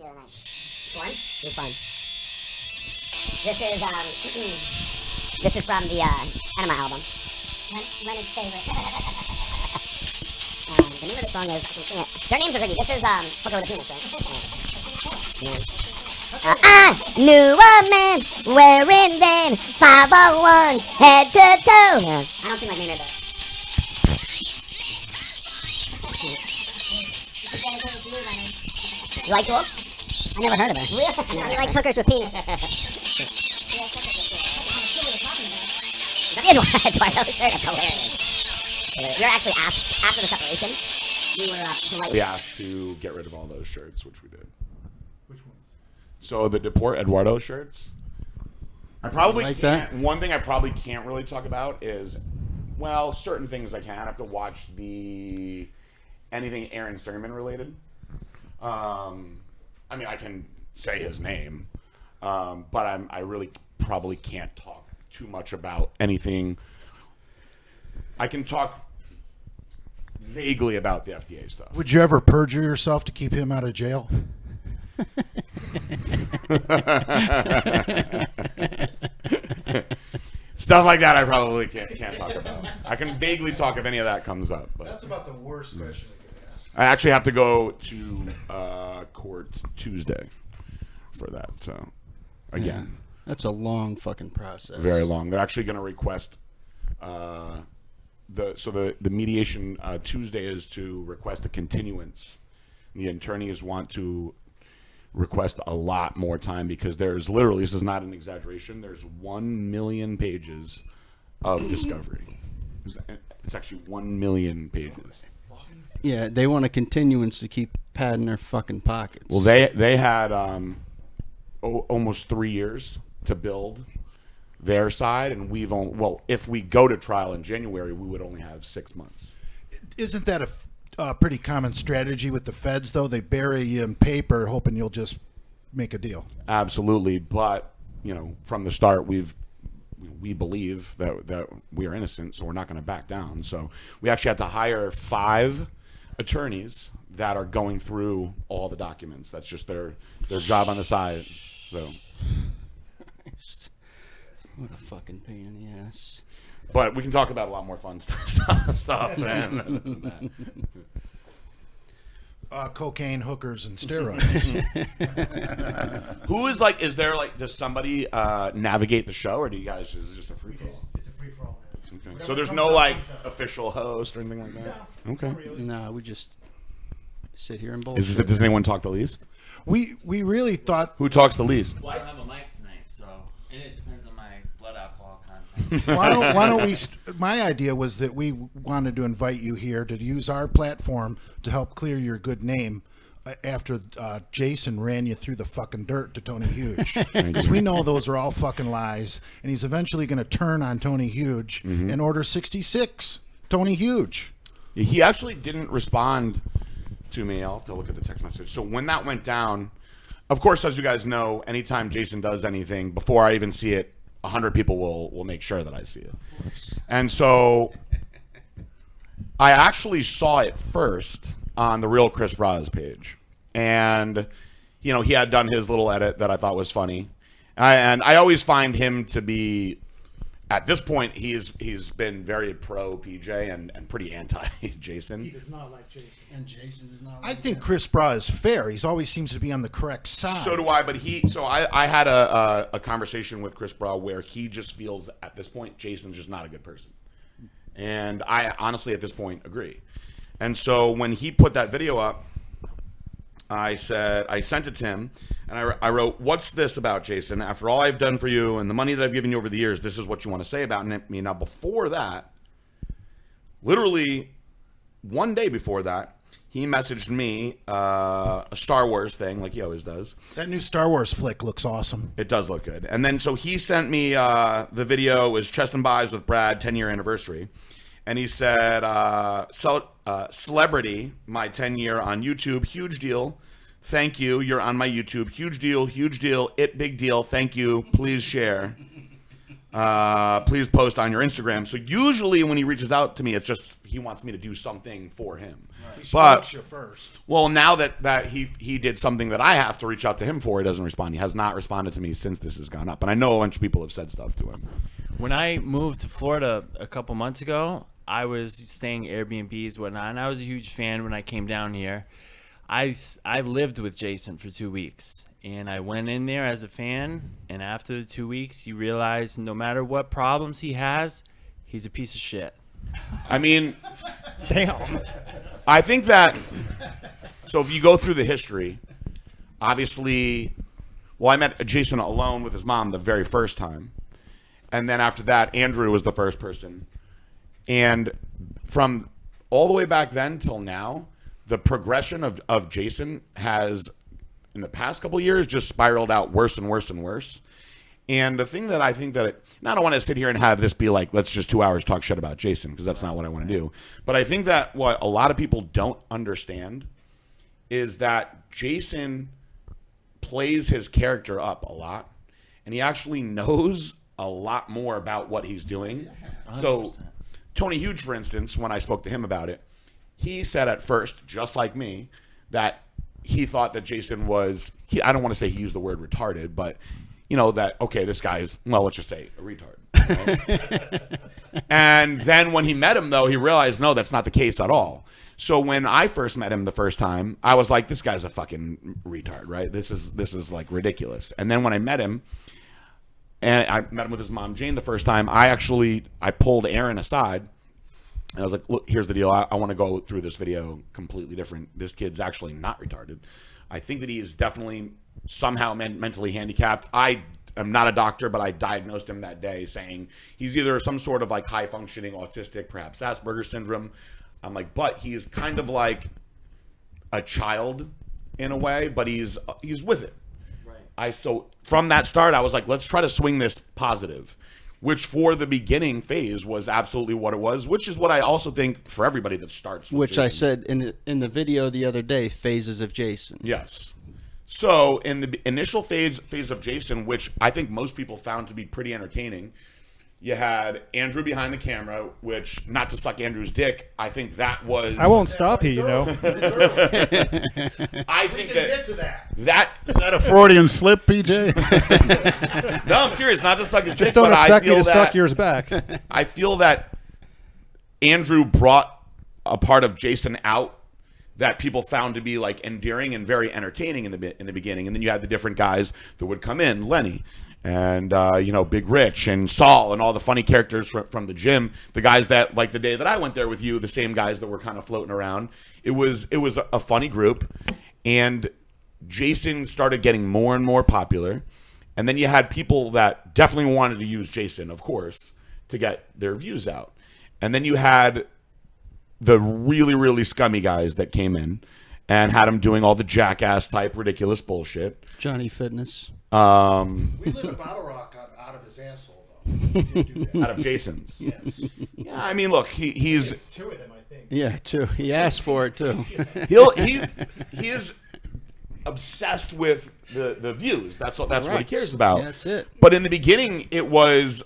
Yeah, nice. One? It was fun. This is from the Anima album. Leonard's favorite. The name of the song is, I can sing it. Their names are tricky. This is Hooker with a Penis, right? I knew a man wearing then 501 head to toe. Yeah. I don't think like Maynard does. You like Tool? I never heard of her. Really? No, he likes hookers with penis. That's hilarious. You're actually asked after the separation. We were polite. We asked to get rid of all those shirts, which we did. Which ones? So the Deport Eduardo shirts. I probably like can't. that? One thing I probably can't really talk about is, well, certain things I can. I have to watch anything Aaron Sermon related. I mean, I can say his name, but I really probably can't talk too much about anything. I can talk vaguely about the FDA stuff. Would you ever perjure yourself to keep him out of jail? Stuff like that I probably can't talk about. I can vaguely talk if any of that comes up. But That's about the worst question I could ask. I actually have to go to court Tuesday for that. So, again. Yeah, that's a long fucking process. Very long. They're actually going to request the mediation Tuesday is to request a continuance. The attorneys want to request a lot more time because there's literally, this is not an exaggeration, there's 1 million pages of discovery. It's actually 1 million pages. Yeah, they want a continuance to keep padding their fucking pockets. Well, they had almost 3 years to build their side, and we've only, well, if we go to trial in January, we would only have 6 months. Isn't that a pretty common strategy with the feds, though? They bury you in paper hoping you'll just make a deal. Absolutely, but from the start, we believe that we are innocent, so we're not going to back down. So we actually had to hire 5 attorneys that are going through all the documents. That's just their job on the side. So. What a fucking pain in the ass. But we can talk about a lot more fun stuff than that. Cocaine, hookers, and steroids. Who is does somebody navigate the show, or do you guys, is it just a free for all? It's a free for all. Okay. So there's no official host or anything like that? No, okay. really. No, we just sit here and bullshit. Does anyone talk the least? We really thought... Who talks the least? Well, I don't have a mic tonight, so, and it depends on my blood alcohol content. Why don't we... My idea was that we wanted to invite you here to use our platform to help clear your good name after Jason ran you through the fucking dirt to Tony Huge. Because we know those are all fucking lies, and he's eventually going to turn on Tony Huge and order 66. Tony Huge. He actually didn't respond to me. I'll have to look at the text message. So when that went down, of course, as you guys know, anytime Jason does anything, before I even see it, 100 people will make sure that I see it. And so I actually saw it first on the Real Chris Braz page. And, he had done his little edit that I thought was funny. And I always find him to be, at this point, he's been very pro PJ and pretty anti Jason. He does not like Jason. And Jason does not like I think Chris Bra is fair. He always seems to be on the correct side. So do I, but I had a conversation with Chris Bra where he just feels at this point Jason's just not a good person. And I honestly at this point agree. And so when he put that video up, I sent it to him, and I wrote, "What's this about, Jason? After all I've done for you and the money that I've given you over the years, this is what you want to say about me." Now, before that, literally one day before that, he messaged me a Star Wars thing, like he always does. That new Star Wars flick looks awesome. It does look good. And then so he sent me the video, was Chest and Buys with Brad, 10-year anniversary. And he said, celebrity, my 10-year on YouTube, huge deal. Thank you. You're on my YouTube. Huge deal, it big deal. Thank you. Please share. Please post on your Instagram. So usually when he reaches out to me, it's just he wants me to do something for him. He But strokes you first. well, now that he did something that I have to reach out to him for, he doesn't respond. He has not responded to me since this has gone up. And I know a bunch of people have said stuff to him. When I moved to Florida a couple months ago, I was staying Airbnbs, whatnot, and I was a huge fan when I came down here. I lived with Jason for 2 weeks, and I went in there as a fan, and after the 2 weeks, you realize no matter what problems he has, he's a piece of shit. I mean, Damn. I think that, so if you go through the history, obviously, well, I met Jason alone with his mom the very first time. And then after that, Andrew was the first person. And from all the way back then till now, the progression of Jason has, in the past couple of years, just spiraled out worse and worse and worse. And the thing that I think that, now I don't want to sit here and have this be like, let's just 2 hours talk shit about Jason, because that's not what I want to do. But I think that what a lot of people don't understand is that Jason plays his character up a lot, and he actually knows a lot more about what he's doing. 100%. So Tony Huge, for instance, when I spoke to him about it, he said at first, just like me, that he thought that Jason was, I don't want to say he used the word retarded, but you know, that, okay, this guy's, well, let's just say a retard. Right? And then when he met him, though, he realized, no, that's not the case at all. So when I first met him the first time, I was like, this guy's a fucking retard, right? This is like ridiculous. And then when I met him, and I met him with his mom, Jane, the first time, I pulled Aaron aside, and I was like, look, here's the deal. I want to go through this video completely different. This kid's actually not retarded. I think that he is definitely somehow mentally handicapped. I am not a doctor, but I diagnosed him that day saying he's either some sort of like high functioning autistic, perhaps Asperger's syndrome. I'm like, but he's kind of like a child in a way, but he's with it. Right. So from that start, I was like, let's try to swing this positive, which for the beginning phase was absolutely what it was, which is what I also think for everybody that starts with Which Jason. I said in the video the other day, phases of Jason. Yes. So in the initial phase of Jason, which I think most people found to be pretty entertaining, you had Andrew behind the camera, which, not to suck Andrew's dick, I think that was... I won't stop you, you know. I think Get to that. that Is that a Freudian slip, PJ? no, I'm serious, not to suck his dick, Just don't but I expect me feel to that suck yours back. I feel that Andrew brought a part of Jason out that people found to be like endearing and very entertaining in the beginning, and then you had the different guys that would come in, Lenny and Big Rich and Saul and all the funny characters from the gym, the guys that, like the day that I went there with you, the same guys that were kind of floating around. It was a funny group, and Jason started getting more and more popular, and then you had people that definitely wanted to use Jason, of course, to get their views out, and then you had the really, really scummy guys that came in and had him doing all the jackass type ridiculous bullshit. Johnny Fitness. We lit a bottle rock out of his asshole, though. We did do that. Out of Jason's. Yes. Yeah, I mean, look, he's Two of them, I think. Yeah, too. He asked for it too. he is obsessed with the views. That's what he Right. cares about. Yeah, that's it. But in the beginning, it was,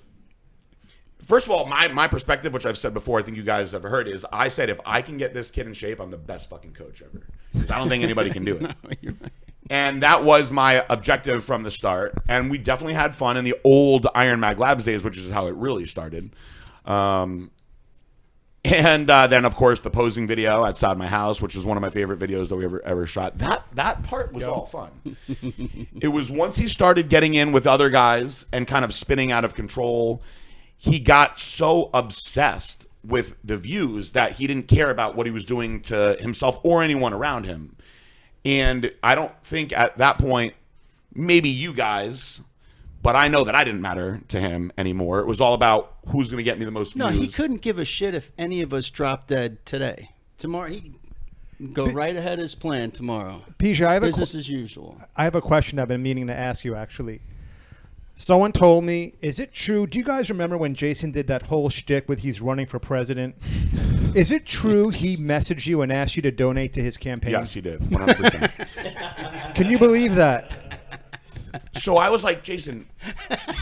first of all, my perspective, which I've said before, I think you guys have heard, is I said if I can get this kid in shape, I'm the best fucking coach ever. 'Cause I don't think anybody can do it. No, you're right. And that was my objective from the start. And we definitely had fun in the old Iron Mag Labs days, which is how it really started. And then, of course, the posing video outside my house, which was one of my favorite videos that we ever shot. That part was all fun. It was once he started getting in with other guys and kind of spinning out of control, he got so obsessed with the views that he didn't care about what he was doing to himself or anyone around him. And I don't think at that point, maybe you guys, but I know that I didn't matter to him anymore. It was all about who's going to get me the most views. No, he couldn't give a shit if any of us dropped dead today. Tomorrow, he'd go right ahead his plan tomorrow. PJ, I have Business as usual. I have a question I've been meaning to ask you, actually. Someone told me, is it true? Do you guys remember when Jason did that whole shtick with he's running for president? Is it true he messaged you and asked you to donate to his campaign? Yes, he did. 100%. Can you believe that? So I was like, Jason,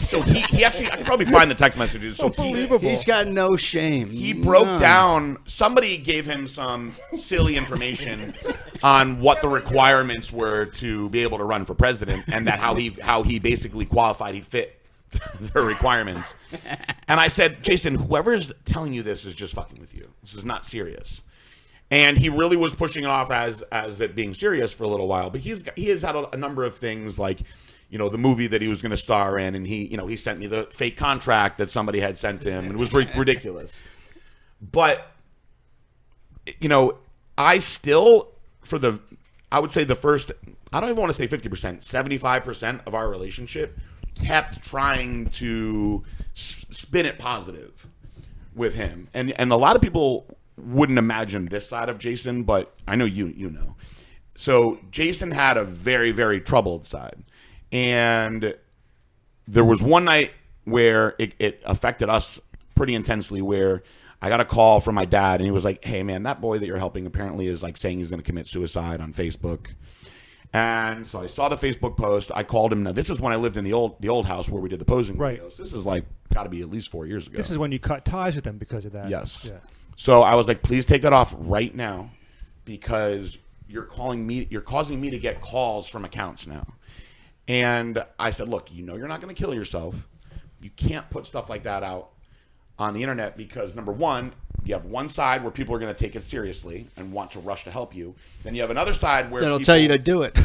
So he actually, I could probably find the text messages. So Unbelievable. He's got no shame. he broke None. down. Somebody gave him some silly information on what the requirements were to be able to run for president, and that how he basically qualified. He fit the requirements. And I said, Jason, whoever's telling you this is just fucking with you. This is not serious. And he really was pushing it off as it being serious for a little while. But he has had a number of things like, you know, the movie that he was going to star in, and he sent me the fake contract that somebody had sent him, and it was ridiculous. But, you know, I still, I would say the first, I don't even want to say 50%, 75% of our relationship kept trying to spin it positive with him. And a lot of people wouldn't imagine this side of Jason, but I know you know. So Jason had a very, very troubled side. And there was one night where it affected us pretty intensely, where I got a call from my dad, and he was like, hey man, that boy that you're helping apparently is like saying he's going to commit suicide on Facebook. And so I saw the Facebook post. I called him. Now this is when I lived in the old house where we did the posing Right. videos. This is like got to be at least 4 years ago. This is when you cut ties with them because of that. Yes. Yeah. So I was like, please take that off right now, because you're causing me to get calls from accounts now. And I said, look, you know you're not going to kill yourself. You can't put stuff like that out on the internet, because number one, you have one side where people are going to take it seriously and want to rush to help you. Then you have another side where That'll people, tell you to do it.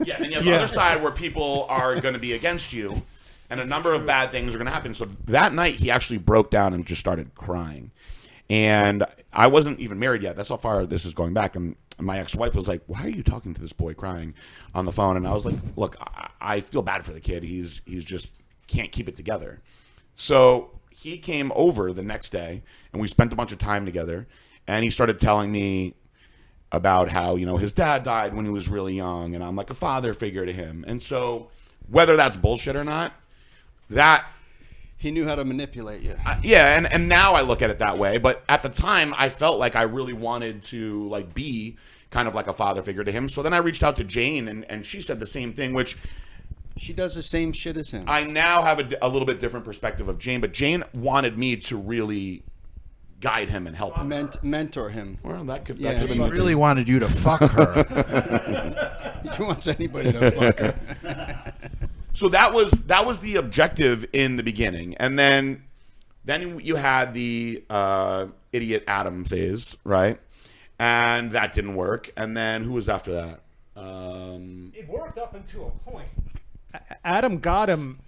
yeah, then you have the other side where people are going to be against you, and a number of bad things are going to happen. So that night, he actually broke down and just started crying. And I wasn't even married yet. That's how far this is going back. And my ex-wife was like, why are you talking to this boy crying on the phone? And I was like, look, I feel bad for the kid. He's just can't keep it together. So he came over the next day, and we spent a bunch of time together. And he started telling me about how, you know, his dad died when he was really young, and I'm like a father figure to him. And so whether that's bullshit or not, that... He knew how to manipulate you. Yeah, and now I look at it that way. But at the time, I felt like I really wanted to like be kind of like a father figure to him. So then I reached out to Jane, and she said the same thing, which She does the same shit as him. I now have a little bit different perspective of Jane. But Jane wanted me to really guide him and help him. Mentor him. Well, that could Yeah, have been He my really wanted you to fuck her. He wants anybody to fuck her. So that was the objective in the beginning, and then you had the idiot Adam phase, right? And that didn't work. And then who was after that? It worked up until a point. Adam got him.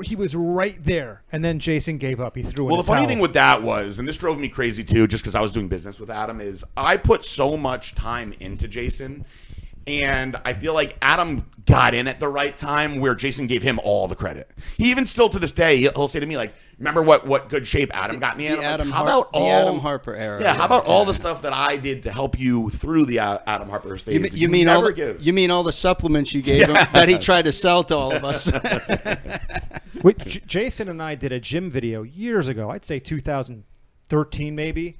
He was right there, and then Jason gave up. He threw in Well, the the funny towel. thing with that was, and this drove me crazy too, just because I was doing business with Adam, is I put so much time into Jason. And I feel like Adam got in at the right time where Jason gave him all the credit. He even still to this day, he'll say to me like, remember what good shape Adam got me in? The I'm like, Adam how about all, Adam Harper era. Yeah, how about all the stuff that I did to help you through the Adam Harper phase? You mean all never the, give. you mean all the supplements you gave him that he tried to sell to all of us? Jason and I did a gym video years ago. I'd say 2013 maybe.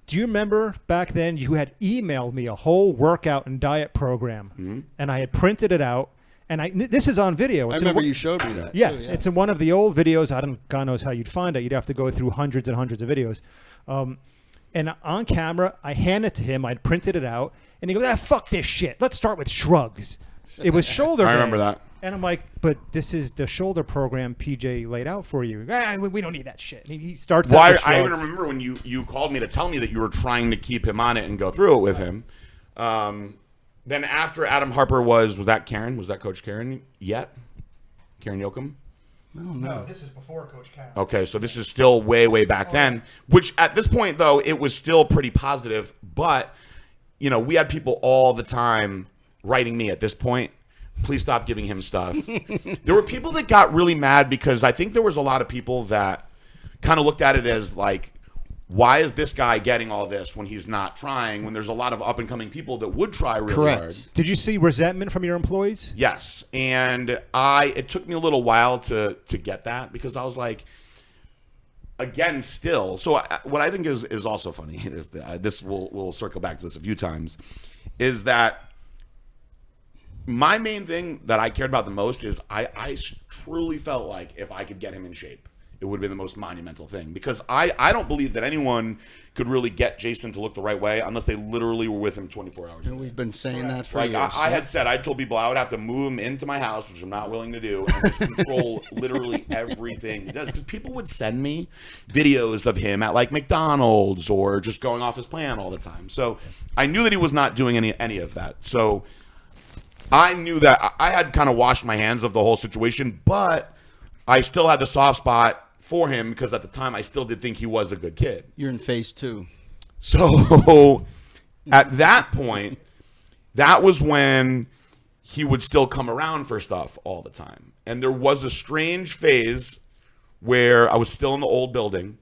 Do you remember back then you had emailed me a whole workout and diet program, and I had printed it out, and this is on video. I It's remember you showed me that. Yes, too, yeah. it's in one of the old videos. God knows how you'd find it. You'd have to go through hundreds and hundreds of videos. And on camera, I hand it to him. I'd printed it out, and he goes, fuck this shit. Let's start with shrugs. It was shoulder I day. remember that. And I'm like, but this is the shoulder program PJ laid out for you. We don't need that shit. And he starts Well, out with I even shrugs. remember when you called me to tell me that you were trying to keep him on it and go through it with him. Then after Adam Harper was that Karen? Was that Coach Karen yet? Karen Yoakum? No, this is before Coach Karen. Okay, so this is still way, way back then, which at this point, though, it was still pretty positive. But, you know, we had people all the time writing me at this point, please stop giving him stuff. There were people that got really mad because I think there was a lot of people that kind of looked at it as like, why is this guy getting all this when he's not trying, when there's a lot of up-and-coming people that would try really Correct. hard? Did you see resentment from your employees? Yes, and it took me a little while to get that because I was like, again, still. So what I think is also funny, this we'll circle back to this a few times, is that my main thing that I cared about the most is I truly felt like if I could get him in shape, it would have been the most monumental thing, because I don't believe that anyone could really get Jason to look the right way unless they literally were with him 24 hours a day. We've been saying that for Like years. I had said, I told people I would have to move him into my house, which I'm not willing to do, and just control literally everything he does. Because people would send me videos of him at like McDonald's or just going off his plan all the time. So I knew that he was not doing any of that. So I knew that I had kind of washed my hands of the whole situation, but I still had the soft spot for him because at the time I still did think he was a good kid. You're in phase 2. So at that point, that was when he would still come around for stuff all the time. And there was a strange phase where I was still in the old building,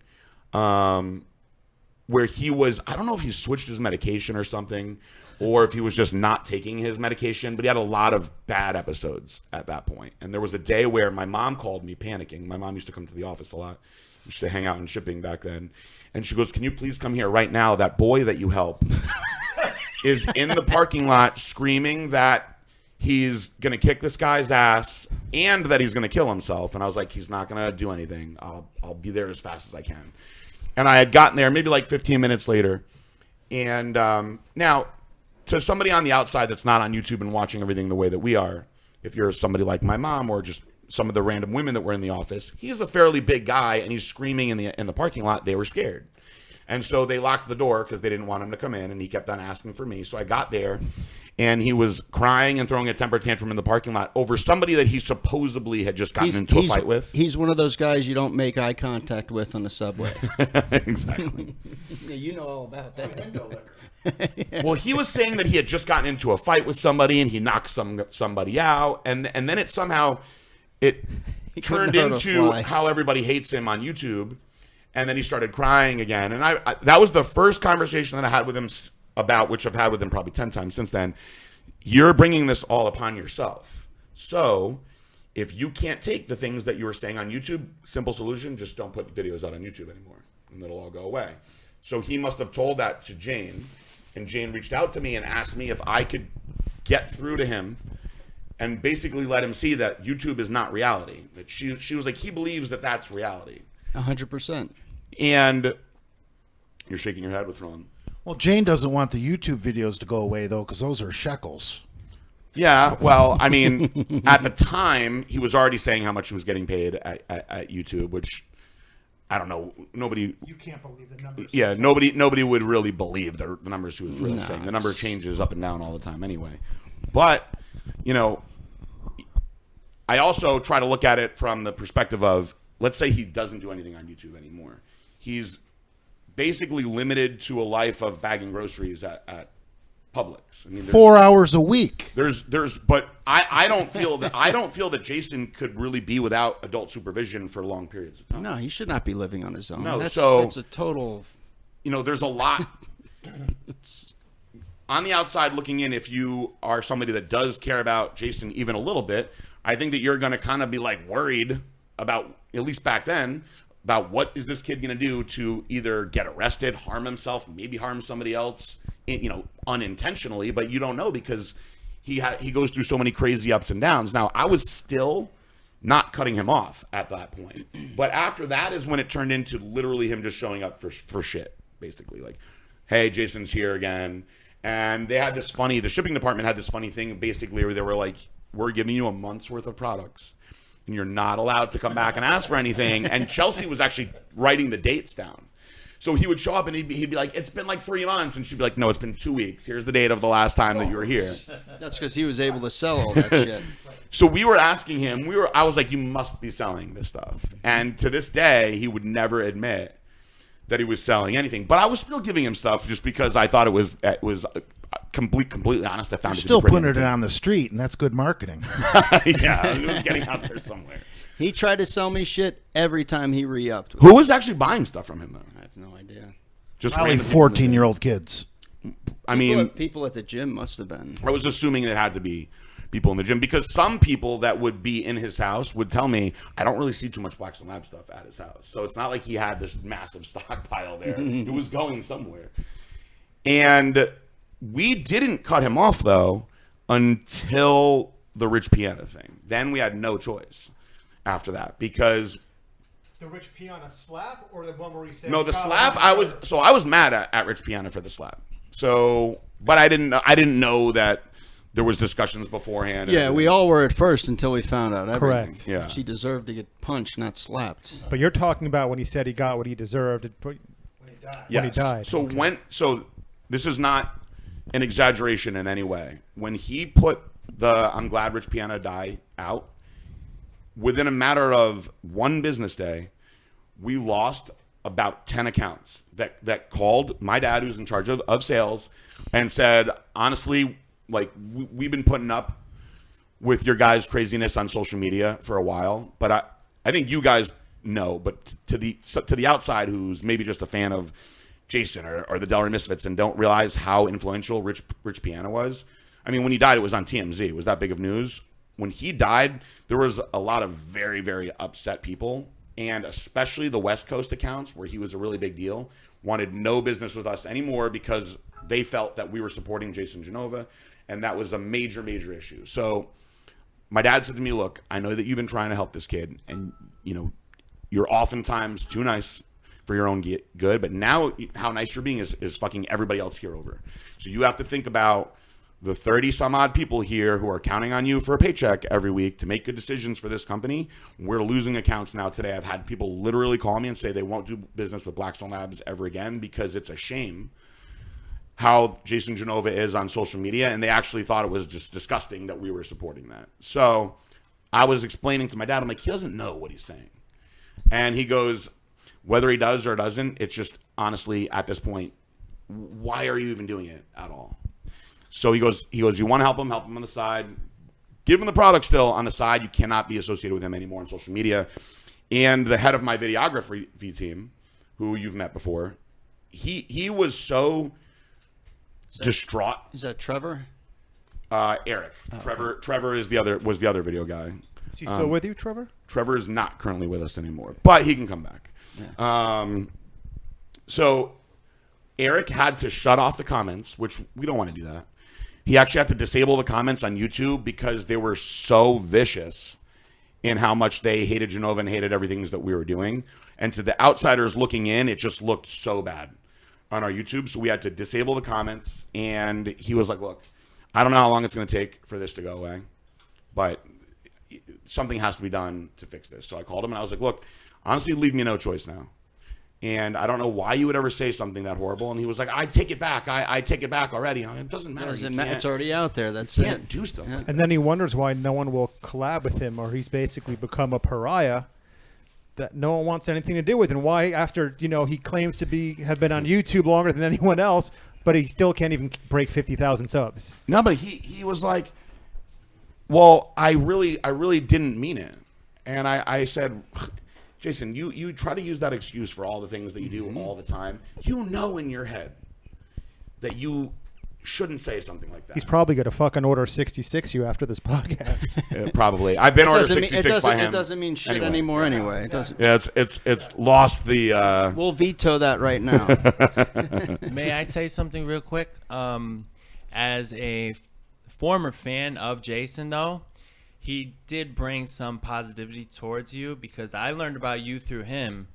where he was, I don't know if he switched his medication or something, or if he was just not taking his medication, but he had a lot of bad episodes at that point. And there was a day where my mom called me panicking. My mom used to come to the office a lot. We used to hang out in shipping back then. And she goes, "Can you please come here right now? That boy that you help is in the parking lot screaming that he's going to kick this guy's ass and that he's going to kill himself." And I was like, "He's not going to do anything. I'll be there as fast as I can." And I had gotten there maybe like 15 minutes later. And now, to somebody on the outside that's not on YouTube and watching everything the way that we are, if you're somebody like my mom or just some of the random women that were in the office, he's a fairly big guy and he's screaming in the parking lot. They were scared. And so they locked the door because they didn't want him to come in, and he kept on asking for me. So I got there, and he was crying and throwing a temper tantrum in the parking lot over somebody that he supposedly had just gotten into a fight with. He's one of those guys you don't make eye contact with on the subway. Exactly. Yeah, you know all about that. Well, he was saying that he had just gotten into a fight with somebody, and he knocked somebody out, and then it somehow turned couldn't hurt a into fly. how everybody hates him on YouTube. And then he started crying again. And I that was the first conversation that I had with him about, which I've had with him probably 10 times since then. You're bringing this all upon yourself. So if you can't take the things that you were saying on YouTube, simple solution, just don't put videos out on YouTube anymore, and it'll all go away. So he must have told that to Jane, and Jane reached out to me and asked me if I could get through to him and basically let him see that YouTube is not reality. That she was like, he believes that that's reality. 100%. And you're shaking your head. What's wrong? Well, Jane doesn't want the YouTube videos to go away, though, because those are shekels. Yeah, well, I mean, at the time, he was already saying how much he was getting paid at YouTube, which I don't know. Nobody. You can't believe the numbers. Yeah, nobody would really believe the numbers he was really saying. The number changes up and down all the time anyway. But, you know, I also try to look at it from the perspective of, let's say he doesn't do anything on YouTube anymore. He's basically limited to a life of bagging groceries at Publix. I mean, 4 hours a week. But I don't feel that Jason could really be without adult supervision for long periods of time. No, he should not be living on his own. No, that's a total. You know, there's a lot on the outside looking in. If you are somebody that does care about Jason even a little bit, I think that you're going to kind of be like worried about, at least back then, about what is this kid going to do to either get arrested, harm himself, maybe harm somebody else, you know, unintentionally, but you don't know because he goes through so many crazy ups and downs. Now, I was still not cutting him off at that point, but after that is when it turned into literally him just showing up for shit, basically. Like, hey, Jason's here again. And they had this the shipping department had this funny thing basically where they were like, we're giving you a month's worth of products, and you're not allowed to come back and ask for anything. And Chelsea was actually writing the dates down. So he would show up and he'd be like, it's been like 3 months. And she'd be like, no, it's been 2 weeks. Here's the date of the last time that you were here. That's because he was able to sell all that shit. So we were asking him, I was like, you must be selling this stuff. And to this day, he would never admit that he was selling anything. But I was still giving him stuff just because I thought it was completely honest. I found You're it still putting it on the street, and that's good marketing. Yeah, it was getting out there somewhere. He tried to sell me shit every time he re-upped. Who was actually buying stuff from him, though? I have no idea. Just Probably random people. 14-year-old kids. I mean, People at the gym must have been. I was assuming it had to be people in the gym because some people that would be in his house would tell me, I don't really see too much Wax and Lab stuff at his house. So it's not like he had this massive stockpile there. It was going somewhere. And we didn't cut him off, though, until the Rich Piana thing. Then we had no choice after that because The Rich Piana slap or the one where he said no, the slap. I was mad at Rich Piana for the slap. So, but I didn't know that there was discussions beforehand. Yeah, we all were at first until we found out everything. Correct. Yeah. She deserved to get punched, not slapped. But you're talking about when he said he got what he deserved when he died. So this is not an exaggeration in any way. When he put the "I'm glad Rich Piana died" out, within a matter of one business day, we lost about 10 accounts that called my dad, who's in charge of sales, and said, honestly, like, we've been putting up with your guys' craziness on social media for a while, but I think you guys know, but to the outside who's maybe just a fan of Jason or the Delray Misfits and don't realize how influential Rich Piana was. I mean, when he died, it was on TMZ. It was that big of news. When he died, there was a lot of very, very upset people, and especially the West Coast accounts where he was a really big deal, wanted no business with us anymore because they felt that we were supporting Jason Genova, and that was a major, major issue. So my dad said to me, look, I know that you've been trying to help this kid, and you're oftentimes too nice for your own good, but now how nice you're being is fucking everybody else here over. So you have to think about the 30 some odd people here who are counting on you for a paycheck every week to make good decisions for this company. We're losing accounts now today. I've had people literally call me and say they won't do business with Blackstone Labs ever again because it's a shame how Jason Genova is on social media, and they actually thought it was just disgusting that we were supporting that. So I was explaining to my dad, I'm like, he doesn't know what he's saying. And he goes, whether he does or doesn't, it's just honestly at this point, why are you even doing it at all? So he goes, you want to help him on the side. Give him the product still on the side. You cannot be associated with him anymore on social media. And the head of my videography team, who you've met before, he was so distraught. Is that Trevor? Eric. Trevor was the other video guy. Is he still with you, Trevor? Trevor is not currently with us anymore, but he can come back. Yeah. So Eric had to shut off the comments, which we don't want to do that. He actually had to disable the comments on YouTube because they were so vicious in how much they hated Genova and hated everything that we were doing. And to the outsiders looking in, it just looked so bad on our YouTube. So we had to disable the comments. And he was like, look, I don't know how long it's going to take for this to go away, but something has to be done to fix this. So I called him and I was like, look, honestly, leave me no choice now. And I don't know why you would ever say something that horrible. And he was like, I take it back. I take it back already. It doesn't matter. It's already out there. That's you it. can't do stuff like that. And then he wonders why no one will collab with him, or he's basically become a pariah that no one wants anything to do with. And why, after he claims to have been on YouTube longer than anyone else, but he still can't even break 50,000 subs. No, but he was like, well, I really didn't mean it. And I said, Jason, you try to use that excuse for all the things that you do all the time. You know in your head that you shouldn't say something like that. He's probably going to fucking order 66 you after this podcast. Yeah, probably. I've been ordered 66 by him. It doesn't mean shit anymore anyway. It doesn't. Yeah, it's lost the. We'll veto that right now. May I say something real quick? As a former fan of Jason, though, he did bring some positivity towards you because I learned about you through him,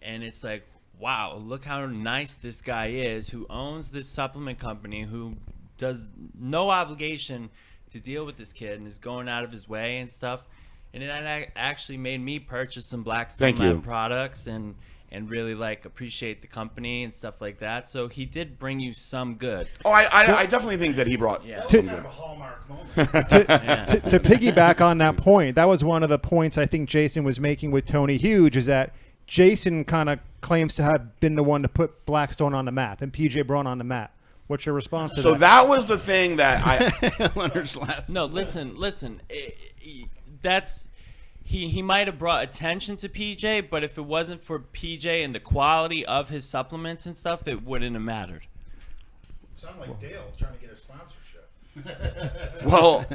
and it's like, wow, look how nice this guy is, who owns this supplement company, who does no obligation to deal with this kid and is going out of his way and stuff. And it actually made me purchase some Blackstone Lab products and really appreciate the company and stuff like that. So he did bring you some good. Oh, I definitely think that he brought. That was kind of a hallmark moment. To piggyback on that point, that was one of the points I think Jason was making with Tony Huge, is that Jason kind of claims to have been the one to put Blackstone on the map and PJ Braun on the map. What's your response to that? So that was the thing that I. Leonard's laughing. No, listen. That's. He might have brought attention to PJ, but if it wasn't for PJ and the quality of his supplements and stuff, it wouldn't have mattered. Sound like Dale trying to get a sponsorship. Well,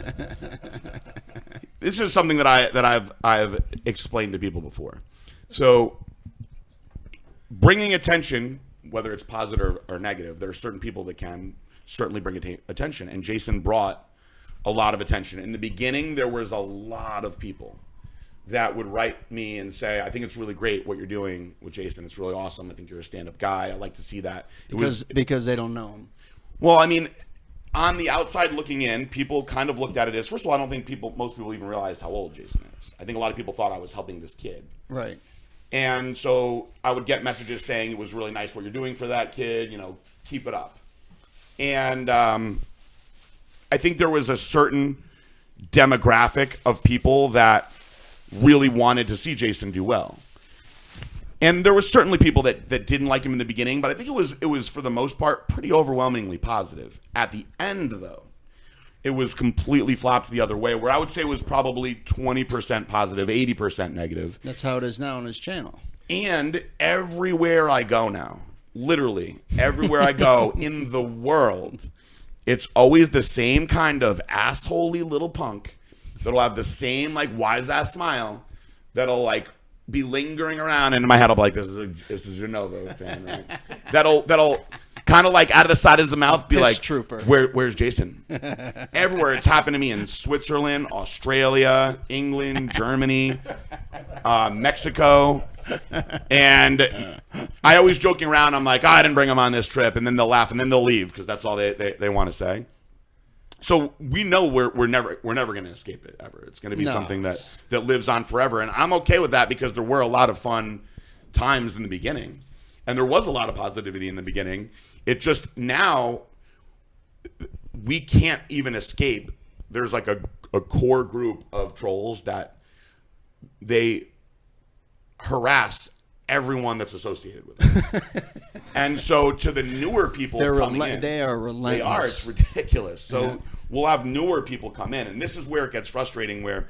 this is something that I've explained to people before. So, bringing attention, whether it's positive or negative, there are certain people that can certainly bring attention, and Jason brought a lot of attention. In the beginning, there was a lot of people that would write me and say, I think it's really great what you're doing with Jason. It's really awesome. I think you're a stand-up guy. I like to see that. Because they don't know him. Well, I mean, on the outside looking in, people kind of looked at it as, first of all, I don't think most people even realized how old Jason is. I think a lot of people thought I was helping this kid. Right. And so I would get messages saying it was really nice what you're doing for that kid, you know, keep it up. And I think there was a certain demographic of people that really wanted to see Jason do well. And there was certainly people that didn't like him in the beginning, but I think it was for the most part pretty overwhelmingly positive. At the end, though, it was completely flopped the other way, where I would say it was probably 20% positive, 80% negative. That's how it is now on his channel. And everywhere I go now, literally everywhere I go in the world, it's always the same kind of assholey little punk that'll have the same like wise ass smile that'll like be lingering around, and in my head I'll be like, this is a Genovo fan, right? That'll kind of like out of the side of his mouth be like, trooper. Where's Jason? Everywhere. It's happened to me in Switzerland, Australia, England, Germany, Mexico. And I always joking around, I'm like, I didn't bring him on this trip, and then they'll laugh and then they'll leave because that's all they want to say. So we know we're never going to escape it ever. It's going to be something that lives on forever, and I'm okay with that because there were a lot of fun times in the beginning, and there was a lot of positivity in the beginning. It just now we can't even escape. There's like a core group of trolls that they harass everyone that's associated with it. And so to the newer people they are relentless. They are. It's ridiculous. So we'll have newer people come in, and this is where it gets frustrating, where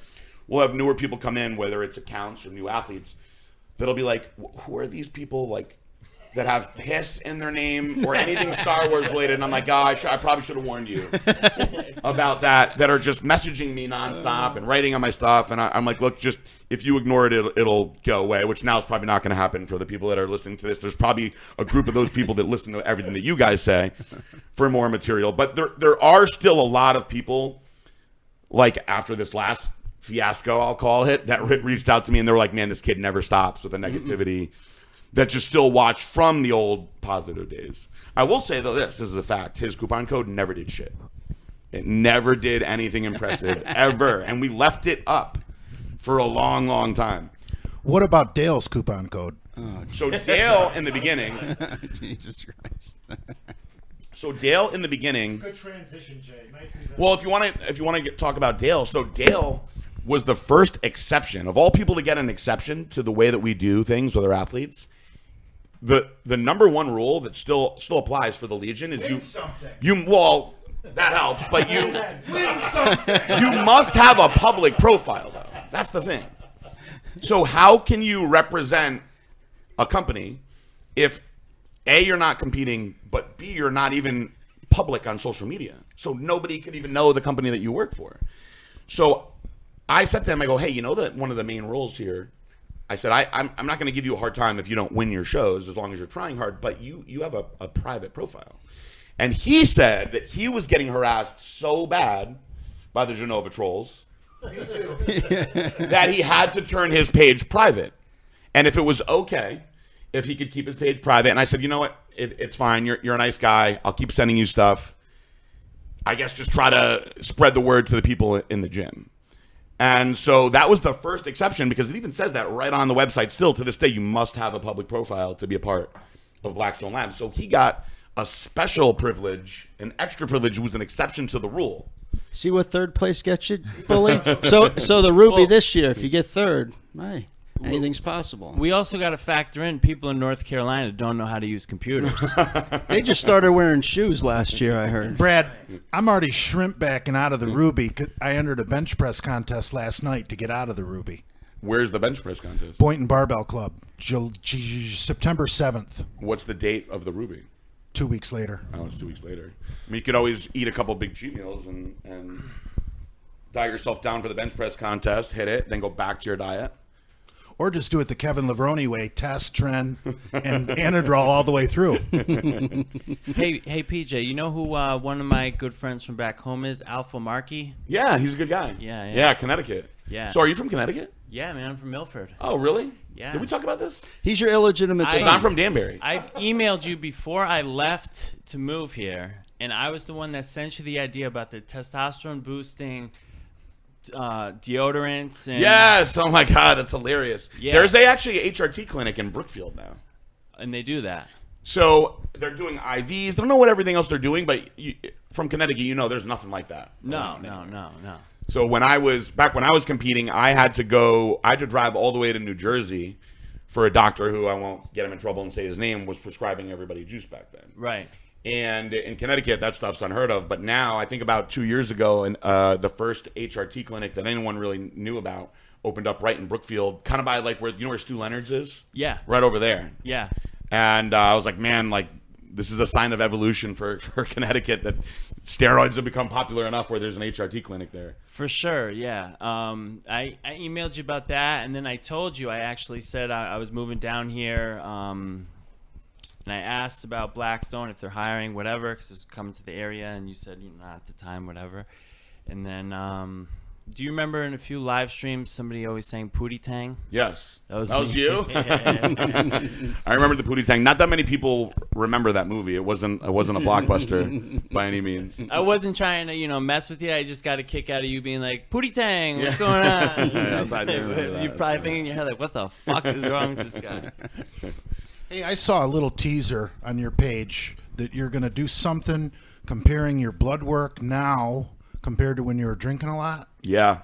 we'll have newer people come in, whether it's accounts or new athletes, that'll be like, who are these people like that have piss in their name or anything Star Wars related? And I'm like, I probably should have warned you about that are just messaging me nonstop and writing on my stuff. And I'm like, look, just if you ignore it, it'll go away, which now is probably not going to happen for the people that are listening to this. There's probably a group of those people that listen to everything that you guys say for more material. But there are still a lot of people, like after this last fiasco, I'll call it, that reached out to me and they were like, man, this kid never stops with the negativity. That just still watch from the old positive days. I will say, though, this is a fact. His coupon code never did shit. It never did anything impressive, ever. And we left it up for a long, long time. What about Dale's coupon code? So Dale, in the beginning... Jesus Christ. So Dale, in the beginning... Good transition, Jay. Nice. Well, if you want to talk about Dale, so Dale was the first exception. Of all people to get an exception to the way that we do things with our athletes... The number one rule that still applies for the Legion is well, that helps, but you must have a public profile though. That's the thing. So how can you represent a company if A, you're not competing, but B, you're not even public on social media? So nobody could even know the company that you work for. So I said to him, I go, hey, you know that one of the main rules here, I said, I'm not going to give you a hard time if you don't win your shows as long as you're trying hard, but you have a private profile. And he said that he was getting harassed so bad by the Genova trolls that he had to turn his page private. And if it was okay, if he could keep his page private. And I said, you know what? It's fine. You're a nice guy. I'll keep sending you stuff. I guess just try to spread the word to the people in the gym. And so that was the first exception because it even says that right on the website. Still to this day, you must have a public profile to be a part of Blackstone Labs. So he got a special privilege, an extra privilege was an exception to the rule. See what third place gets you, bully? So the Ruby this year, if you get third, hey, anything's possible. We also got to factor in people in North Carolina don't know how to use computers. They just started wearing shoes last year, I heard. Brad, I'm already shrimp backing out of the Ruby. 'Cause I entered a bench press contest last night to get out of the Ruby. Where's the bench press contest? Boynton Barbell Club, September 7th. What's the date of the Ruby? 2 weeks later. Oh, it's 2 weeks later. I mean, you could always eat a couple big cheat meals and diet yourself down for the bench press contest, hit it, then go back to your diet. or just do it the Kevin Levrone way: test, trend, and Anadrol all the way through. Hey, PJ, you know who one of my good friends from back home is? Alpha Markey. Yeah, he's a good guy. Yeah. Connecticut. Yeah. So are you from Connecticut? Yeah, man, I'm from Milford. Oh, really? Yeah. Did we talk about this? He's your illegitimate I- son. I'm from Danbury. I've emailed you before I left to move here, and I was the one that sent you the idea about the testosterone boosting deodorants. And, Yes. Oh my God, that's hilarious. Yeah. There's actually a HRT clinic in Brookfield now. and they do that. So they're doing IVs. I don't know what everything else they're doing, but from Connecticut, there's nothing like that. No. So when I was competing, I had to drive all the way to New Jersey for a doctor who, I won't get him in trouble and say his name, was prescribing everybody juice back then. Right. And in Connecticut, that stuff's unheard of. But now, I think about 2 years ago, and the first HRT clinic that anyone really knew about opened up right in Brookfield, kind of by like where Stu Leonard's is? Yeah. Right over there. Yeah. And I was like, man, like, this is a sign of evolution for Connecticut, that steroids have become popular enough where there's an HRT clinic there. For sure, yeah. I emailed you about that, and then I told you, I actually said I was moving down here, and I asked about Blackstone, if they're hiring, whatever, because it's coming to the area, and you said, not at the time, whatever. And then, do you remember in a few live streams, somebody always saying Pootie Tang? Yes. That was me. you? I remember the Pootie Tang. Not that many people remember that movie. It wasn't a blockbuster by any means. I wasn't trying to, mess with you. I just got a kick out of you being like, Pootie Tang, what's going on? Yes, I do remember that. You're probably thinking in your head, like, what the fuck is wrong with this guy? Hey, I saw a little teaser on your page that you're going to do something comparing your blood work now compared to when you were drinking a lot. Yeah.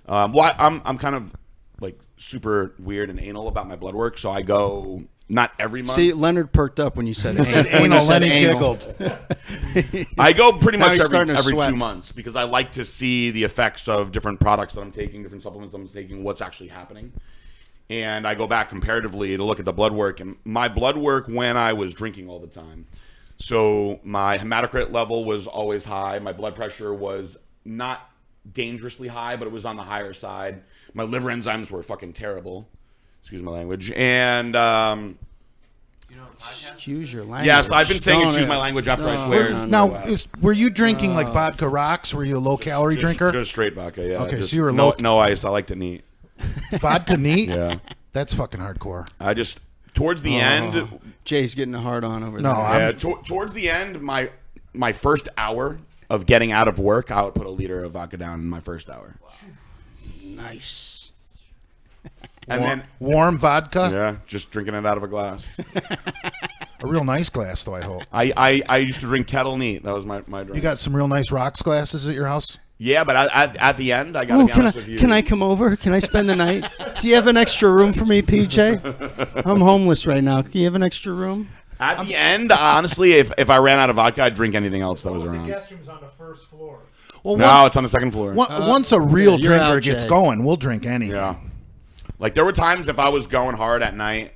Well, I'm kind of like super weird and anal about my blood work, so I go not every month. See, Leonard perked up when you said Anal, Lenny giggled. I go pretty Now much he's starting to every sweat. 2 months because I like to see the effects of different products that I'm taking, different supplements I'm taking, what's actually happening. And I go back comparatively to look at the blood work. And my blood work when I was drinking all the time. So my hematocrit level was always high. My blood pressure was not dangerously high, but it was on the higher side. My liver enzymes were fucking terrible. Excuse my language. And Excuse your language. yes, I've been saying Don't excuse it. my language after I No, swear. no, no. Now, were you drinking like vodka rocks? Were you a low-calorie drinker? Just straight vodka, yeah. Okay, so Just you were no, low- no ice. I like to neat. Vodka neat? Yeah. That's fucking hardcore. I just towards the end. Jay's getting a hard on over No, there. Yeah, towards the end, my first hour of getting out of work, I would put a liter of vodka down in my first hour. Nice. And then, Warm vodka? yeah, just drinking it out of a glass. A real nice glass, though, I hope. I used to drink kettle neat. That was my drink. You got some real nice rocks glasses at your house? Yeah, but at the end, I got to Oh, be honest with you. can I come over? Can I spend the night? Do you have an extra room for me, PJ? I'm homeless right now. Can you have an extra room? At the end, honestly, if I ran out of vodka, I'd drink anything else that was The around. guest room's on the first floor. Well, No, it's on the second floor. once a real you're drinker out, gets Jay. going, we'll drink anything. Yeah. Like, there were times if I was going hard at night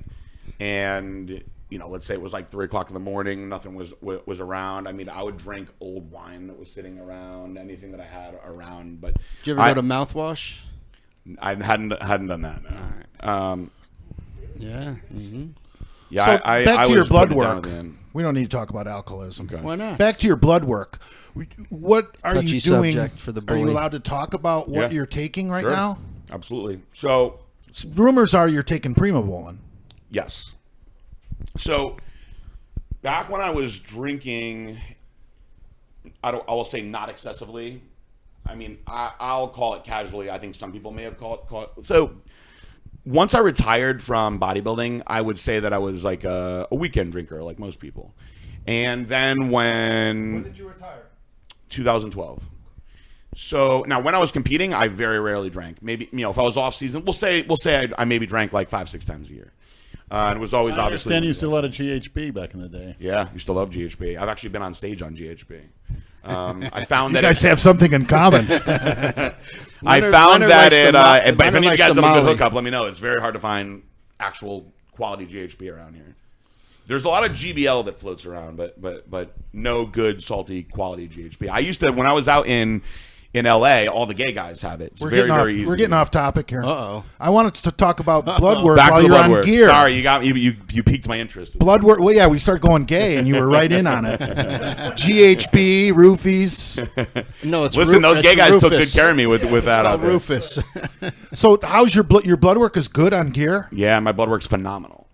and, let's say it was like 3 o'clock in the morning, nothing was around. I mean, I would drink old wine that was sitting around, anything that I had around. But Did you ever go to mouthwash? I hadn't done that, no. Yeah. Yeah, So I back to your was blood putting it down work. at the end. We don't need to talk about alcoholism. Okay. Why not? Back to your blood work. What are Touchy you doing? subject for the Are you bully. allowed to talk about what Yeah. you're taking right Sure. now? Absolutely. So, Rumors are you're taking Primobolan. yes. So, back when I was drinking, I will say not excessively. I mean, I'll call it casually. I think some people may have called it. So, once I retired from bodybuilding, I would say that I was like a weekend drinker, like most people. And then When did you retire? 2012. So now, when I was competing, I very rarely drank. Maybe if I was off season, we'll say I maybe drank like 5-6 times a year. And it was always I obviously. understand you used a lot of GHB back in the day. Yeah, used to love GHB. I've actually been on stage on GHB. I found You that guys have something in common. I Leonard- found Leonard that likes it. the But if Leonard any of you likes guys the have a good Molly. hookup, let me know. It's very hard to find actual quality GHB around here. There's a lot of GBL that floats around, but no good salty quality GHB. I used to, when I was out in in LA, all the gay guys have it. It's We're very, getting off. very easy. We're getting off topic here. Uh-oh. I wanted to talk about blood work Back while to the you're blood on work. gear. Sorry, you piqued my interest. Blood work. Well, yeah, we started going gay, and you were right in on it. GHB, roofies. No, it's Listen, those gay guys took good Rufus. care of me with that out there. Rufus. So, how's your blood work is good on gear? Yeah, my blood work's phenomenal.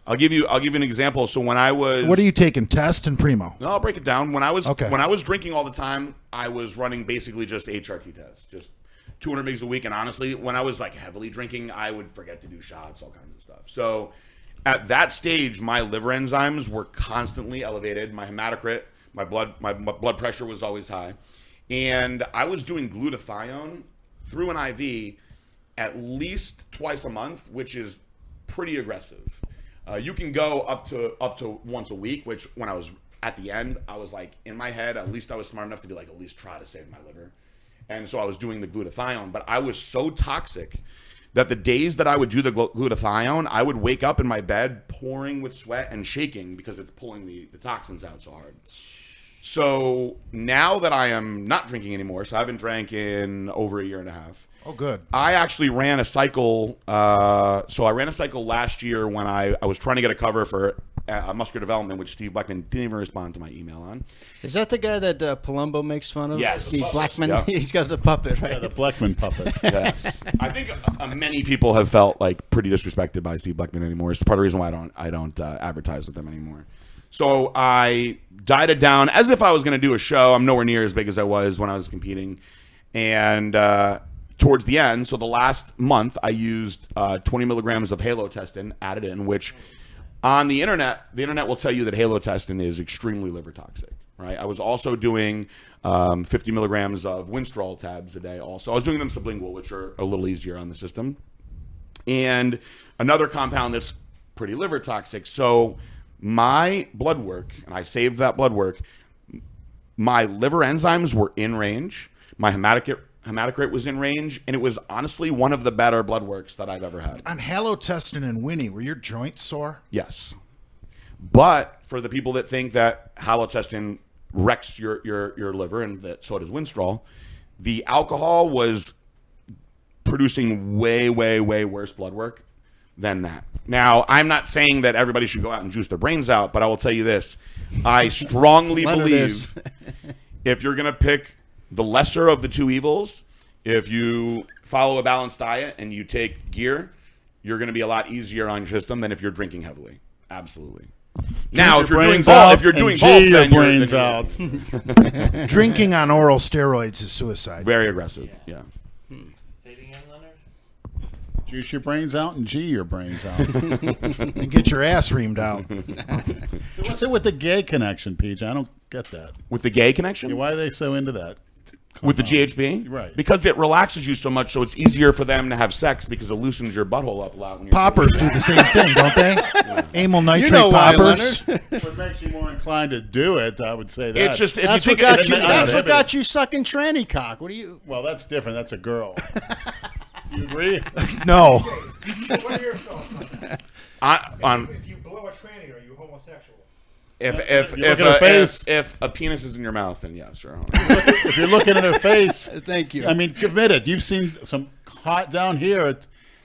I'll give you an example. So when I was, What are you taking? Test and Primo. No, I'll break it down. When I was Okay. drinking all the time, I was running basically just HRT tests, just 200 mgs a week. And honestly, when I was like heavily drinking, I would forget to do shots, all kinds of stuff. So at that stage, my liver enzymes were constantly elevated. My hematocrit, my blood pressure was always high, and I was doing glutathione through an IV at least twice a month, which is pretty aggressive. You can go up to once a week, which when I was at the end, I was like, in my head, at least I was smart enough to be like, at least try to save my liver. And so I was doing the glutathione, but I was so toxic that the days that I would do the glutathione, I would wake up in my bed pouring with sweat and shaking because it's pulling the toxins out so hard. So now that I am not drinking anymore, so I haven't drank in over a year and a half. Oh, good. I actually ran a cycle. So I ran a cycle last year when I was trying to get a cover for muscular development, which Steve Blackman didn't even respond to my email on. Is that the guy that Palumbo makes fun of? Yes. Steve Blackman. Yeah. He's got the puppet, right? Yeah, the Blackman puppet. Yes, I think many people have felt like pretty disrespected by Steve Blackman anymore. It's part of the reason why I don't advertise with them anymore. So I dieted down as if I was going to do a show. I'm nowhere near as big as I was when I was competing, and towards the end, so the last month, I used 20 milligrams of halotestin added in, which on the internet will tell you that halotestin is extremely liver toxic, right? I was also doing 50 milligrams of Winstrol tabs a day also. I was doing them sublingual, which are a little easier on the system. And another compound that's pretty liver toxic. So my blood work, and I saved that blood work, my liver enzymes were in range. My hematocrit was in range, and it was honestly one of the better blood works that I've ever had. On halotestin and Winnie, were your joints sore? Yes. But for the people that think that halotestin wrecks your liver, and that so does Winstrol, the alcohol was producing way, way, way worse blood work than that. Now, I'm not saying that everybody should go out and juice their brains out, but I will tell you this. I strongly believe if you're going to pick the lesser of the two evils, if you follow a balanced diet and you take gear, you're going to be a lot easier on your system than if you're drinking heavily. Absolutely. Now, if you're doing both, then your brains out. Drinking on oral steroids is suicide. Very aggressive. Yeah. Say it again, Leonard. Juice your brains out and G your brains out. And get your ass reamed out. So what's it with the gay connection, Peach? I don't get that. With the gay connection? Yeah, why are they so into that? With the GHB? Right. Because it relaxes you so much, so it's easier for them to have sex because it loosens your butthole up a lot. When you're Poppers do the same thing, don't they? Amyl nitrate You know why, poppers. What makes you more inclined to do it, I would say that. It's just, if That's you what think got you. it- That's what it- got you sucking tranny cock. What do you? Well, that's different. That's a girl. You agree? No. What are your thoughts on that? If you blow a tranny, are you homosexual? if You look at her face. if a penis is in your mouth, then yes, sure. If you're looking at her face, Thank you. I mean, admit it. You've seen some hot down here.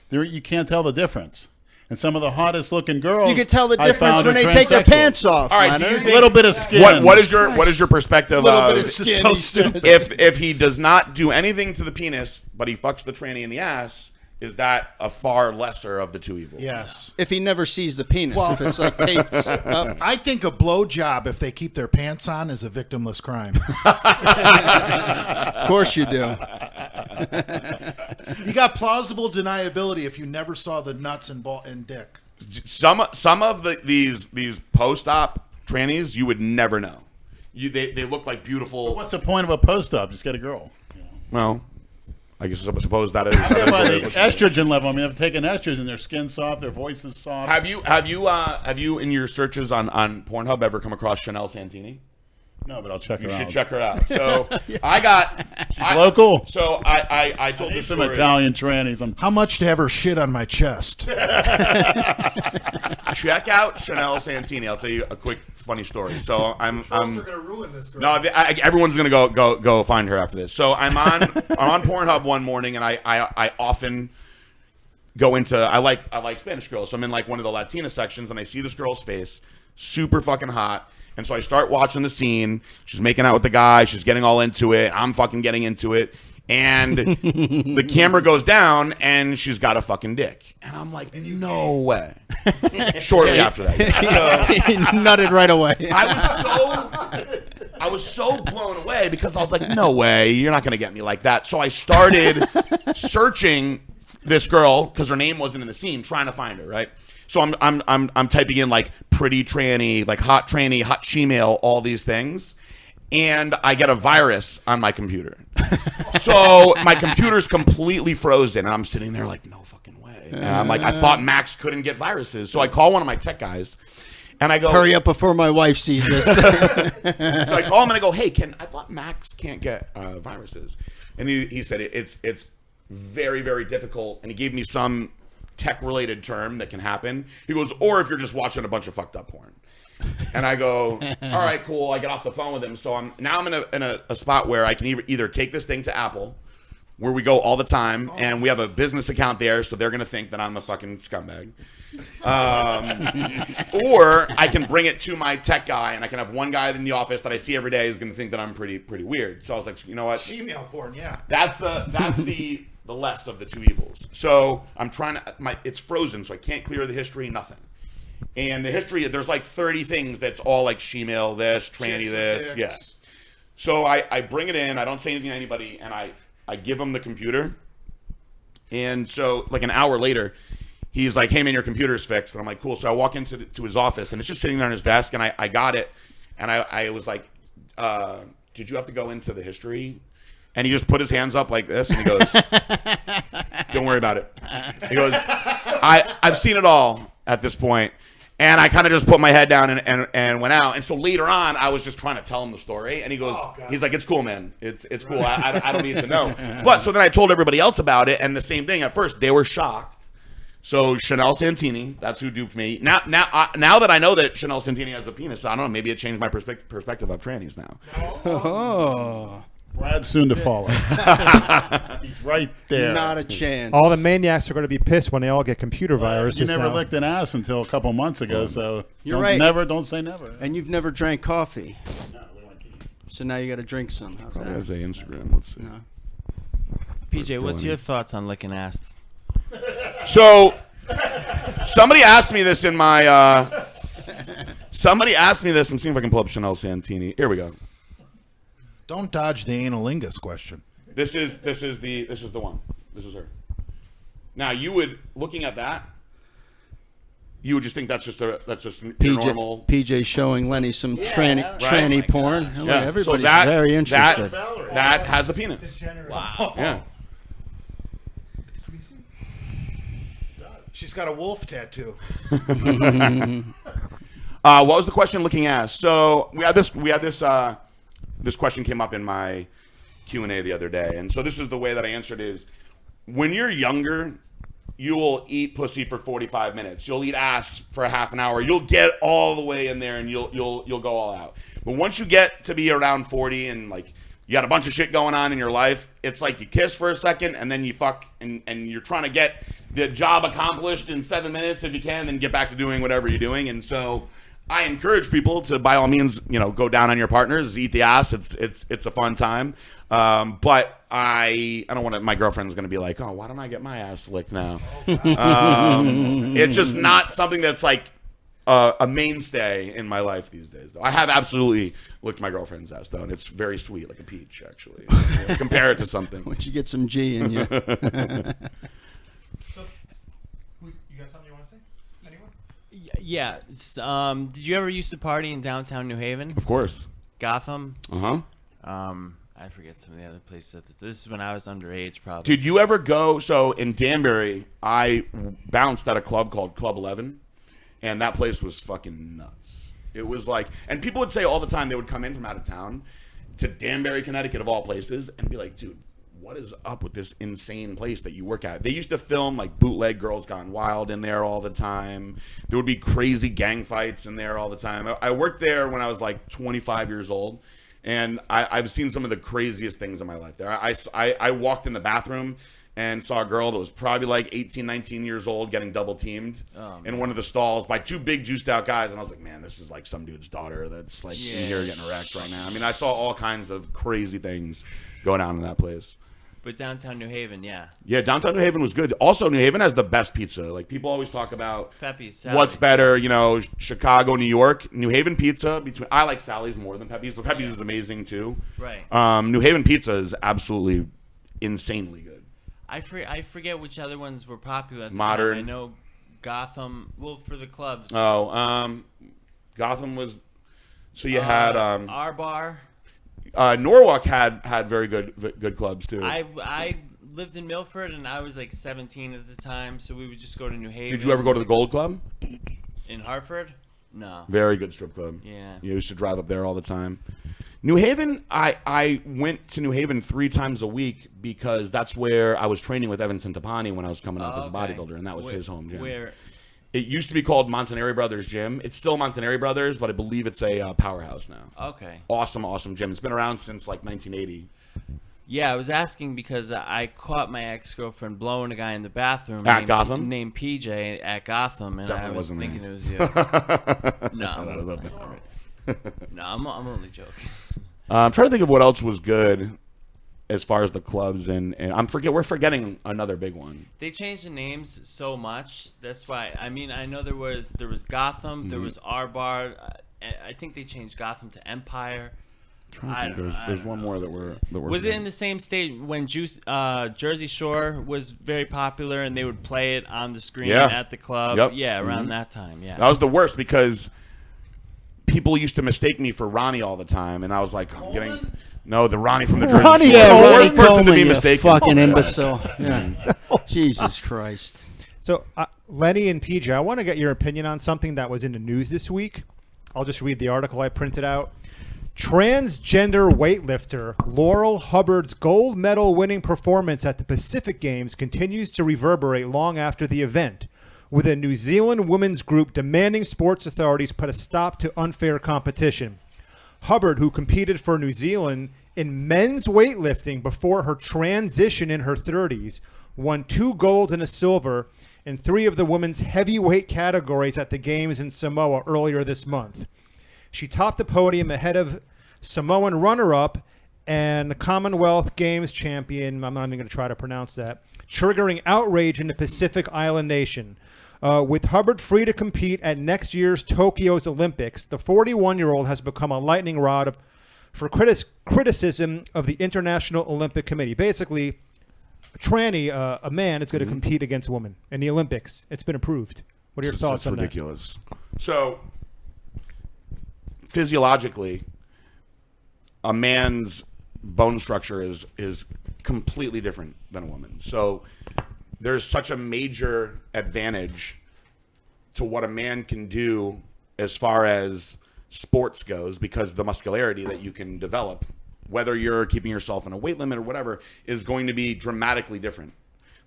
You can't tell the difference. And some of the hottest looking girls, You can tell the I difference found when are they take their transsexual. pants off. All right, do you Leonard. think- A little bit of skin. what is your perspective little of bit of skin? so he says. stupid. if he does not do anything to the penis, but he fucks the tranny in the ass? Is that a far lesser of the two evils? Yes. If he never sees the penis, Well- if it's like taped up. I think a blowjob, if they keep their pants on, is a victimless crime. Of course you do. You got plausible deniability if you never saw the nuts and dick. Some of these post-op trannies you would never know. They look like beautiful. What's the point of a post-op? Just get a girl. Well, I guess I suppose that is. Yeah, by the estrogen level. I mean, they've taken estrogen. Their skin's soft. Their voice is soft. Have you in your searches on Pornhub ever come across Chanel Santini? No, but I'll check her You out. should check her out. So I got local. So I told Need this some story. Italian trannies. How much to have her shit on my chest? Check out Chanel Santini. I'll tell you a quick funny story. So I'm gonna ruin this girl. no, everyone's gonna go find her after this. So I'm on Pornhub one morning, and I often go into I like Spanish girls. So I'm in like one of the Latina sections, and I see this girl's face, super fucking hot. And so I start watching the scene. She's making out with the guy. She's getting all into it. I'm fucking getting into it. And the camera goes down, and she's got a fucking dick. And I'm like, no way. Shortly after that. He nutted right away. I was so blown away because I was like, no way. You're not going to get me like that. So I started searching this girl because her name wasn't in the scene, trying to find her, right? So I'm typing in like pretty tranny, like hot tranny, hot shemale, all these things, and I get a virus on my computer. So my computer's completely frozen, and I'm sitting there like, no fucking way. And I'm like, I thought Macs couldn't get viruses, so I call one of my tech guys, and I go, Hurry up before my wife sees this. So I call him and I go, hey, I thought Macs can't get viruses, and he said it's very, very difficult, and he gave me some tech-related term that can happen. He goes, or if you're just watching a bunch of fucked up porn. And I go, all right, cool. I get off the phone with him. So I'm in a spot where I can either take this thing to Apple, where we go all the time, and we have a business account there, so they're going to think that I'm a fucking scumbag. Or I can bring it to my tech guy, and I can have one guy in the office that I see every day is going to think that I'm pretty weird. So I was like, you know what? Female porn, yeah. That's the less of the two evils. So I'm trying to, it's frozen, so I can't clear the history, nothing. And the history, there's like 30 things that's all like shemale this, tranny this, yeah. So I bring it in, I don't say anything to anybody, and I give him the computer. And so like an hour later, he's like, hey man, your computer's fixed. And I'm like, cool. So I walk into his office, and it's just sitting there on his desk, and I got it. And I was like, did you have to go into the history? And he just put his hands up like this, and he goes, don't worry about it. He goes, I've seen it all at this point. And I kind of just put my head down and went out. And so later on, I was just trying to tell him the story. And he goes, he's like, it's cool, man. It's cool. I don't need to know. But so then I told everybody else about it. And the same thing at first, they were shocked. So Chanel Santini, that's who duped me. Now that I know that Chanel Santini has a penis, I don't know, maybe it changed my perspective of trannies now. Oh. Brad's soon to follow. He's right there. Not a chance. All the maniacs are going to be pissed when they all get computer viruses. You never now. licked an ass until a couple months ago, so You're right. Don't say never. And you've never drank coffee. So now you got to drink some. How's Probably that? has a Instagram. Let's see. No. PJ, what's your thoughts on licking ass? So somebody asked me this in my. Somebody asked me this. I'm seeing if I can pull up Chanel Santini. Here we go. Don't dodge the analingus question. This is the one. This is her. Now you would, looking at that, you would just think that's just your normal. PJ showing Lenny some tranny porn. Yeah. Everybody's So very interested. That has a penis. Wow. Yeah. She's got a wolf tattoo. What was the question? Looking ass. So we had this. This question came up in my Q&A the other day, and so this is the way that I answered is, when you're younger, you will eat pussy for 45 minutes. You'll eat ass for a half an hour. You'll get all the way in there, and you'll go all out. But once you get to be around 40 and like you got a bunch of shit going on in your life, it's like you kiss for a second and then you fuck, and you're trying to get the job accomplished in 7 minutes if you can, then get back to doing whatever you're doing. And so I encourage people to, by all means, go down on your partners, eat the ass. It's a fun time. But I don't want to. My girlfriend's going to be like, oh, why don't I get my ass licked now? It's just not something that's like a mainstay in my life these days. Though I have absolutely licked my girlfriend's ass though, and it's very sweet, like a peach actually. Compare it to something. Once you get some G in you. You got something you want to say? Anyone? Yeah. Did you ever used to party in downtown New Haven? Of course. Gotham? Uh-huh. I forget some of the other places. This is when I was underage, probably. Did you ever go? So in Danbury, I bounced at a club called Club 11, and that place was fucking nuts. It was like, and people would say all the time, they would come in from out of town to Danbury, Connecticut, of all places, and be like, dude, what is up with this insane place that you work at? They used to film like bootleg Girls Gone Wild in there all the time. There would be crazy gang fights in there all the time. I worked there when I was like 25 years old, and I've seen some of the craziest things in my life there. I walked in the bathroom and saw a girl that was probably like 18, 19 years old getting double teamed in one of the stalls by two big juiced out guys. And I was like, man, this is like some dude's daughter that's like in here getting wrecked right now. I mean, I saw all kinds of crazy things go down in that place. But downtown New Haven, yeah. Yeah, downtown New Haven was good. Also, New Haven has the best pizza. Like, people always talk about Pepe's, what's Sally's. better, you know, Chicago, New York. New Haven pizza, I like Sally's more than Pepe's, but Pepe's is amazing too. Right. New Haven pizza is absolutely insanely good. I forget which other ones were popular at the Modern. time. I know Gotham, well, for the clubs. Gotham was, so you had, Our Bar. Norwalk had very good clubs too. I lived in Milford, and I was like 17 at the time, so we would just go to New Haven. Did you ever go to the Gold Club? In Hartford? No. Very good strip club. Yeah. You used to drive up there all the time. New Haven, I went to New Haven 3 times a week because that's where I was training with Evan Centopani when I was coming up as a bodybuilder, and that was his home gym. Where? It used to be called Montanari Brothers Gym. It's still Montanari Brothers, but I believe it's a powerhouse now. Okay. Awesome gym. It's been around since like 1980. Yeah, I was asking because I caught my ex-girlfriend blowing a guy in the bathroom At Gotham? named PJ at Gotham, and Definitely I was wasn't thinking me. it was you. No, I love that. no, I'm only joking. I'm trying to think of what else was good as far as the clubs, and we're forgetting another big one. They changed the names so much. That's why. I mean, I know there was Gotham, there was Our Bar. I think they changed Gotham to Empire. There's one more that we're Was it in the same state when Jersey Shore was very popular and they would play it on the screen at the club? Yep. Yeah, around that time. Yeah, that was the worst because people used to mistake me for Ronnie all the time, and I was like, I'm getting the Ronnie from the Jersey Ronnie, Shore. yeah, The Ronnie worst person to Coleman, be you mistaken. fucking imbecile. Yeah. Jesus Christ. So, Lenny and PJ, I want to get your opinion on something that was in the news this week. I'll just read the article I printed out. Transgender weightlifter Laurel Hubbard's gold medal winning performance at the Pacific Games continues to reverberate long after the event, with a New Zealand women's group demanding sports authorities put a stop to unfair competition. Hubbard, who competed for New Zealand in men's weightlifting before her transition in her 30s, won 2 golds and a silver in 3 of the women's heavyweight categories at the Games in Samoa earlier this month. She topped the podium ahead of Samoan runner-up and Commonwealth Games champion, I'm not even going to try to pronounce that, triggering outrage in the Pacific Island nation. With Hubbard free to compete at next year's Tokyo's Olympics, the 41-year-old has become a lightning rod for criticism of the International Olympic Committee. Basically, a man is going to compete against a woman in the Olympics. It's been approved. What are your thoughts on ridiculous. So, physiologically, a man's bone structure is completely different than a woman's. So there's such a major advantage to what a man can do as far as sports goes, because the muscularity that you can develop, whether you're keeping yourself in a weight limit or whatever, is going to be dramatically different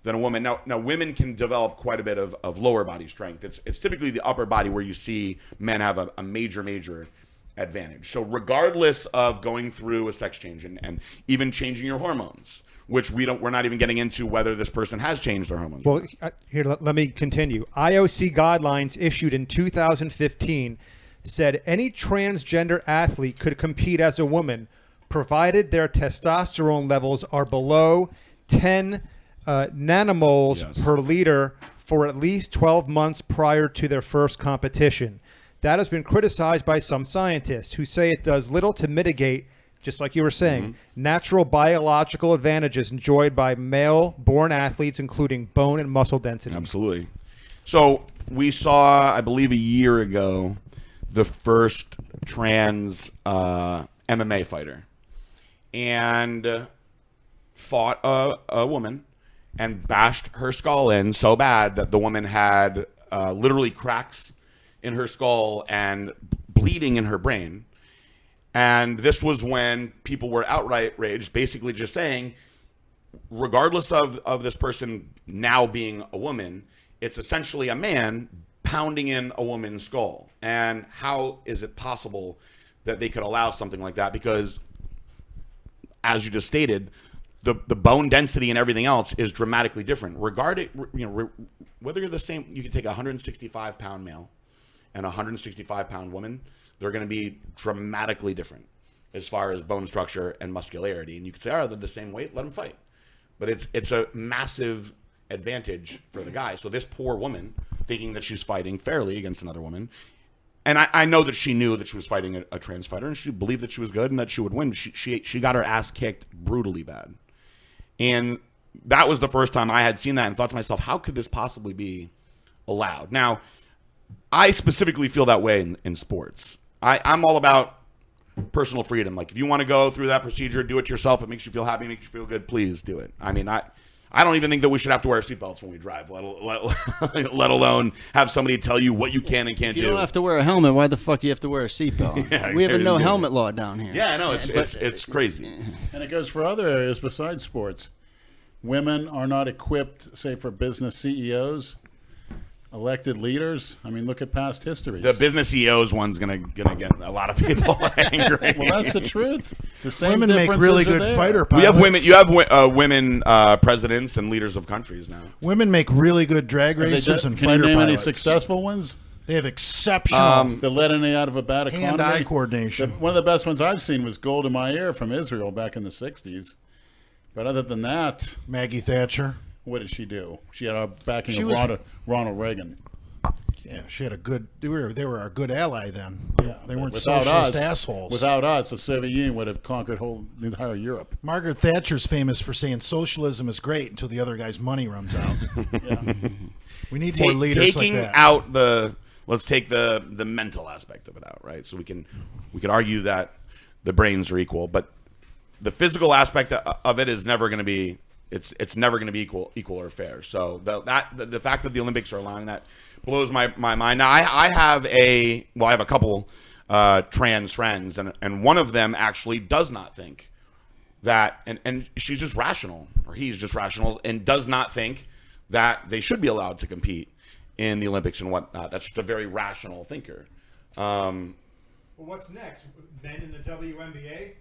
than a woman. Now women can develop quite a bit of lower body strength. It's typically the upper body where you see men have a major advantage. So regardless of going through a sex change and even changing your hormones, which we're not even getting into whether this person has changed their hormones. Well, here, let me continue. IOC guidelines issued in 2015 said any transgender athlete could compete as a woman, provided their testosterone levels are below 10 nanomoles per liter for at least 12 months prior to their first competition. That has been criticized by some scientists who say it does little to mitigate, just like you were saying, natural biological advantages enjoyed by male-born athletes, including bone and muscle density. Absolutely. So we saw, I believe a year ago, the first trans MMA fighter, and fought a woman and bashed her skull in so bad that the woman had literally cracks in her skull and bleeding in her brain. And this was when people were outright raged, basically just saying, regardless of this person now being a woman, it's essentially a man pounding in a woman's skull. And how is it possible that they could allow something like that? Because, as you just stated, the bone density and everything else is dramatically different. Whether you're the same, you can take a 165-pound male and a 165-pound woman. They're going to be dramatically different as far as bone structure and muscularity. And you could say, oh, they're the same weight, let them fight. But it's a massive advantage for the guy. So this poor woman, thinking that she's fighting fairly against another woman, and I know that she knew that she was fighting a trans fighter, and she believed that she was good and that she would win. She got her ass kicked brutally bad. And that was the first time I had seen that and thought to myself, how could this possibly be allowed? Now, I specifically feel that way in sports. I'm all about personal freedom. Like, if you want to go through that procedure, do it yourself. It makes you feel happy, makes you feel good. Please do it. I mean, I don't even think that we should have to wear seatbelts when we drive, let alone have somebody tell you what you can and can't do. You don't have to wear a helmet. Why the fuck do you have to wear a seatbelt? Yeah, we have a no helmet law down here. Yeah, I know. It's crazy. And it goes for other areas besides sports. Women are not equipped, say, for business CEOs, elected leaders. I mean, look at past history. The business CEOs one's gonna get a lot of people angry. Well, that's the truth. The same Women make really good fighter pilots. We have women. You have women presidents and leaders of countries now. Women make really good drag racers and Can fighter you name any pilots. successful ones? They have exceptional That led any out of a bad economy. hand-eye coordination. One of the best ones I've seen was Golda Meir from Israel back in the 60s. But other than that, Maggie Thatcher. what did she do? She had our backing She of was- Ronald Reagan. Yeah, she had a good. They were our good ally then. They weren't Without socialist us, assholes. Without us, the Soviet Union would have conquered the entire Europe. Margaret Thatcher's famous for saying socialism is great until the other guy's money runs out. We need more leaders like Taking that. out let's take the mental aspect of it out, right? So we can argue that the brains are equal, but the physical aspect of it is never going to be. It's never going to be equal or fair. So the fact that the Olympics are allowing that blows my mind. Now I have a couple trans friends, and one of them actually does not think that, and she's just rational, or he's just rational, and does not think that they should be allowed to compete in the Olympics and whatnot. That's just a very rational thinker. Well, what's next? Men in the WNBA?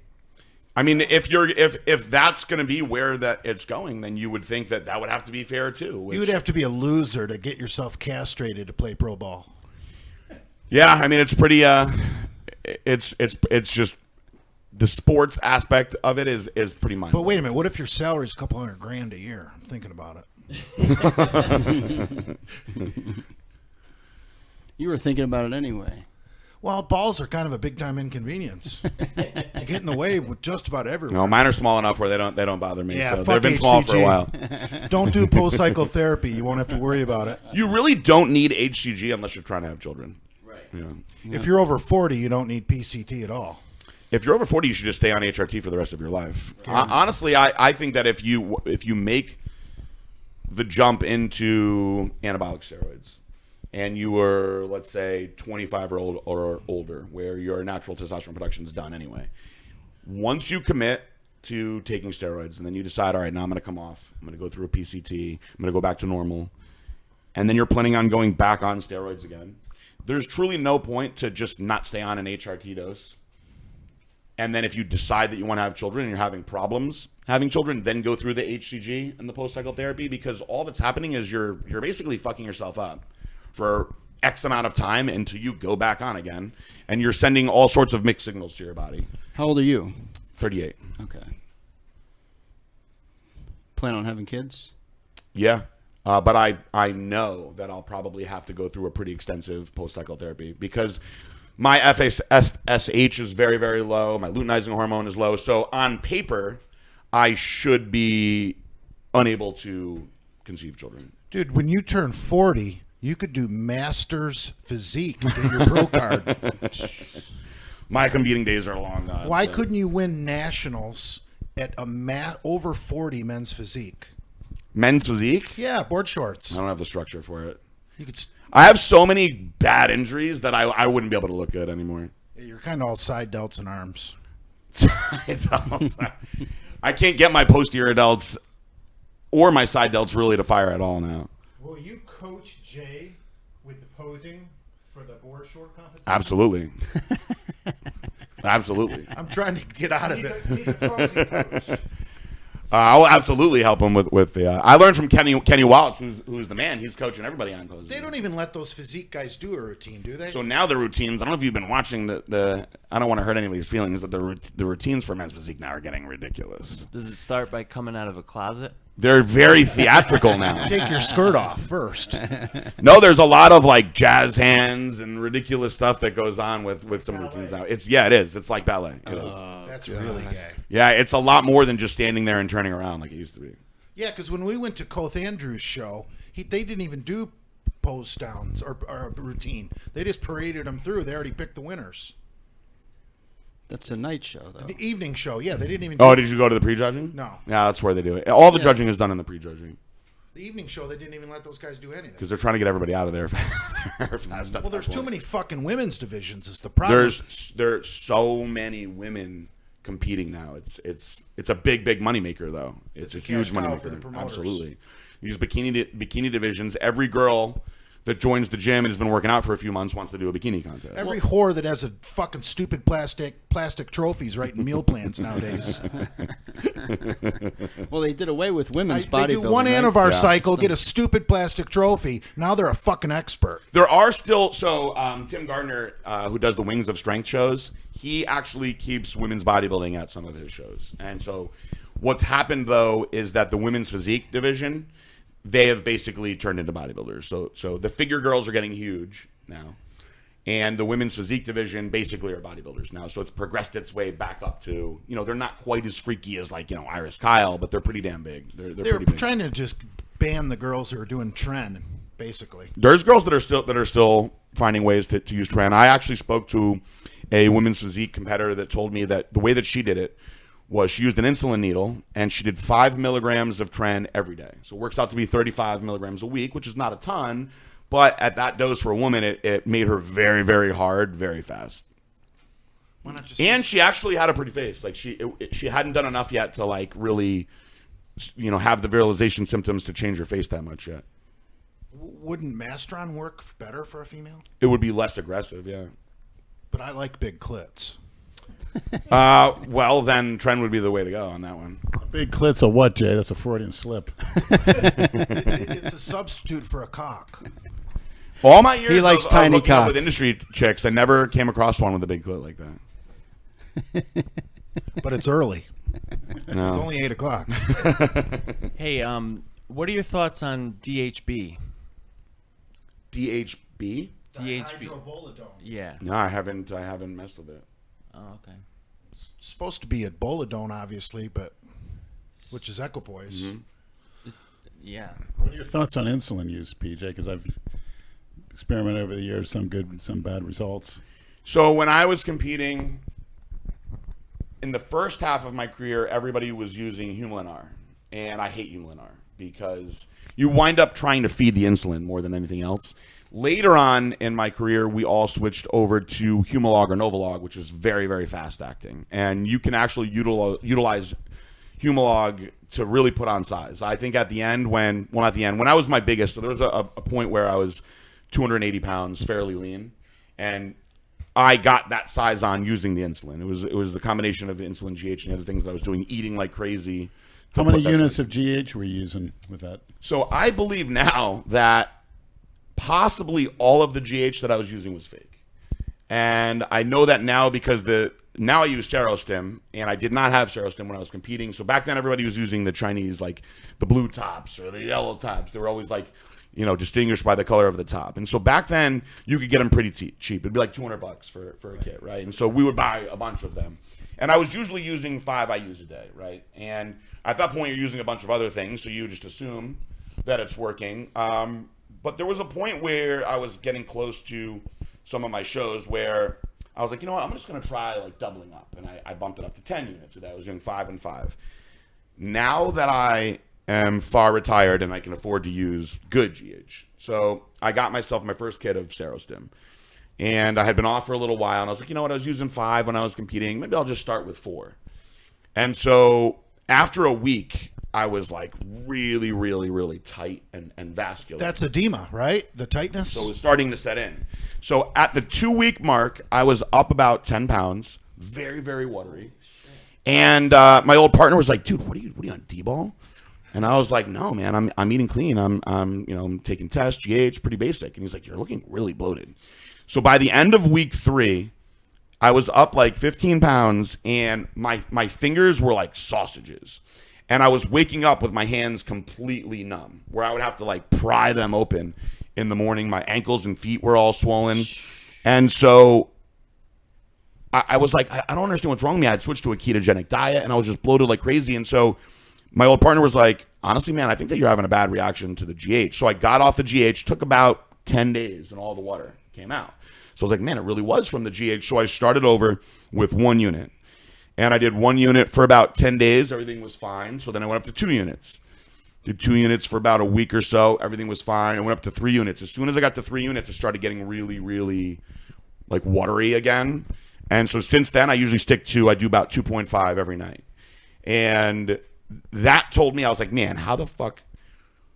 I mean, if that's going to be where that it's going, then you would think that would have to be fair too. Which, You would have to be a loser to get yourself castrated to play pro ball. yeah, I mean, it's pretty. It's just the sports aspect of it is pretty mind. But wait a minute, what if your salary's a couple $100,000 a year? I'm thinking about it. You were thinking about it anyway. Well, balls are kind of a big time inconvenience. They get in the way with just about everyone. No, mine are small enough where they don't bother me. Yeah, so fuck they've been small for a HCG. while. Don't do post cycle therapy. You won't have to worry about it. You really don't need HCG unless you're trying to have children. Right. Yeah. If you're over 40, you don't need PCT at all. If you're over 40, you should just stay on HRT for the rest of your life. Honestly, I think that if you make the jump into anabolic steroids, and you were, let's say, 25 or older, where your natural testosterone production is done anyway, once you commit to taking steroids, and then you decide, all right, now I'm going to come off, I'm going to go through a PCT, I'm going to go back to normal, and then you're planning on going back on steroids again, there's truly no point to just not stay on an HRT dose. And then if you decide that you want to have children and you're having problems having children, then go through the HCG and the post-cycle therapy, because all that's happening is you're basically fucking yourself up for X amount of time until you go back on again, and you're sending all sorts of mixed signals to your body. How old are you? 38. Okay. Plan on having kids? Yeah. But I know that I'll probably have to go through a pretty extensive post-cycle therapy because my FSH is very, very low. My luteinizing hormone is low. So on paper, I should be unable to conceive children. Dude, when you turn 40, you could do Masters Physique and get your pro card. My competing days are long gone. Why so. couldn't you win nationals at a over 40 men's physique? Men's physique? Yeah, board shorts. I don't have the structure for it. You could. I have so many bad injuries that I wouldn't be able to look good anymore. You're kind of all side delts and arms. It's almost I can't get my posterior delts or my side delts really to fire at all now. Will you coach Jay with the posing for the board short competition? Absolutely. Absolutely. I'm trying to get out of it. He's a posing coach. I'll absolutely help him with the. I learned from Kenny Walsh, who's the man. He's coaching everybody on posing. They don't even let those physique guys do a routine, do they? So now the routines. I don't know if you've been watching the. I don't want to hurt anybody's feelings, but the routines for men's physique now are getting ridiculous. Does it start by coming out of a closet? They're very theatrical now. Take your skirt off first. No, there's a lot of like jazz hands and ridiculous stuff that goes on with some routines now. It is. It's like ballet. It is. That's really gay. Yeah, it's a lot more than just standing there and turning around like it used to be. Yeah, because when we went to Koth Andrews' show, they didn't even do pose downs or a routine. They just paraded them through. They already picked the winners. That's a night show, though. The evening show, yeah, they didn't even. Oh, did you go to the prejudging? No. Yeah, that's where they do it. All the judging is done in the prejudging The evening show, they didn't even let those guys do anything. because they're trying to get everybody out of there fast. Well, there's too many fucking women's divisions. Is the problem? There's so many women competing now. It's a big moneymaker though. It's a huge cash cow for the moneymaker. promoters. Absolutely. These bikini divisions. Every girl that joins the gym and has been working out for a few months wants to do a bikini contest. Every whore that has a fucking stupid plastic trophies writing meal plans nowadays. Well, they did away with women's They bodybuilding. do one right? Anavar cycle, get a stupid plastic trophy. Now they're a fucking expert. There are still Tim Gardner, who does the Wings of Strength shows, he actually keeps women's bodybuilding at some of his shows. And so what's happened though is that the women's physique division, they have basically turned into bodybuilders. So the figure girls are getting huge now. And the women's physique division basically are bodybuilders now. So it's progressed its way back up to, they're not quite as freaky as like, Iris Kyle, but they're pretty damn big. They're They're pretty big. trying to just ban the girls who are doing tren, basically. There's girls that are still finding ways to use tren. I actually spoke to a women's physique competitor that told me that the way that she did it was she used an insulin needle and she did 5 milligrams of tren every day. So it works out to be 35 milligrams a week, which is not a ton, but at that dose for a woman, it made her very, very hard, very fast. Why not just And she actually had a pretty face. Like she hadn't done enough yet to like really, have the virilization symptoms to change her face that much yet. wouldn't Mastron work better for a female? It would be less aggressive, yeah. But I like big clits. Well, then tren would be the way to go on that one. Big clits or what, Jay? That's a Freudian slip. It's a substitute for a cock. All my years He likes of tiny hooking up cock. with industry chicks, I never came across one with a big clit like that. But it's early. No. It's only 8 o'clock. Hey, what are your thoughts on DHB? DHB? DHB. Yeah. No, I haven't messed with it. Oh, okay. It's supposed to be at Boladone, obviously, but which is equipoise. Mm-hmm. Yeah. What are your thoughts on insulin use, PJ? Because I've experimented over the years, some good and some bad results. So when I was competing in the first half of my career, everybody was using Humulin R, and I hate Humulin R because you wind up trying to feed the insulin more than anything else. Later on in my career, we all switched over to Humalog or Novolog, which is very, very fast acting. And you can actually utilize Humalog to really put on size. I think at the end when I was my biggest, so there was a point where I was 280 pounds, fairly lean. And I got that size on using the insulin. It was the combination of insulin, GH, and the other things that I was doing, eating like crazy. How many units of GH were you using with that? So I believe now that possibly all of the GH that I was using was fake. And I know that now because now I use Serostim, and I did not have Serostim when I was competing. So back then everybody was using the Chinese, like the blue tops or the yellow tops. They were always like, distinguished by the color of the top. And so back then you could get them pretty cheap. It'd be like $200 for a kit, right? And so we would buy a bunch of them. And I was usually using 5 IUs a day, right? And at that point you're using a bunch of other things, so you just assume that it's working. But there was a point where I was getting close to some of my shows where I was like, you know what, I'm just going to try like doubling up. And I bumped it up to 10 units a day. I was doing 5 and 5. Now that I am far retired and I can afford to use good GH. So I got myself my first kit of Serostim. And I had been off for a little while, and I was like, you know what, I was using 5 when I was competing. Maybe I'll just start with 4. And so after a week, I was like really, really, really tight and vascular. That's edema, right? The tightness? So it was starting to set in. So at the 2-week mark, I was up about 10 pounds, very, very watery. And my old partner was like, dude, what are you on, D-ball? And I was like, no, man, I'm eating clean. I'm taking tests, GH, pretty basic. And he's like, you're looking really bloated. So by the end of week 3, I was up like 15 pounds, and my fingers were like sausages. And I was waking up with my hands completely numb, where I would have to like pry them open in the morning. My ankles and feet were all swollen. And so I was like, I don't understand what's wrong with me. I had switched to a ketogenic diet, and I was just bloated like crazy. And so my old partner was like, honestly, man, I think that you're having a bad reaction to the GH. So I got off the GH, took about 10 days, and all the water came out. So I was like, man, it really was from the GH. So I started over with 1 unit. And I did 1 unit for about 10 days. Everything was fine. So then I went up to 2 units. Did 2 units for about a week or so. Everything was fine. I went up to 3 units. As soon as I got to 3 units, it started getting really, really like watery again. And so since then, I usually I do about 2.5 every night. And that told me, I was like, man, how the fuck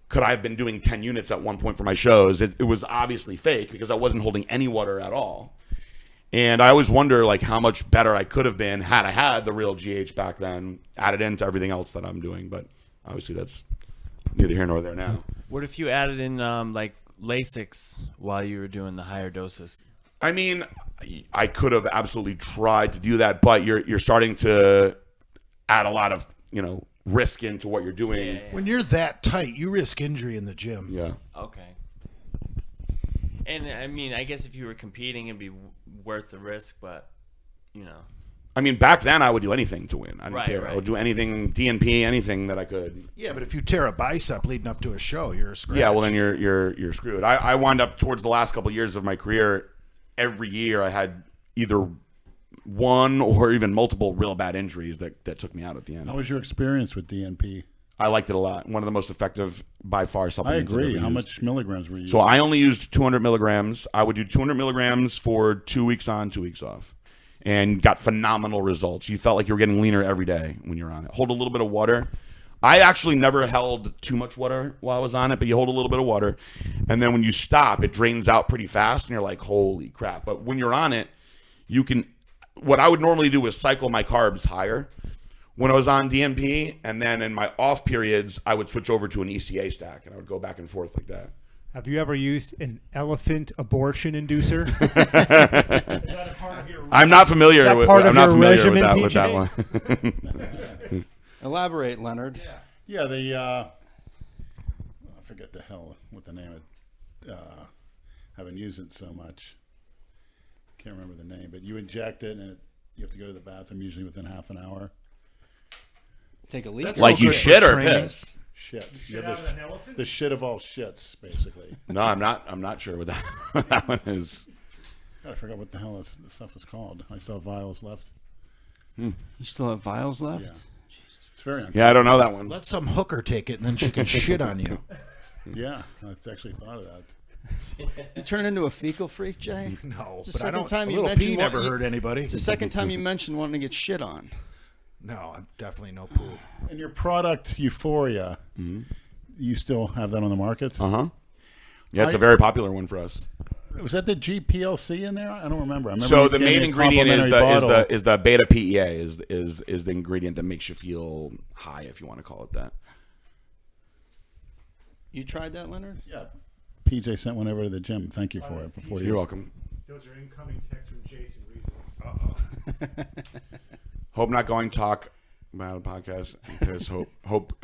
could I have been doing 10 units at one point for my shows? It was obviously fake because I wasn't holding any water at all. And I always wonder like how much better I could have been had I had the real GH back then, added into everything else that I'm doing. But obviously that's neither here nor there now. What if you added in like Lasix while you were doing the higher doses? I mean, I could have absolutely tried to do that, but you're starting to add a lot of, risk into what you're doing. When you're that tight, you risk injury in the gym. Yeah. Okay. And I mean, I guess if you were competing, it'd be worth the risk, but I mean, back then I would do anything to win. I didn't care. Right. I would do anything, DNP, anything that I could. Yeah, but if you tear a bicep leading up to a show, you're a scratch. Yeah, well then you're screwed. I wound up towards the last couple of years of my career. Every year I had either one or even multiple real bad injuries that took me out at the end. How was your experience with DNP? I liked it a lot. One of the most effective by far I supplements. I've agree. ever How used. much milligrams were you? So I only used 200 milligrams. I would do 200 milligrams for 2 weeks on, 2 weeks off, and got phenomenal results. You felt like you were getting leaner every day when you were on it. Hold a little bit of water. I actually never held too much water while I was on it, but you hold a little bit of water, and then when you stop, it drains out pretty fast, and you're like, holy crap. But when you're on it, you can – what I would normally do is cycle my carbs higher when I was on DNP, and then in my off periods, I would switch over to an ECA stack, and I would go back and forth like that. Have you ever used an elephant abortion inducer? I'm not familiar that with part of I'm not your familiar with regimen, that one. Elaborate, Leonard. Yeah, I forget the hell what the name of haven't used it so much. Can't remember the name, but you inject it and you have to go to the bathroom usually within half an hour. Take a leak. That's Like you okay shit for or training. piss? Shit. Shit out of an elephant? The shit of all shits, basically. No, I'm not sure what that what that one is. I forgot what the hell this stuff was called. I still have vials left. You still have vials left? Yeah. It's very Yeah, I don't know that one. Let some hooker take it, and then she can shit on you. Yeah, I actually thought of that. You turn into a fecal freak, Jay? No, It's the but I second don't. time a you little mentioned pee never wanting- hurt anybody. It's the second time you mentioned wanting to get shit on. No, I'm definitely no poo. And your product, Euphoria, you still have that on the market? Uh-huh. Yeah, it's a very popular one for us. Was that the GPLC in there? I don't remember. I remember So you the gave me main a ingredient complimentary is the beta PEA is the ingredient that makes you feel high, if you want to call it that. You tried that, Leonard? Yeah. PJ sent one over to the gym. Thank you for it. For 40 You're years. welcome. Those are incoming texts from Jason. Read those. Hope not going talk about a podcast because hope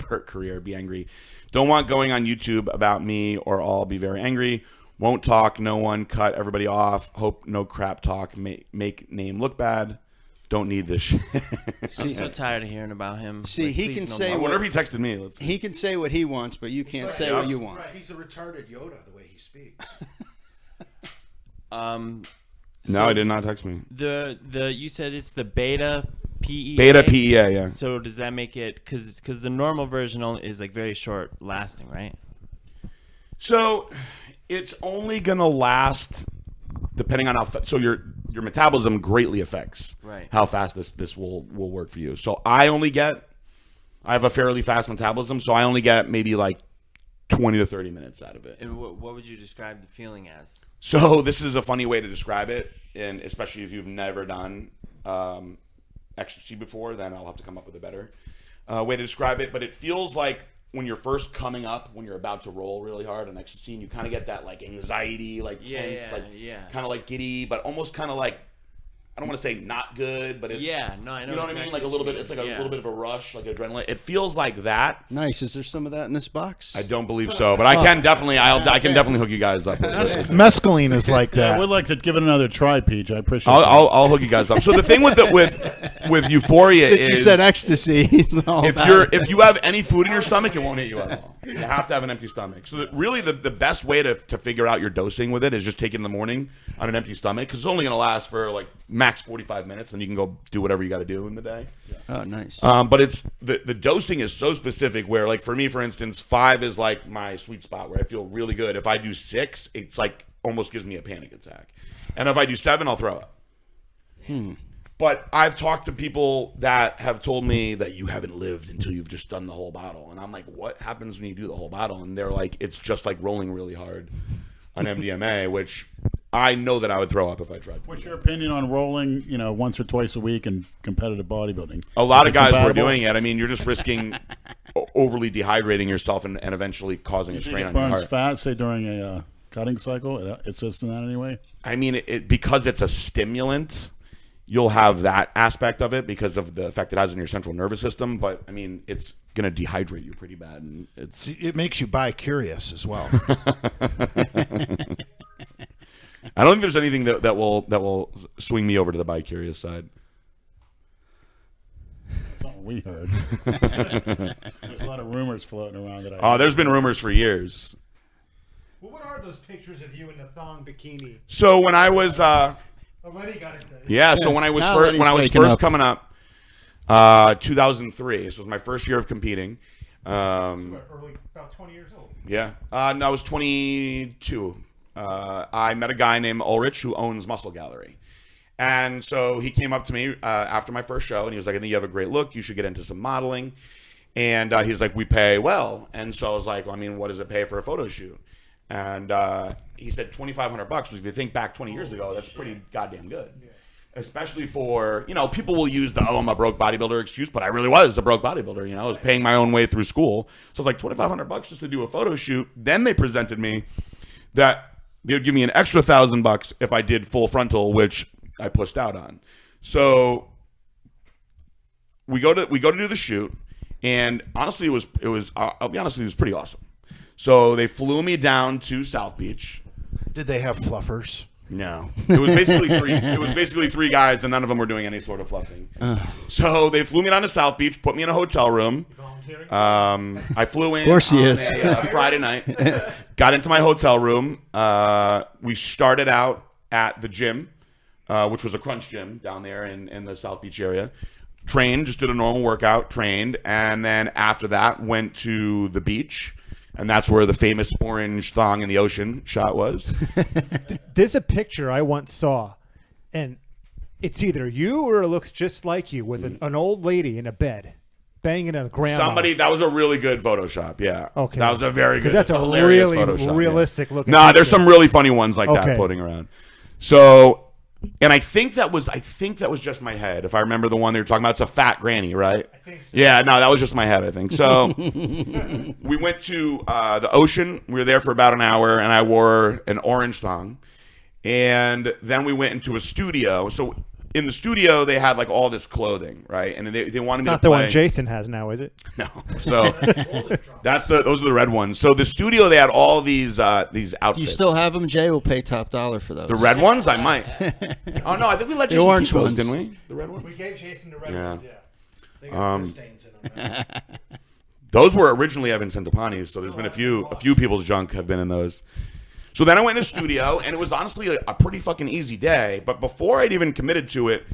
her career, be angry. Don't want going on YouTube about me or all be very angry. Won't talk, no one, cut everybody off. Hope no crap talk, make name look bad. Don't need this shit. I'm so tired of hearing about him. See, Like, he please can no say I more. wonder if he texted me. Let's see. He can say what he wants, but you can't say what you want. He's a retarded Yoda the way he speaks. No, he did not text me. The you said it's the beta PEA. Beta PEA, yeah. So does that make it because the normal version only is like very short lasting, right? So it's only gonna last depending on how so your metabolism greatly affects how fast this will work for you. So I have a fairly fast metabolism, so I only get maybe like 20 to 30 minutes out of it. And what would you describe the feeling as? So this is a funny way to describe it, and especially if you've never done ecstasy before, then I'll have to come up with a better way to describe it. But it feels like when you're first coming up, when you're about to roll really hard on ecstasy, and you kind of get that like anxiety, like tense, kind of like giddy, but almost kind of like, I don't want to say not good, but it's I know. You know what I mean? Like a little bit. It's like a little bit of a rush, like adrenaline. It feels like that. Nice. Is there some of that in this box? I don't believe so, but I can definitely. I can definitely hook you guys up. Mescaline is like that. I would like to give it another try, Peach. I appreciate it. I'll hook you guys up. So the thing with Euphoria Since is you said ecstasy. if you have any food in your stomach, it won't hit you at all. You have to have an empty stomach. So really, the best way to figure out your dosing with it is just take it in the morning on an empty stomach, because it's only going to last for like max 45 minutes, and you can go do whatever you got to do in the day. Oh, nice. But it's the dosing is so specific where, like, for me, for instance, 5 is like my sweet spot where I feel really good. If I do 6, it's like almost gives me a panic attack. And if I do 7, I'll throw up. But I've talked to people that have told me that you haven't lived until you've just done the whole bottle. And I'm like, what happens when you do the whole bottle? And they're like, it's just like rolling really hard on MDMA, which I know that I would throw up if I tried to. What's your opinion on rolling, once or twice a week in competitive bodybuilding? A lot Is of it guys were compatible? doing it. I mean, you're just risking overly dehydrating yourself and eventually causing a You think strain it on your burns heart. fat, say during a cutting cycle? It assists in that anyway? I mean, because it's a stimulant, you'll have that aspect of it because of the effect it has on your central nervous system. But I mean, it's going to dehydrate you pretty bad, and It makes you bi-curious as well. I don't think there's anything that will swing me over to the bi-curious side. That's not what we heard. There's a lot of rumors floating around that Oh, there's been rumors for years. Well, what are those pictures of you in the thong bikini? So when I was Lenny got excited. yeah, so when I was Now first, Lenny's when I was waking first up. coming up, 2003. This was my first year of competing. Early, about 20 years old. Yeah. No, I was 22. I met a guy named Ulrich who owns Muscle Gallery. And so he came up to me after my first show, and he was like, I think you have a great look. You should get into some modeling. And he's like, we pay well. And so I was like, well, I mean, what does it pay for a photo shoot? And he said $2,500, which if you think back 20 years ago, that's pretty goddamn good. Yeah. Especially for, people will use the, I'm a broke bodybuilder excuse, but I really was a broke bodybuilder. I was paying my own way through school. So it's like $2,500 just to do a photo shoot. Then they presented me that they would give me an extra $1,000 if I did full frontal, which I pussed out on. So we go to do the shoot, and honestly, it was I'll be honest with you, it was pretty awesome. So they flew me down to South Beach. Did they have fluffers? No, it was basically three. It was basically 3 guys, and none of them were doing any sort of fluffing. So they flew me down to South Beach, put me in a hotel room. I flew in. Of course he on is. a Friday night. Got into my hotel room. We started out at the gym, which was a crunch gym down there in the South Beach area. Trained, just did a normal workout. Trained, and then after that went to the beach. And that's where the famous orange thong in the ocean shot was. There's a picture I once saw, and it's either you or it looks just like you with an old lady in a bed banging a grandma. That was a really good Photoshop, yeah. Okay. That was a very good, Because that's a hilarious really Photoshop, realistic yeah. looking Nah, there's picture. some really funny ones like that Okay. floating around. So, and I think that was just my head. If I remember the one they were talking about, it's a fat granny, right? I think so. Yeah, no, that was just my head, I think. So we went to the ocean. We were there for about an hour, and I wore an orange thong. And then we went into a studio. So in the studio, they had like all this clothing, right? And they wanted It's me not to the play. one Jason has now, is it? No. So those are the red ones. So the studio, they had all these outfits. Do you still have them, Jay? We'll pay top dollar for those. The red ones? I might. Oh no, I think we let The Jason orange keep those, ones. didn't we? The red ones. We gave Jason the red Yeah. ones, yeah. They got piss stains in them. Those were originally Evan Centopani's, so there's been a few people's junk have been in those. So then I went in the studio, and it was honestly a pretty fucking easy day. But before I'd even committed to it,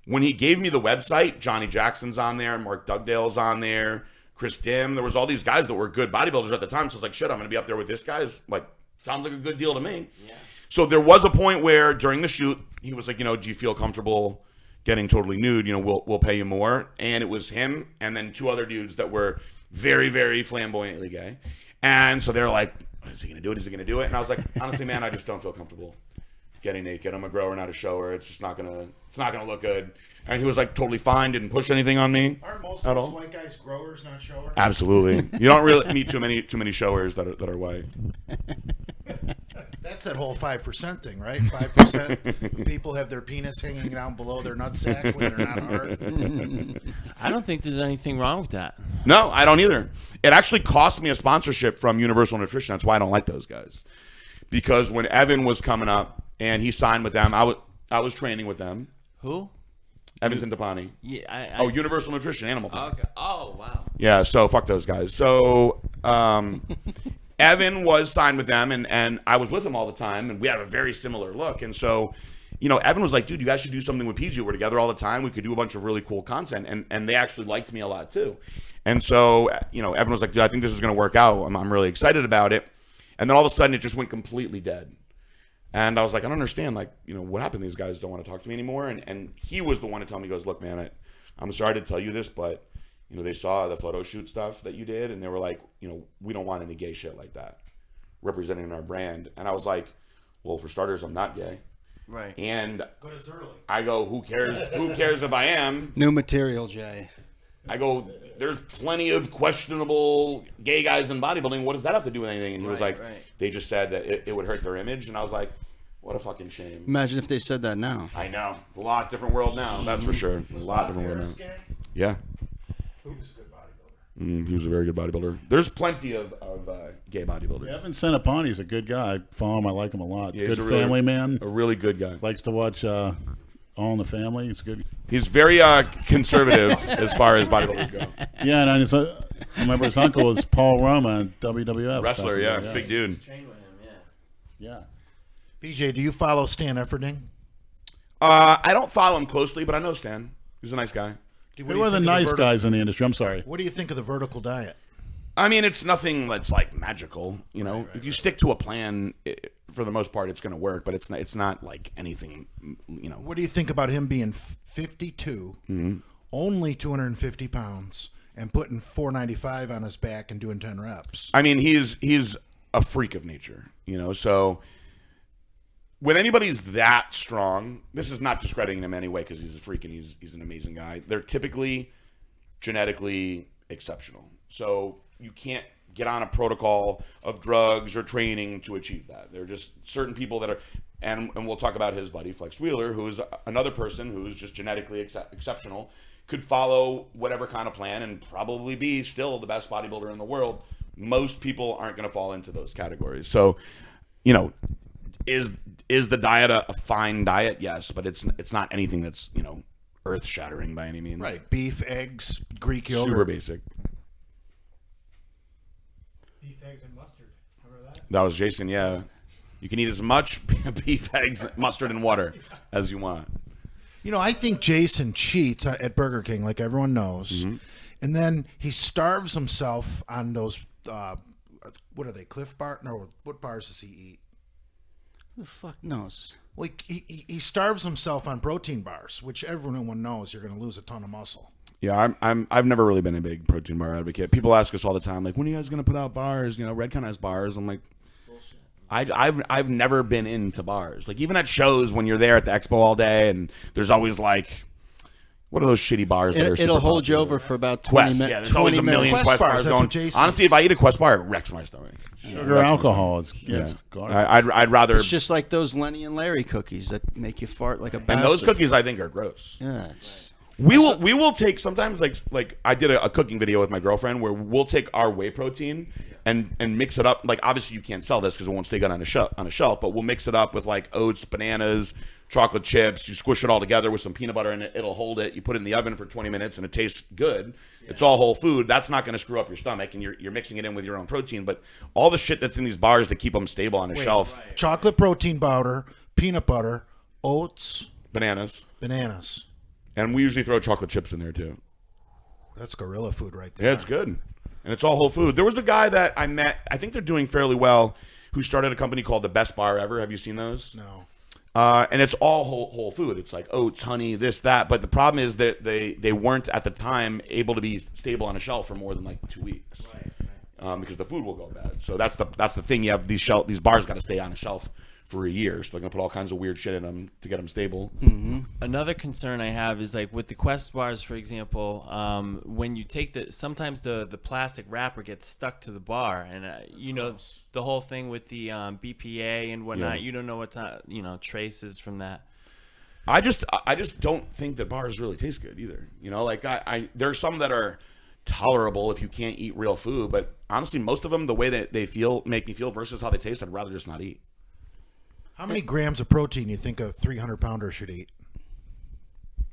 when he gave me the website, Johnny Jackson's on there, Mark Dugdale's on there, Chris Dim. There was all these guys that were good bodybuilders at the time. So I was like, shit, I'm going to be up there with this guy. It's like, sounds like a good deal to me. Yeah. So there was a point where during the shoot, he was like, do you feel comfortable getting totally nude? We'll pay you more. And it was him and then 2 other dudes that were very, very flamboyantly gay. And so they're like, is he going to do it? Is he going to do it? And I was like, honestly, man, I just don't feel comfortable getting naked. I'm a grower, not a shower. It's just not gonna look good. And he was like totally fine, didn't push anything on me. Aren't most at of all. these white guys growers, not showers? Absolutely. You don't really meet too many showers that are white. That's that whole 5% thing, right? 5% people have their penis hanging down below their nutsack when they're not hard. I don't think there's anything wrong with that. No, I don't either. It actually cost me a sponsorship from Universal Nutrition. That's why I don't like those guys. Because when Evan was coming up and he signed with them, I was training with them. Who? Evan Centopani. Yeah. Universal Nutrition, Animal Planet. Okay. Oh, wow. Yeah, so fuck those guys. So Evan was signed with them, and I was with him all the time, and we have a very similar look. And so, Evan was like, dude, you guys should do something with PG. We're together all the time. We could do a bunch of really cool content. And they actually liked me a lot, too. And so, Evan was like, dude, I think this is going to work out. I'm really excited about it. And then all of a sudden, it just went completely dead. And I was like, I don't understand. Like, what happened? These guys don't want to talk to me anymore. And he was the one to tell me, he goes, look, man, I'm sorry to tell you this, but, they saw the photo shoot stuff that you did. And they were like, we don't want any gay shit like that representing our brand. And I was like, well, for starters, I'm not gay. Right. And But it's early. I go, who cares? Who cares if I am? New material, Jay. I go, there's plenty of questionable gay guys in bodybuilding. What does that have to do with anything? And he was like, they just said that it would hurt their image. And I was like, what a fucking shame. Imagine if they said that now. I know. It's a lot different world now. That's for sure. A lot different world now. Yeah. He was a good bodybuilder. He was a very good bodybuilder. There's plenty of gay bodybuilders. Evan Centopani's a good guy. I follow him. I like him a lot. Yeah, Good he's a really- family man. A really good guy. Likes to watch All in the Family. He's good. He's very conservative as far as bodybuilders go. Yeah, and I remember his uncle was Paul Roma, WWF. Wrestler, back in the yeah. day. Big dude. Train with him, yeah. Yeah. BJ, do you follow Stan Efferding? I don't follow him closely, but I know Stan. He's a nice guy. Who are the nice guys in the industry? I'm sorry. What do you think of the vertical diet? I mean, it's nothing that's like magical, If you stick to a plan, for the most part, it's going to work. But it's not like anything, What do you think about him being 52, only 250 pounds, and putting 495 on his back and doing 10 reps? I mean, he's a freak of nature, So when anybody's that strong, this is not discrediting him in any way because he's a freak and he's an amazing guy. They're typically genetically exceptional. So you can't get on a protocol of drugs or training to achieve that. There are just certain people that are, and we'll talk about his buddy Flex Wheeler, who is another person who's just genetically exceptional, could follow whatever kind of plan and probably be still the best bodybuilder in the world. Most people aren't going to fall into those categories. So, is the diet a fine diet? Yes, but it's not anything that's, earth shattering by any means. Right. Beef, eggs, Greek yogurt. Super basic. Beef, eggs, and mustard. Remember that? That was Jason, yeah. You can eat as much beef, eggs, mustard, and water as you want. I think Jason cheats at Burger King, like everyone knows. And then he starves himself on those, what are they, Cliff Bar? No, what bars does he eat? Who the fuck knows? Well, he starves himself on protein bars, which everyone knows you're going to lose a ton of muscle. Yeah, I've never really been a big protein bar advocate. People ask us all the time, like, when are you guys going to put out bars? Redcon has bars. I'm like, I've never been into bars. Like, even at shows when you're there at the expo all day and there's always like, what are those shitty bars that are It'll super hold you popular? over for about 20 Quest, minutes. yeah, there's always a million Quest Quest bars, bars that's going. what Jason Honestly, if I eat a Quest bar, it wrecks my stomach. Sugar alcohol is it's garbage. I'd rather. It's just like those Lenny and Larry cookies that make you fart like a bastard. And those cookies, I think, are gross. Yeah, it's... We will take sometimes like I did a cooking video with my girlfriend where we'll take our whey protein and mix it up. Like, obviously you can't sell this because it won't stay good on a shelf, but we'll mix it up with like oats, bananas, chocolate chips. You squish it all together with some peanut butter and it'll hold it. You put it in the oven for 20 minutes and it tastes good. It's all whole food. That's not going to screw up your stomach, and you're mixing it in with your own protein. But all the shit that's in these bars that keep them stable on a shelf, Chocolate protein powder, peanut butter, oats, bananas. bananas. And we usually throw chocolate chips in there too. That's gorilla food right there. Yeah, it's good. And it's all whole food. There was a guy that I met, I think they're doing fairly well, who started a company called The Best Bar Ever. Have you seen those? No. And it's all whole food. It's like oats, honey, this, that. But the problem is that they weren't at the time able to be stable on a shelf for more than like 2 weeks. Because the food will go bad. So that's the thing. You have these bars got to stay on a shelf for a year. So they're going to put all kinds of weird shit in them to get them stable. Another concern I have is like with the Quest bars, for example, when you take sometimes the plastic wrapper gets stuck to the bar, and you know the whole thing with the BPA and whatnot. Yeah. You don't know what's traces from that. I just don't think that bars really taste good either. You know, like there are some that are tolerable if you can't eat real food, but honestly, most of them, the way that they make me feel versus how they taste, I'd rather just not eat. How many grams of protein you think a 300-pounder should eat?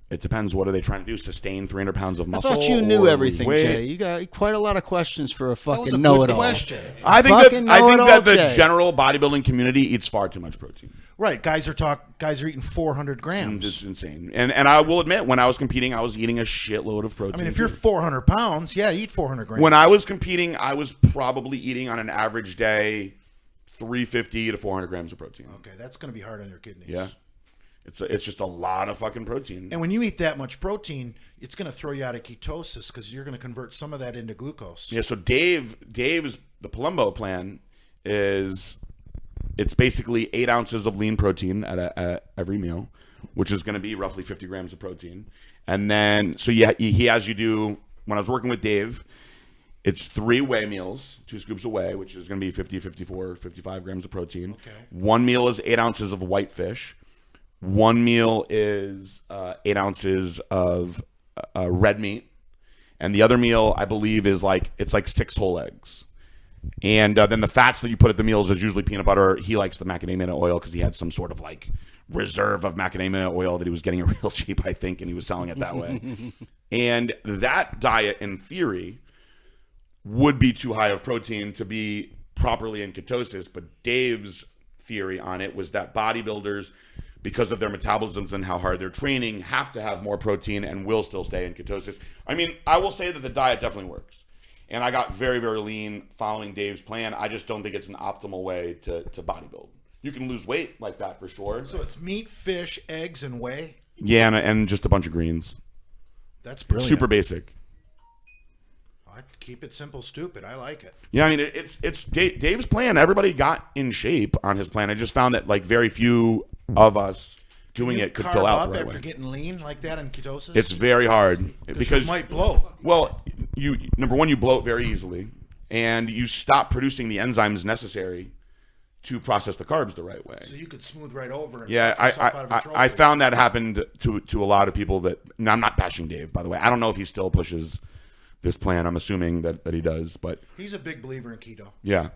It depends. What are they trying to do? Sustain 300 pounds of I muscle? thought you knew or lose everything, weight? Jay. You got quite a lot of questions for a That was fucking a good know-it-all. question. I think Fucking know-it-all, that the Jay. general bodybuilding community eats far too much protein. Right, guys are eating 400 grams. It's insane. And I will admit, when I was competing, I was eating a shitload of protein. I mean, if you're 400 pounds, yeah, eat 400 grams. When I was competing, I was probably eating on an average day 350 to 400 grams of protein. Okay, that's going to be hard on your kidneys. Yeah. It's just a lot of fucking protein. And when you eat that much protein, it's going to throw you out of ketosis because you're going to convert some of that into glucose. Yeah, so Dave's the Palumbo plan is it's basically 8 ounces of lean protein at every meal, which is going to be roughly 50 grams of protein. And then, so he has you do, when I was working with Dave, it's 3 whey meals, 2 scoops of whey, which is going to be 50, 54, 55 grams of protein. Okay. 1 meal is 8 ounces of white fish. 1 meal is 8 ounces of red meat. And the other meal, I believe, is it's 6 whole eggs. And then the fats that you put at the meals is usually peanut butter. He likes the macadamia oil because he had some sort of reserve of macadamia oil that he was getting real cheap, I think, and he was selling it that way. And that diet, in theory, would be too high of protein to be properly in ketosis. But Dave's theory on it was that bodybuilders, because of their metabolisms and how hard they're training, have to have more protein and will still stay in ketosis. I mean, I will say that the diet definitely works. And I got very, very lean following Dave's plan. I just don't think it's an optimal way to bodybuild. You can lose weight like that for sure. So it's meat, fish, eggs, and whey? Yeah, and just a bunch of greens. That's brilliant. Super basic. I keep it simple, stupid. I like it. Yeah, I mean, it's Dave's plan. Everybody got in shape on his plan. I just found that very few of us doing it could fill out the right after way. getting lean like that in ketosis? It's very hard because you might blow. Well, number one, you bloat very easily, and you stop producing the enzymes necessary to process the carbs the right way. So you could smooth right over. And Yeah, fuck yourself out of a trophy. I found that happened to a lot of people. And I'm not bashing Dave, by the way. I don't know if he still pushes this plan. I'm assuming that he does, but he's a big believer in keto. yeah.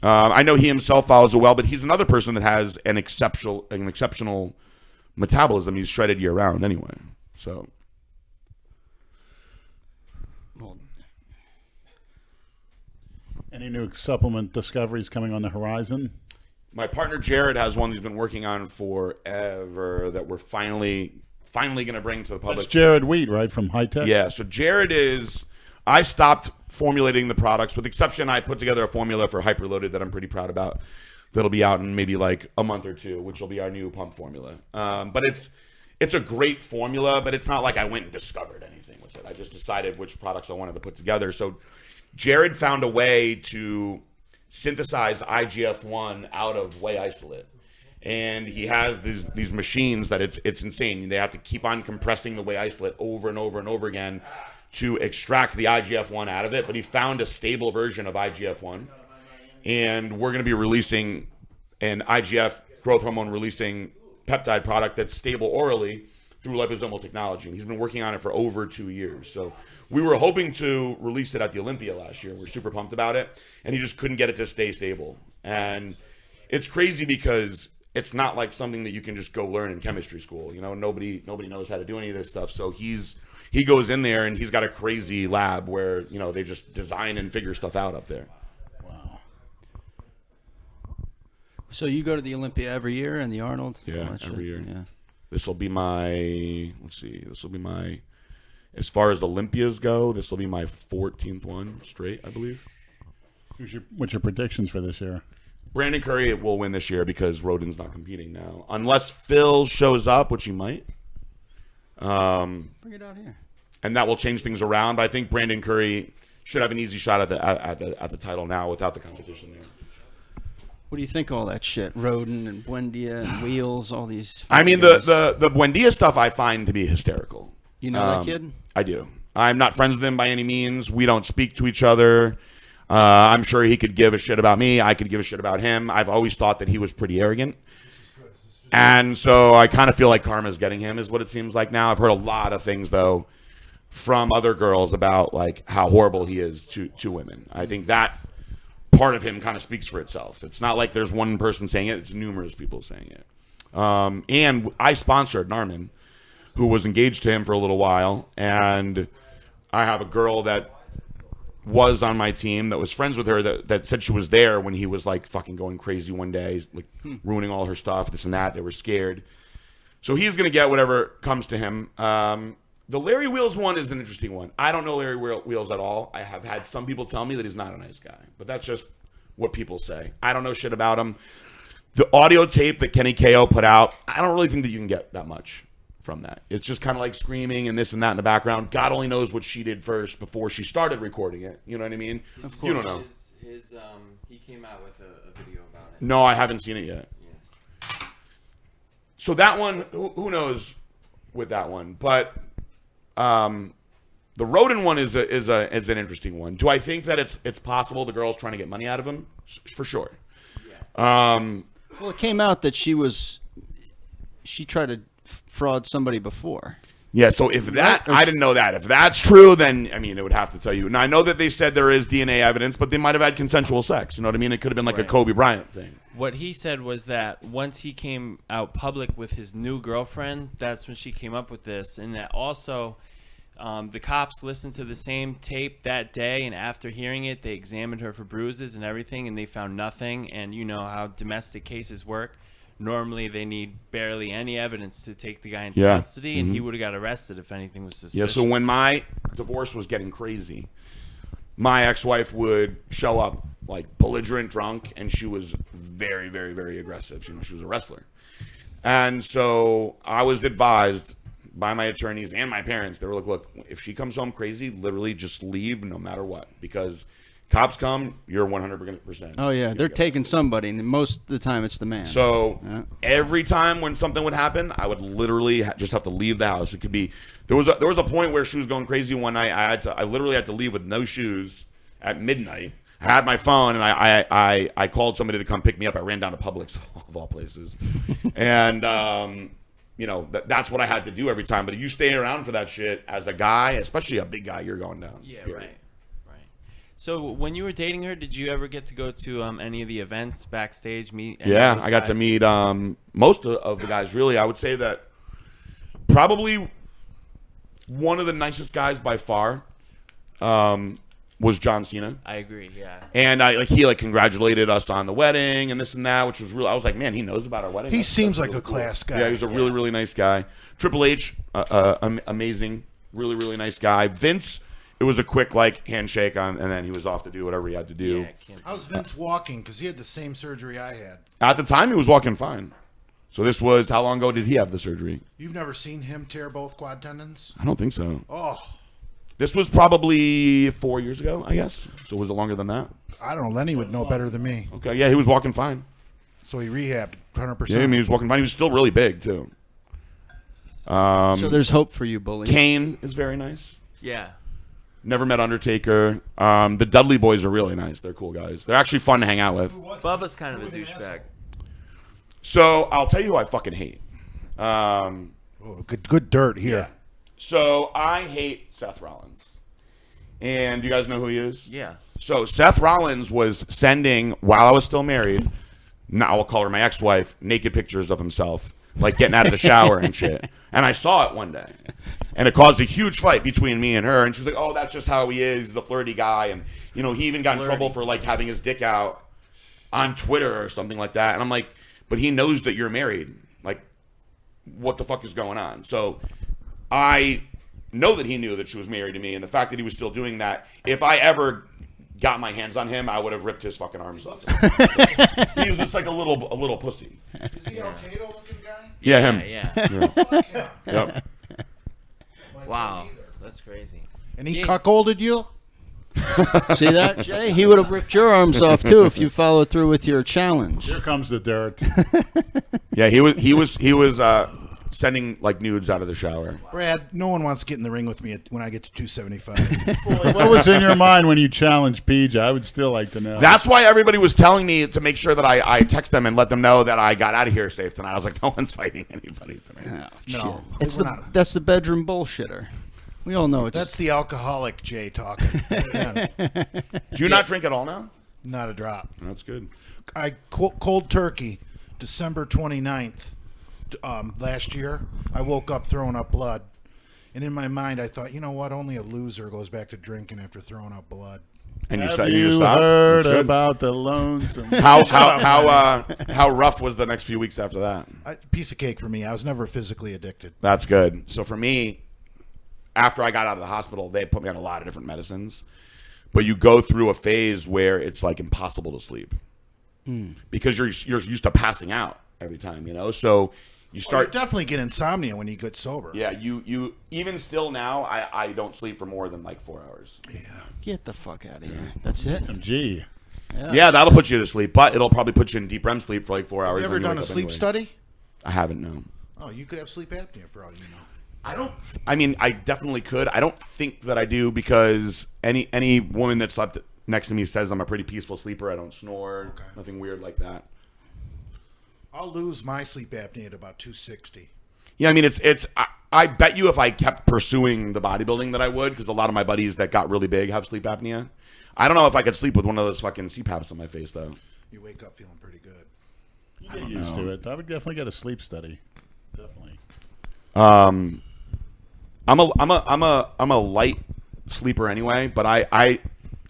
I know he himself follows it well, but he's another person that has an exceptional metabolism. He's shredded year round anyway. So Any new supplement discoveries coming on the horizon? my partner Jared has one he's been working on forever that we're finally going to bring to the public. That's Jared Wheat, right, from High Tech? Yeah, so Jared I stopped formulating the products, with the exception I put together a formula for Hyperloaded that I'm pretty proud about. That'll be out in maybe a month or two, which will be our new pump formula. But it's a great formula, but it's not like I went and discovered anything with it. I just decided which products I wanted to put together. So Jared found a way to synthesize IGF-1 out of whey isolate. And he has these machines that it's insane. They have to keep on compressing the whey isolate over and over and over again to extract the IGF-1 out of it. But he found a stable version of IGF-1. And we're going to be releasing an IGF, growth hormone releasing peptide product that's stable orally through liposomal technology. And he's been working on it for over 2 years. So we were hoping to release it at the Olympia last year. We're super pumped about it. And he just couldn't get it to stay stable. And it's crazy because it's not like something that you can just go learn in chemistry school. You know, nobody knows how to do any of this stuff. So he goes in there and he's got a crazy lab where, they just design and figure stuff out up there. Wow. So you go to the Olympia every year and the Arnold? Yeah, All that every shit? year. Yeah. This will be my, let's see, this will be my, as far as Olympias go, this will be my 14th one straight, I believe. What's your predictions for this year? Brandon Curry will win this year because Rodin's not competing now. Unless Phil shows up, which he might. Bring it out here. And that will change things around. But I think Brandon Curry should have an easy shot at the title now without the competition there. What do you think of all that shit? Rodin and Buendia and Wheels, all these. I mean, the Buendia stuff I find to be hysterical. You know that kid? I do. I'm not friends with him by any means. We don't speak to each other. I'm sure he could give a shit about me. I could give a shit about him. I've always thought that he was pretty arrogant. And so I kind of feel like karma's getting him is what it seems like now. I've heard a lot of things, though, from other girls about like how horrible he is to women. I think that part of him kind of speaks for itself. It's not like there's one person saying it. It's numerous people saying it. And I sponsored Narman, who was engaged to him for a little while. And I have a girl that was on my team that was friends with her that said she was there when he was like fucking going crazy one day, like ruining all her stuff, this and that. They were scared. So he's going to get whatever comes to him. The Larry Wheels one is an interesting one. I don't know Larry Wheels at all. I have had some people tell me that he's not a nice guy, but that's just what people say. I don't know shit about him. The audio tape that Kenny KO put out, I don't really think that you can get that much from that. It's just kind of like screaming and this and that in the background. God only knows what she did first before she started recording it. You know what I mean? Of course. You don't know. He came out with a video about it. No, I haven't seen it yet. Yeah. So that one, who knows with that one? But the Rodin one is an interesting one. Do I think that it's possible the girl's trying to get money out of him? For sure. Yeah. Well, it came out that she tried to fraud somebody before. Yeah, so if that, I didn't know that. If that's true, then, I mean, it would have to tell you. Now, I know that they said there is DNA evidence, but they might have had consensual sex. You know what I mean? It could have been like a Kobe Bryant thing. What he said was that once he came out public with his new girlfriend, that's when she came up with this. And that also, the cops listened to the same tape that day, and after hearing it, they examined her for bruises and everything, and they found nothing. And you know how domestic cases work. Normally, they need barely any evidence to take the guy into custody, and he would have got arrested if anything was suspicious. Yeah, so when my divorce was getting crazy, my ex-wife would show up like belligerent drunk, and she was very, very, very aggressive. You know, she was a wrestler. And so I was advised by my attorneys and my parents. They were like, look, if she comes home crazy, literally just leave no matter what, because cops come, you're 100%. Oh, yeah. They're taking somebody, and most of the time it's the man. So every time when something would happen, I would literally just have to leave the house. It could be there was a point where she was going crazy one night. I literally had to leave with no shoes at midnight. I had my phone, and I called somebody to come pick me up. I ran down to Publix, of all places. And, you know, that's what I had to do every time. But if you stay around for that shit as a guy, especially a big guy, you're going down. Yeah, right. So when you were dating her, did you ever get to go to any of the events backstage? Meet? Yeah, I got to meet most of the guys. Really, I would say that probably one of the nicest guys by far was John Cena. I agree. Yeah. And he congratulated us on the wedding and this and that, which was really. I was like, man, he knows about our wedding. He seems like a class guy. Yeah, he's a really, really nice guy. Triple H, amazing, really, really nice guy. Vince. It was a quick handshake and then he was off to do whatever he had to do. Yeah, How's Vince walking? Because he had the same surgery I had. At the time, he was walking fine. So this was, how long ago did he have the surgery? You've never seen him tear both quad tendons? I don't think so. Oh. This was probably 4 years ago, I guess. So was it longer than that? I don't know. Lenny would know better than me. Okay, yeah, he was walking fine. So he rehabbed 100%. Yeah, I mean, he was walking fine. He was still really big, too. So there's hope for you, Bully. Kane is very nice. Yeah. Never met Undertaker. The Dudley boys are really nice. They're cool guys. They're actually fun to hang out with. Bubba's kind of a douchebag. So I'll tell you who I fucking hate. Good dirt here. Yeah. So I hate Seth Rollins. And do you guys know who he is? Yeah. So Seth Rollins was sending, while I was still married, now I'll call her my ex-wife, naked pictures of himself, like getting out of the shower and shit. And I saw it one day. And it caused a huge fight between me and her. And she was like, oh, that's just how he is. He's a flirty guy. And, you know, he even got in trouble for, having his dick out on Twitter or something like that. And I'm like, but he knows that you're married. Like, what the fuck is going on. So I know that he knew that she was married to me, and the fact that he was still doing that, if I ever got my hands on him, I would have ripped his fucking arms off. He was just like a little pussy. Is he Al-Qaeda looking guy? Yeah, him. Yeah. Fuck yeah. Yep. Wow. That's crazy. And he cuckolded you? See that, Jay? He would have ripped your arms off too if you followed through with your challenge. Here comes the dirt. Yeah, he was sending like nudes out of the shower. Brad, no one wants to get in the ring with me when I get to 275. What was in your mind when you challenged PJ? I would still like to know. That's why everybody was telling me to make sure that I text them and let them know that I got out of here safe tonight. I was like, no one's fighting anybody tonight. No, It's we're not. that's the bedroom bullshitter. We all know it's That's the alcoholic Jay talking. Yeah, Do you not drink at all now? not a drop. That's good. I cold turkey, December 29th, last year. I woke up throwing up blood, and in my mind I thought, you know what? Only a loser goes back to drinking after throwing up blood. And you, Have you you stopped? heard That's good. about the lonesome? How rough was the next few weeks after that? Piece of cake for me. I was never physically addicted. That's good. So for me, after I got out of the hospital, they put me on a lot of different medicines. But you go through a phase where it's like impossible to sleep because you're used to passing out every time, you know. So you You start. definitely get insomnia when you get sober. Yeah, you even still now, I don't sleep for more than like 4 hours. get the fuck out of here. That's it. Some G. Yeah, that'll put you to sleep, but it'll probably put you in deep REM sleep for like 4 hours. Have you ever and then done a wake up sleep anyway. study? I haven't, no. Oh, you could have sleep apnea for all you know. I mean, I definitely could. I don't think that I do because any woman that slept next to me says I'm a pretty peaceful sleeper. I don't snore, nothing weird like that. I'll lose my sleep apnea at about 260. Yeah, I mean, I bet you if I kept pursuing the bodybuilding that I would, because a lot of my buddies that got really big have sleep apnea. I don't know if I could sleep with one of those fucking CPAPs on my face, though. You wake up feeling pretty good. You get used to it. I would definitely get a sleep study. Definitely. I'm a light sleeper anyway, but I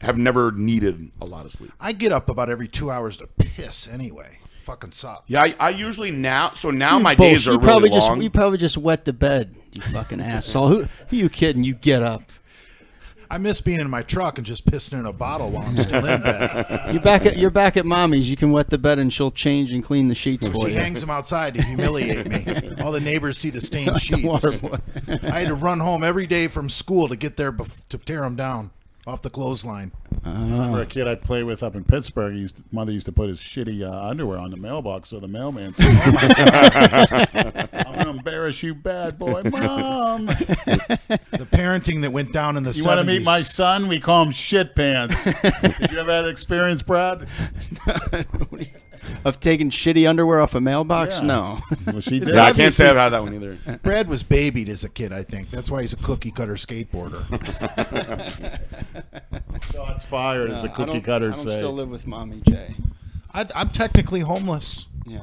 have never needed a lot of sleep. I get up about every 2 hours to piss anyway. Fucking sucks. Yeah, I usually now my days are you really probably long. you probably just wet the bed, you fucking asshole. Who you kidding? You get up. I miss being in my truck and just pissing in a bottle while I'm still in bed. You're back at mommy's. You can wet the bed and she'll change and clean the sheets for She you. hangs them outside to humiliate me. All the neighbors see the stained The sheets. water boy. I had to run home every day from school to get there to tear them down off the clothesline. For a kid I played with up in Pittsburgh, mother used to put his shitty underwear on the mailbox so the mailman said, I'm going to embarrass you, bad boy, Mom. The parenting that went down in the 70s. You want to meet my son? We call him Shit Pants. Did you ever have that experience, Brad? Of taking shitty underwear off a mailbox? Yeah. No. Well, she did. Yeah, I can't say I've had that one either. Brad was babied as a kid, I think. That's why he's a cookie cutter skateboarder. Shots fired, as the cookie cutters I don't say. still live with mommy, Jay. I'm technically homeless. Yeah.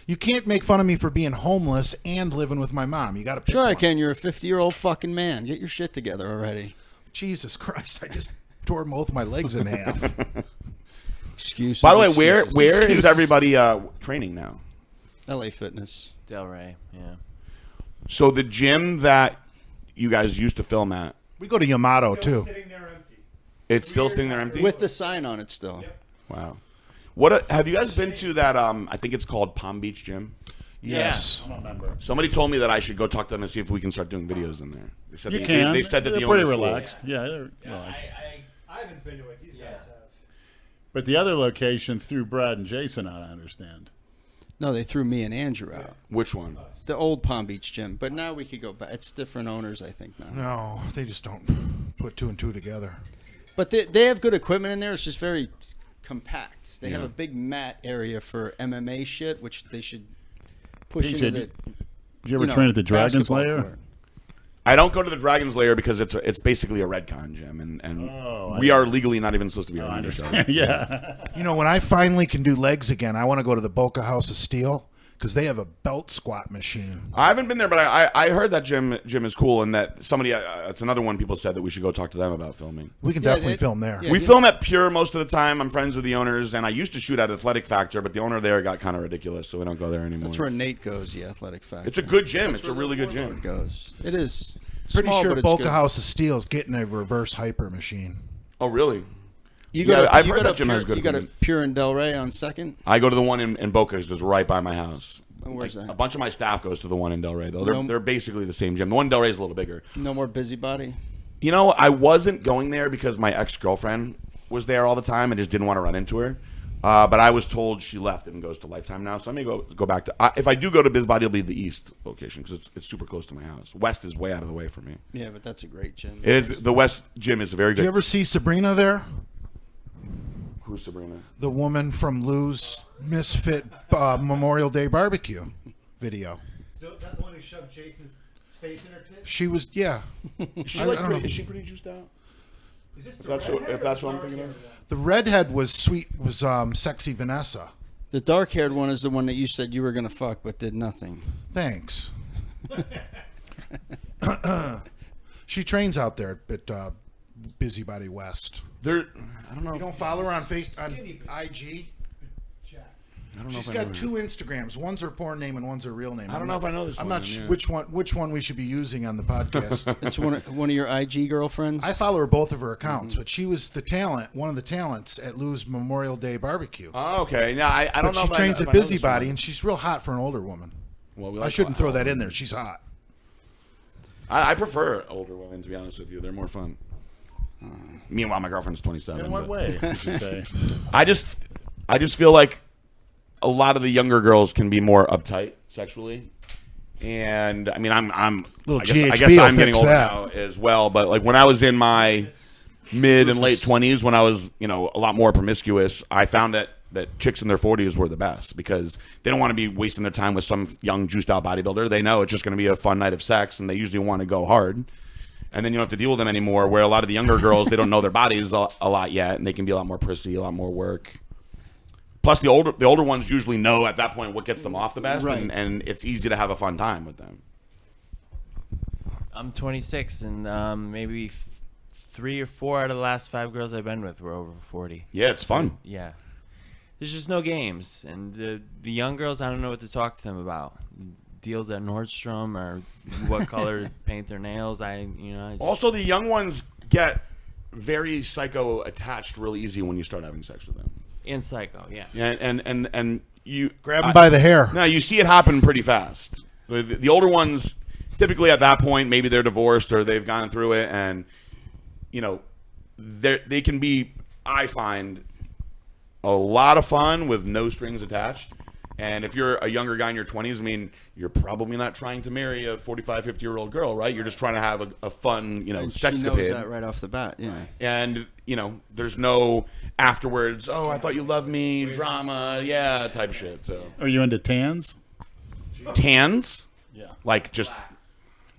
You can't make fun of me for being homeless and living with my mom. You got to pick Sure I one. can. You're a 50-year-old fucking man. Get your shit together already. Jesus Christ! I just tore both my legs in half. Excuses. By the way, excuses. where is Excuses. everybody training now? LA Fitness. Delray, yeah. So the gym that you guys used to film at, We go to Yamato too. Sitting there empty. it's still sitting there empty? With the sign on it still. Wow. What have you guys been to that? I think it's called Palm Beach Gym. Yes. I don't remember. Somebody told me that I should go talk to them and see if we can start doing videos in there. They said You they, can. They said that they're the pretty owner's cool. relaxed. Yeah, they're relaxed. I haven't been to it. These guys have. But the other location threw Brad and Jason out, I understand. No, they threw me and Andrew out. Which one? The old Palm Beach gym. But now we could go back. It's different owners, I think, now. No, they just don't put two and two together. But they have good equipment in there. It's just very compact. They have Yeah. a big mat area for MMA shit, which they should push PJ, into the. did you ever train at the Dragon's basketball Lair? court. I don't go to the Dragon's Lair because it's basically a Redcon gym, and Oh, we are legally not even supposed to be around I each understand. other. Yeah. You know, when I finally can do legs again, I want to go to the Boca House of Steel because they have a belt squat machine. I haven't been there, but I heard that gym is cool, and that somebody it's another one people said that we should go talk to them about filming. We can definitely film there. yeah. We film at Pure most of the time. I'm friends with the owners, and I used to shoot at Athletic Factor, but the owner there got kind of ridiculous, so we don't go there anymore. That's where Nate goes, the Athletic Factor. It's a good gym. It's a really good gym. Goes. It is. Pretty Small, sure but it's Boca good. House of Steel's getting a reverse hyper machine. Oh, really? You Yeah, to- I've you heard go that to gym Pure, has good You got a equipment. Pure and Delray on Second. I go to the one in Boca because it's right by my house. And where's that? A bunch of my staff goes to the one in Delray, though. No- They're basically the same gym. The one in Delray is a little bigger. No more busybody. You know, I wasn't going there because my ex-girlfriend was there all the time and just didn't want to run into her. But I was told she left and goes to Lifetime now, so I may go back to. If I do go to BizBody, it'll be the East location because it's super close to my house. West is way out of the way for me. Yeah, but that's a great gym. It is the West gym is very Did you good. ever see Sabrina there? Who's Sabrina? The woman from Lou's Misfit Memorial Day barbecue video. So that's the one who shoved Jason's face in her tits? She was, yeah. Is she I don't know. is she pretty juiced out? Is this the That's redhead if or that's the what I'm dark thinking hair of. one? The redhead was sexy Vanessa. The dark-haired one is the one that you said you were going to fuck but did nothing. Thanks. She trains out there at Busybody West. There, I don't know. You don't follow her on IG? Jack. I don't know She's if I know got her. 2 Instagrams. One's her porn name and one's her real name. I don't know if I know this I'm one, not yeah. which one we should be using on the podcast. It's one of your IG girlfriends? I follow her both of her accounts, but she was one of the talents at Lou's Memorial Day barbecue. Oh, okay. Now I don't But know. she if I trains know- at if I know this Busybody, one. and she's real hot for an older woman. Well, we I like shouldn't throw that in there. She's hot. I prefer older women, to be honest with you. They're more fun. Meanwhile, my girlfriend's 27. In what but- way would you say? I just feel like a lot of the younger girls can be more uptight sexually, and I mean, I'm Little I guess GHB will I'm getting fix older that. now as well. But like when I was in my mid and late 20s, when I was a lot more promiscuous, I found that chicks in their 40s were the best because they don't want to be wasting their time with some young juiced out bodybuilder. They know it's just going to be a fun night of sex, and they usually want to go hard. And then you don't have to deal with them anymore. Where a lot of the younger girls, they don't know their bodies a lot yet, and they can be a lot more prissy, a lot more work. Plus, the older ones usually know at that point what gets them off the best, Right. and it's easy to have a fun time with them. I'm 26, and maybe 3 or 4 out of the last 5 girls I've been with were over 40. Yeah, it's fun. Yeah. There's just no games. And the young girls, I don't know what to talk to them about. Deals at Nordstrom or what color paint their nails. I just- Also, the young ones get very psycho attached real easy when you start having sex with them. in Psycho, yeah. Yeah, and you Grab him by the hair. No, you see it happen pretty fast. The older ones, typically at that point, maybe they're divorced or they've gone through it, and they can be, I find, a lot of fun with no strings attached. And if you're a younger guy in your 20s, I mean, you're probably not trying to marry a 45, 50-year-old girl, right? You're just trying to have a fun, And she knows sexcapade. that right off the bat, yeah. And, there's no afterwards, oh, I thought you loved me, drama, yeah, type shit. So Are you into tans? tans? Yeah. Like just,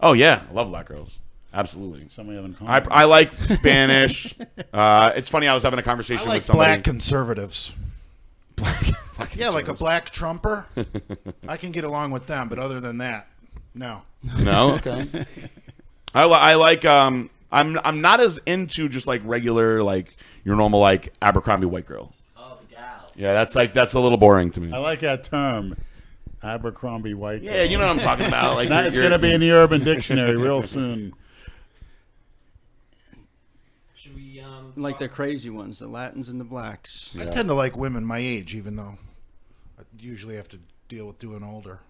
oh, yeah, I love black girls. Absolutely. Something we have in common. I like Spanish. It's funny, I was having a I conversation like with somebody. black conservatives. Black Yeah, like a conservatives. black trumper. I can get along with them, but other than that, no. No, okay. I like I'm not as into just like regular like your normal like Abercrombie white girl. Oh, the gals. Yeah, that's a little boring to me. I like that term, Abercrombie white. Yeah, you know what I'm talking about. Like Now it's going to be in the Urban Dictionary real soon. Should we Like the crazy ones, the Latins and the blacks. I tend to like women my age, even though I usually have to deal with doing older.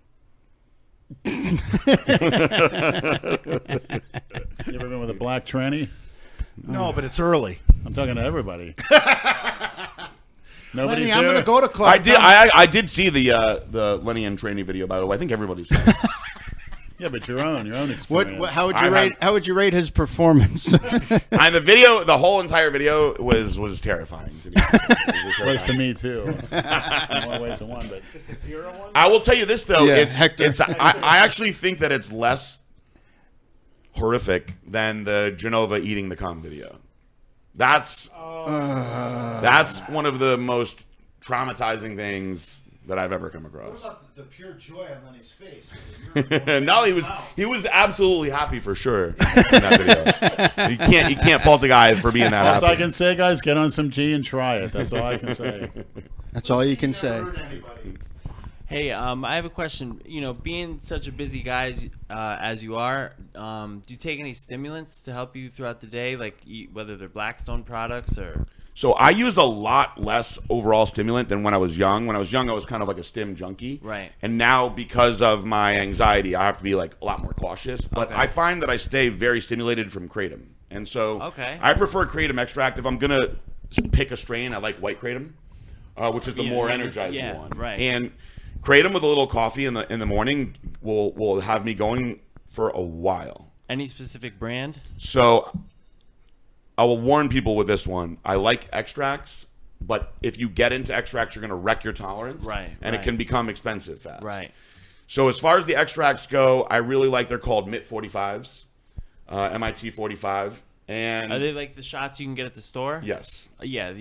You ever been with a black tranny? No, but it's early. I'm talking to everybody. Nobody's Lenny, I'm here. going to go to club. I did see the Lenny and Trainee video, by the way. I think everybody's seen it. Yeah, but your own experience. How would you I rate? have- How would you rate his performance? And the whole entire video was terrifying to me. It was to me too. One ways to one, but I will tell you this though, Yeah, it's Hector. I actually think that it's less horrific than the Genova eating the cum video. That's one of the most traumatizing things that I've ever come across. What about the pure joy on Lenny's face? No, he was absolutely happy for sure in that video. You can't fault a guy for being that All happy. I can say, guys, get on some G and try it. That's all I can say. That's all you can say. Hey, I have a question. You know, being such a busy guy as you are, do you take any stimulants to help you throughout the day, like whether they're Blackstone products or? So I used a lot less overall stimulant than when I was young. When I was young, I was kind of like a stim junkie. Right. And now, because of my anxiety, I have to be like a lot more cautious. But Okay. I find that I stay very stimulated from kratom. And so Okay. I prefer kratom extract. If I'm going to pick a strain, I like white kratom, which is the more energizing one. Right. And kratom with a little coffee in the morning will have me going for a while. Any specific brand? So I will warn people with this one. I like extracts, but if you get into extracts, you're going to wreck your tolerance. Right, And it right. can become expensive fast. Right. So as far as the extracts go, I really like, they're called MIT 45s, MIT 45. And Are they like the shots you can get at the store? yes. Yeah.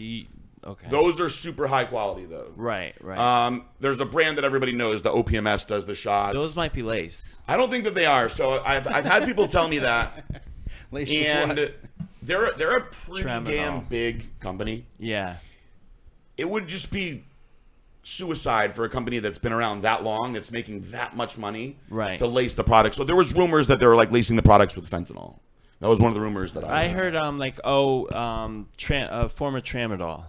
Okay. Those are super high quality though. Right. Right. There's a brand that everybody knows, the OPMS does the shots. Those might be laced. I don't think that they are. So I've had people tell me that. Laced with And what? they're a pretty Tramadol. damn big company. Yeah. It would just be suicide for a company that's been around that long, that's making that much money, Right. to lace the product. So there was rumors that they were like lacing the products with fentanyl. That was one of the rumors that I I heard former tramadol.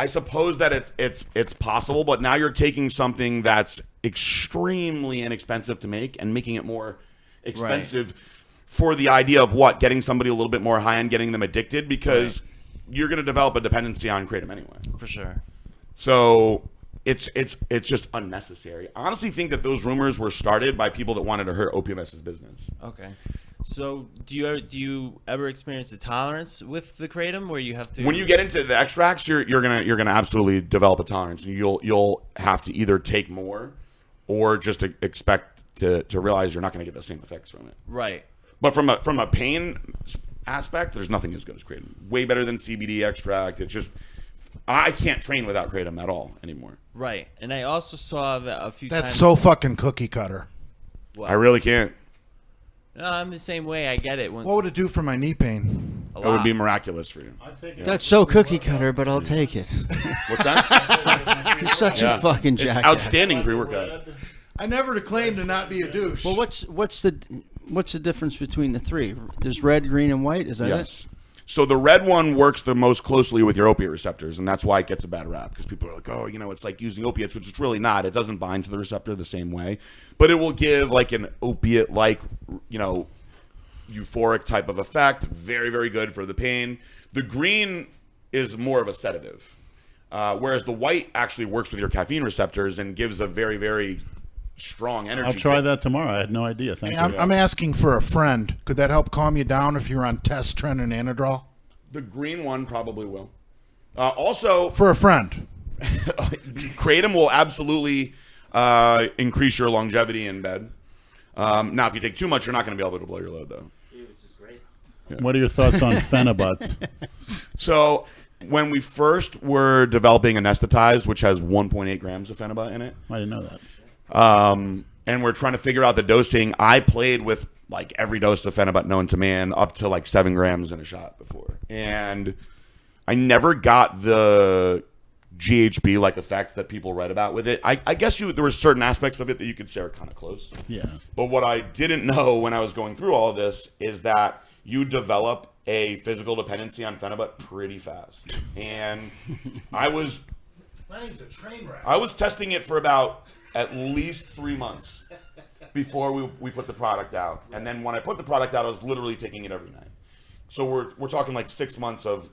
I suppose that it's possible, but now you're taking something that's extremely inexpensive to make and making it more expensive for the idea of what? Getting somebody a little bit more high and getting them addicted, because you're going to develop a dependency on kratom anyway. For sure. So it's just unnecessary. I honestly think that those rumors were started by people that wanted to hurt OPMS's business. Okay. So do you ever experience a tolerance with the kratom where you have to? When you get into the extracts, you're gonna absolutely develop a tolerance. You'll have to either take more, or just expect to realize you're not going to get the same effects from it. Right. But from a pain aspect, there's nothing as good as kratom. Way better than CBD extract. It's just, I can't train without kratom at all anymore. Right. And I also saw that a few times. That's so fucking cookie cutter. I really can't. No, I'm the same way. I get it. What would it do for my knee pain? A That would lot. be miraculous for you. That's so cookie cutter, but I'll take it. What's that? You're such a fucking It's jackass. outstanding pre-workout. I never claimed to not be a douche. Well, what's the difference between the three? There's red, green, and white. Is that Yes. So the red one works the most closely with your opiate receptors, and that's why it gets a bad rap, because people are like, oh, it's like using opiates, which it's really not. It doesn't bind to the receptor the same way, but it will give like an opiate-like, euphoric type of effect. Very, very good for the pain. The green is more of a sedative, whereas the white actually works with your caffeine receptors and gives a very, very strong energy. I'll try that tomorrow. I had no idea. Thank Hey, you. I'm asking for a friend. Could that help calm you down if you're on test, Tren, and Anadrol? The green one probably will. Also, For a friend. kratom will absolutely increase your longevity in bed. Now, if you take too much, you're not going to be able to blow your load, though. What are your thoughts on Phenibut? So, when we first were developing Anesthetized, which has 1.8 grams of Phenibut in it, I didn't know that. and we're trying to figure out the dosing, I played with like every dose of Phenibut known to man, up to like 7 grams in a shot before. And I never got the GHB like effect that people read about with it. I guess there were certain aspects of it that you could say are kind of close. Yeah. But what I didn't know when I was going through all of this is that you develop a physical dependency on Phenibut pretty fast. And Lenny's a train wreck. I was testing it for about at least 3 months before we put the product out. And then when I put the product out, I was literally taking it every night. So we're talking like 6 months of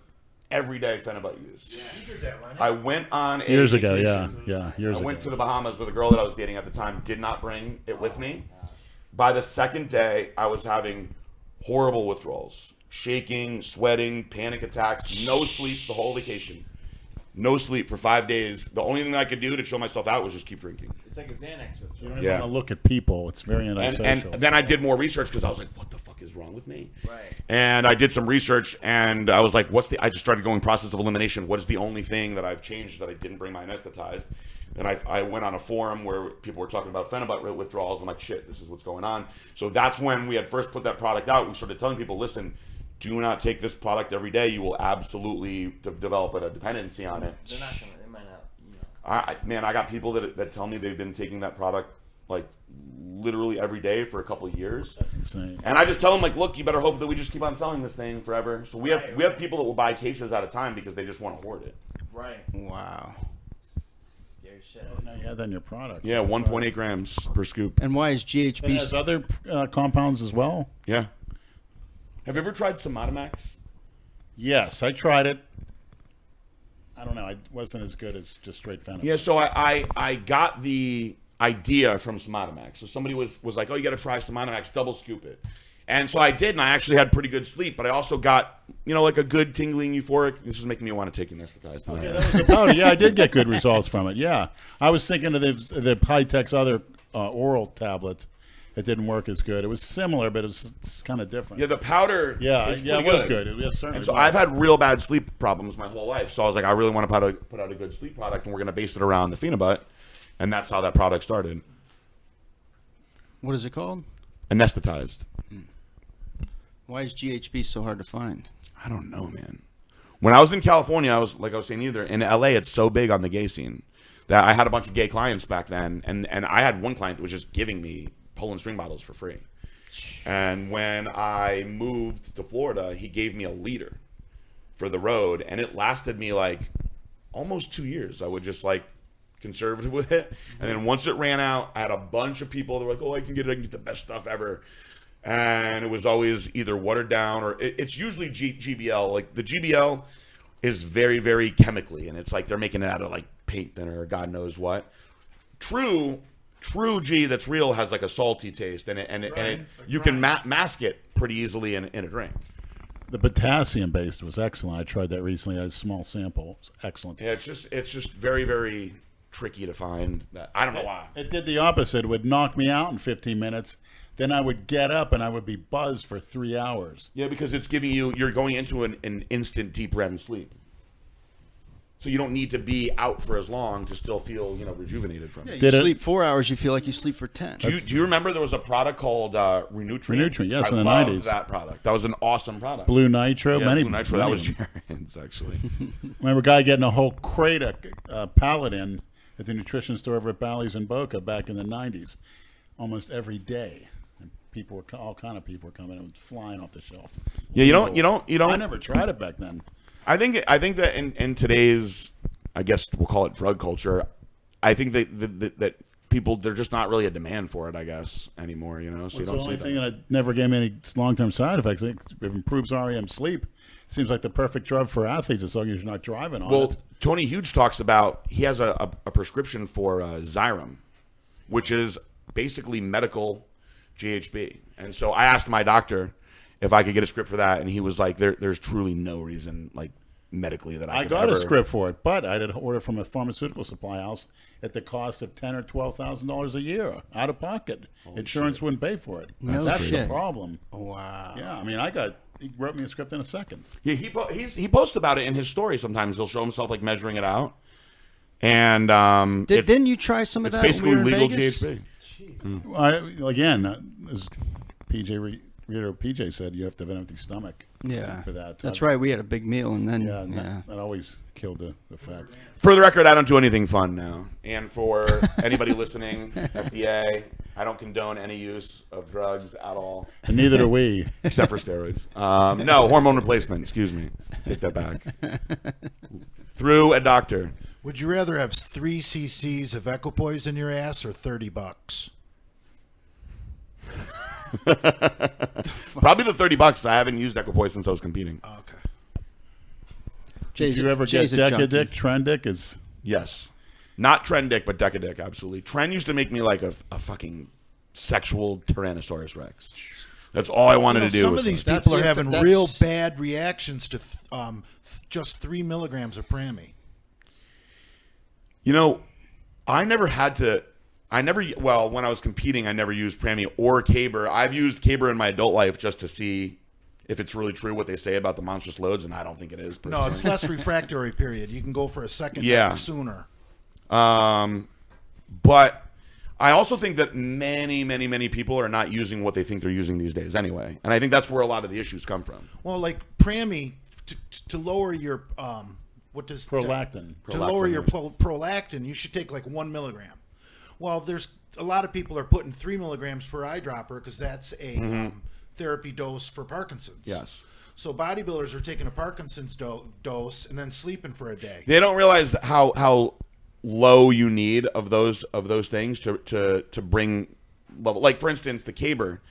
everyday Phenibut use. You did that, Lenny. I went on a Years ago, vacation. years I ago. went to the Bahamas with a girl that I was dating at the time, did not bring it with me. By the second day, I was having horrible withdrawals. Shaking, sweating, panic attacks, no sleep the whole vacation. No sleep for 5 days. The only thing I could do to chill myself out was just keep drinking. It's like a Xanax You withdrawal. don't Yeah. want to look at people. It's very And antisocial. then I did more research because I was like, what the fuck is wrong with me? Right. And I did some research, and I was like, I just started going process of elimination. What is the only thing that I've changed that I didn't bring my anesthetized? And I went on a forum where people were talking about phenibut withdrawals. I'm like, shit, this is what's going on. So that's when we had first put that product out. We started telling people, listen, do not take this product every day. You will absolutely develop a dependency on it. They're not gonna. They might not. You know. I got people that tell me they've been taking that product like literally every day for a couple of years. That's insane. And I just tell them, like, look, you better hope that we just keep on selling this thing forever. So we have people that will buy cases at a time because they just want to hoard it. Right. Wow. Scary shit. Now you had that in your product. Yeah, 1.8 grams per scoop. And why is It GHB? has other compounds as well. Yeah. Have you ever tried Somatomax? Yes, I tried it. I don't know. It wasn't as good as just straight phenibut. Yeah, so I got the idea from Somatomax. So somebody was like, oh, you got to try Somatomax, double scoop it. And so I did, and I actually had pretty good sleep, but I also got, like a good tingling euphoric. This is making me want to take anesthetized. Yeah, that was the powder. Yeah, I did get good results from it. Yeah. I was thinking of the High-Tech's other oral tablets. It didn't work as good. It was similar, but it's kind of different. Yeah, the powder. Yeah, is it pretty was good. It was certainly And so was. I've had real bad sleep problems my whole life. So I was like, I really want to put out a good sleep product, and we're going to base it around the phenibut. And that's how that product started. What is it called? Anesthetized. Why is GHB so hard to find? I don't know, man. When I was in California, I was saying either in LA, it's so big on the gay scene that I had a bunch of gay clients back then, and I had one client that was just giving me Poland spring bottles for free. And when I moved to Florida, he gave me a liter for the road, and it lasted me like almost 2 years. I would just like conservative with it, and then once it ran out, I had a bunch of people that were like, oh, I can get the best stuff ever. And it was always either watered down or it's usually GBL. Like the GBL is very, very chemically, and it's like they're making it out of like paint thinner or God knows what. True G that's real has like a salty taste, and you can mask it pretty easily in a drink. The potassium based was excellent. I tried that recently. I had a small sample. It was excellent. Yeah, it's just very, very tricky to find that. I don't know why. It did the opposite. It would knock me out in 15 minutes. Then I would get up and I would be buzzed for 3 hours. Yeah, because it's giving you're going into an instant deep REM sleep. So you don't need to be out for as long to still feel, rejuvenated from it. You sleep 4 hours, you feel like you sleep for 10. Do you remember there was a product called Renutrient? Renutrient, yes, I in the loved 90s. that product. That was an awesome product. Blue Nitro. Yeah, many, Blue Nitro. many That was of them. Jared's, actually. Remember a guy getting a whole crate of Paladin at the nutrition store over at Bally's in Boca back in the 90s, almost every day. And all kind of people were coming and flying off the shelf. Yeah, you don't. I never tried it back then. I think that in today's, I guess we'll call it drug culture, I think that people, they're just not really a demand for it, I guess, anymore. So you It's don't the see only them. thing that never gave me any long-term side effects. It improves REM sleep. Seems like the perfect drug for athletes as long as you're not driving on Well, it. Tony Huge talks about he has a prescription for Xyrem, which is basically medical GHB. And so I asked my doctor if I could get a script for that, and he was like, "There's truly no reason, like medically, that I could got a ever-" script for it, but I had to order from a pharmaceutical supply house at the cost of $10,000 or $12,000 a year out of pocket. Insurance wouldn't pay for it. No That's the shit. problem. Wow. Yeah, I mean, he wrote me a script in a second. Yeah, he posts about it in his story. Sometimes he'll show himself like measuring it out, and Didn't you try some of it's that? basically when we were in legal Vegas? GHB. Again, as PJ said, you have to have an empty stomach. Yeah, For that. that's right. We had a big meal, and then Yeah, and that always killed the effect. For the record, I don't do anything fun now. And for anybody listening, FDA, I don't condone any use of drugs at all, And neither do we. except for steroids. No, hormone replacement. Excuse me. Take that back. Through a doctor. Would you rather have 3 cc's of equipoise in your ass or $30? Probably the $30. I haven't used Equipoise since I was competing. Okay. Did you ever get Jay's a junkie. Decadick? Trendick is... Yes. Not Trendick, but Decadick, absolutely. Tren used to make me like a fucking sexual Tyrannosaurus Rex. That's all I wanted to do. Some was of these That's people are if- having that's- real bad reactions to just 3 milligrams of Prami. I never had to Well, when I was competing, I never used Prami or Caber. I've used Caber in my adult life just to see if it's really true what they say about the monstrous loads, and I don't think it is. No, it's less refractory period. You can go for a second sooner. But I also think that many people are not using what they think they're using these days anyway. And I think that's where a lot of the issues come from. Well, like Prami, to lower your Prolactin. To lower your prolactin, you should take like 1 milligram. Well, there's a lot of people are putting 3 milligrams per eyedropper because that's a therapy dose for Parkinson's. Yes. So bodybuilders are taking a Parkinson's dose and then sleeping for a day. They don't realize how low you need of those things to bring level. Like for instance, the Caber,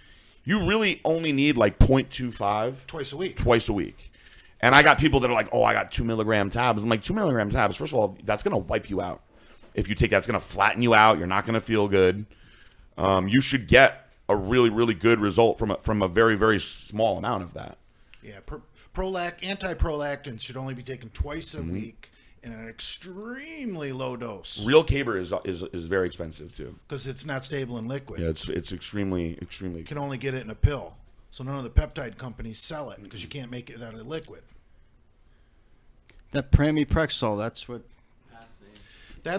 you really only need like 0.25 twice a week. And I got people that are like, oh, I got 2 milligram tabs. I'm like, 2 milligram tabs. First of all, that's gonna wipe you out. If you take that, it's gonna flatten you out. You're not gonna feel good. You should get a really good result from a very small amount of that. Yeah, anti-prolactins should only be taken twice a week in an extremely low dose. Real Caber is very expensive too because it's not stable in liquid. Yeah, it's extremely. You can only get it in a pill, so none of the peptide companies sell it because you can't make it out of liquid. That Prami-Prexol, that's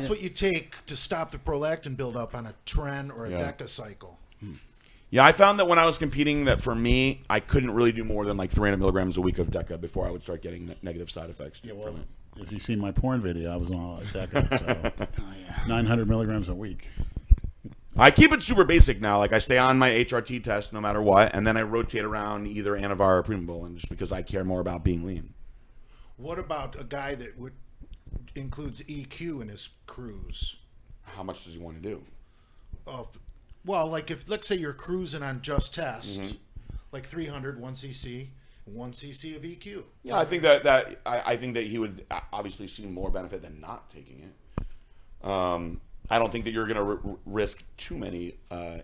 what you take to stop the prolactin buildup on a tren or a deca cycle. Yeah, I found that when I was competing that for me, I couldn't really do more than like 300 milligrams a week of deca before I would start getting negative side effects from it. If you've seen my porn video, I was on a deca, so 900 milligrams a week. I keep it super basic now. Like I stay on my HRT test no matter what, and then I rotate around either Anavar or Primobolan just because I care more about being lean. What about a guy that includes EQ in his cruise? How much does he want to do? Well, like if let's say you're cruising on just test, like 300, 1 cc, 1 cc of EQ. Yeah, I think that I think that he would obviously see more benefit than not taking it. I don't think that you're going to risk too many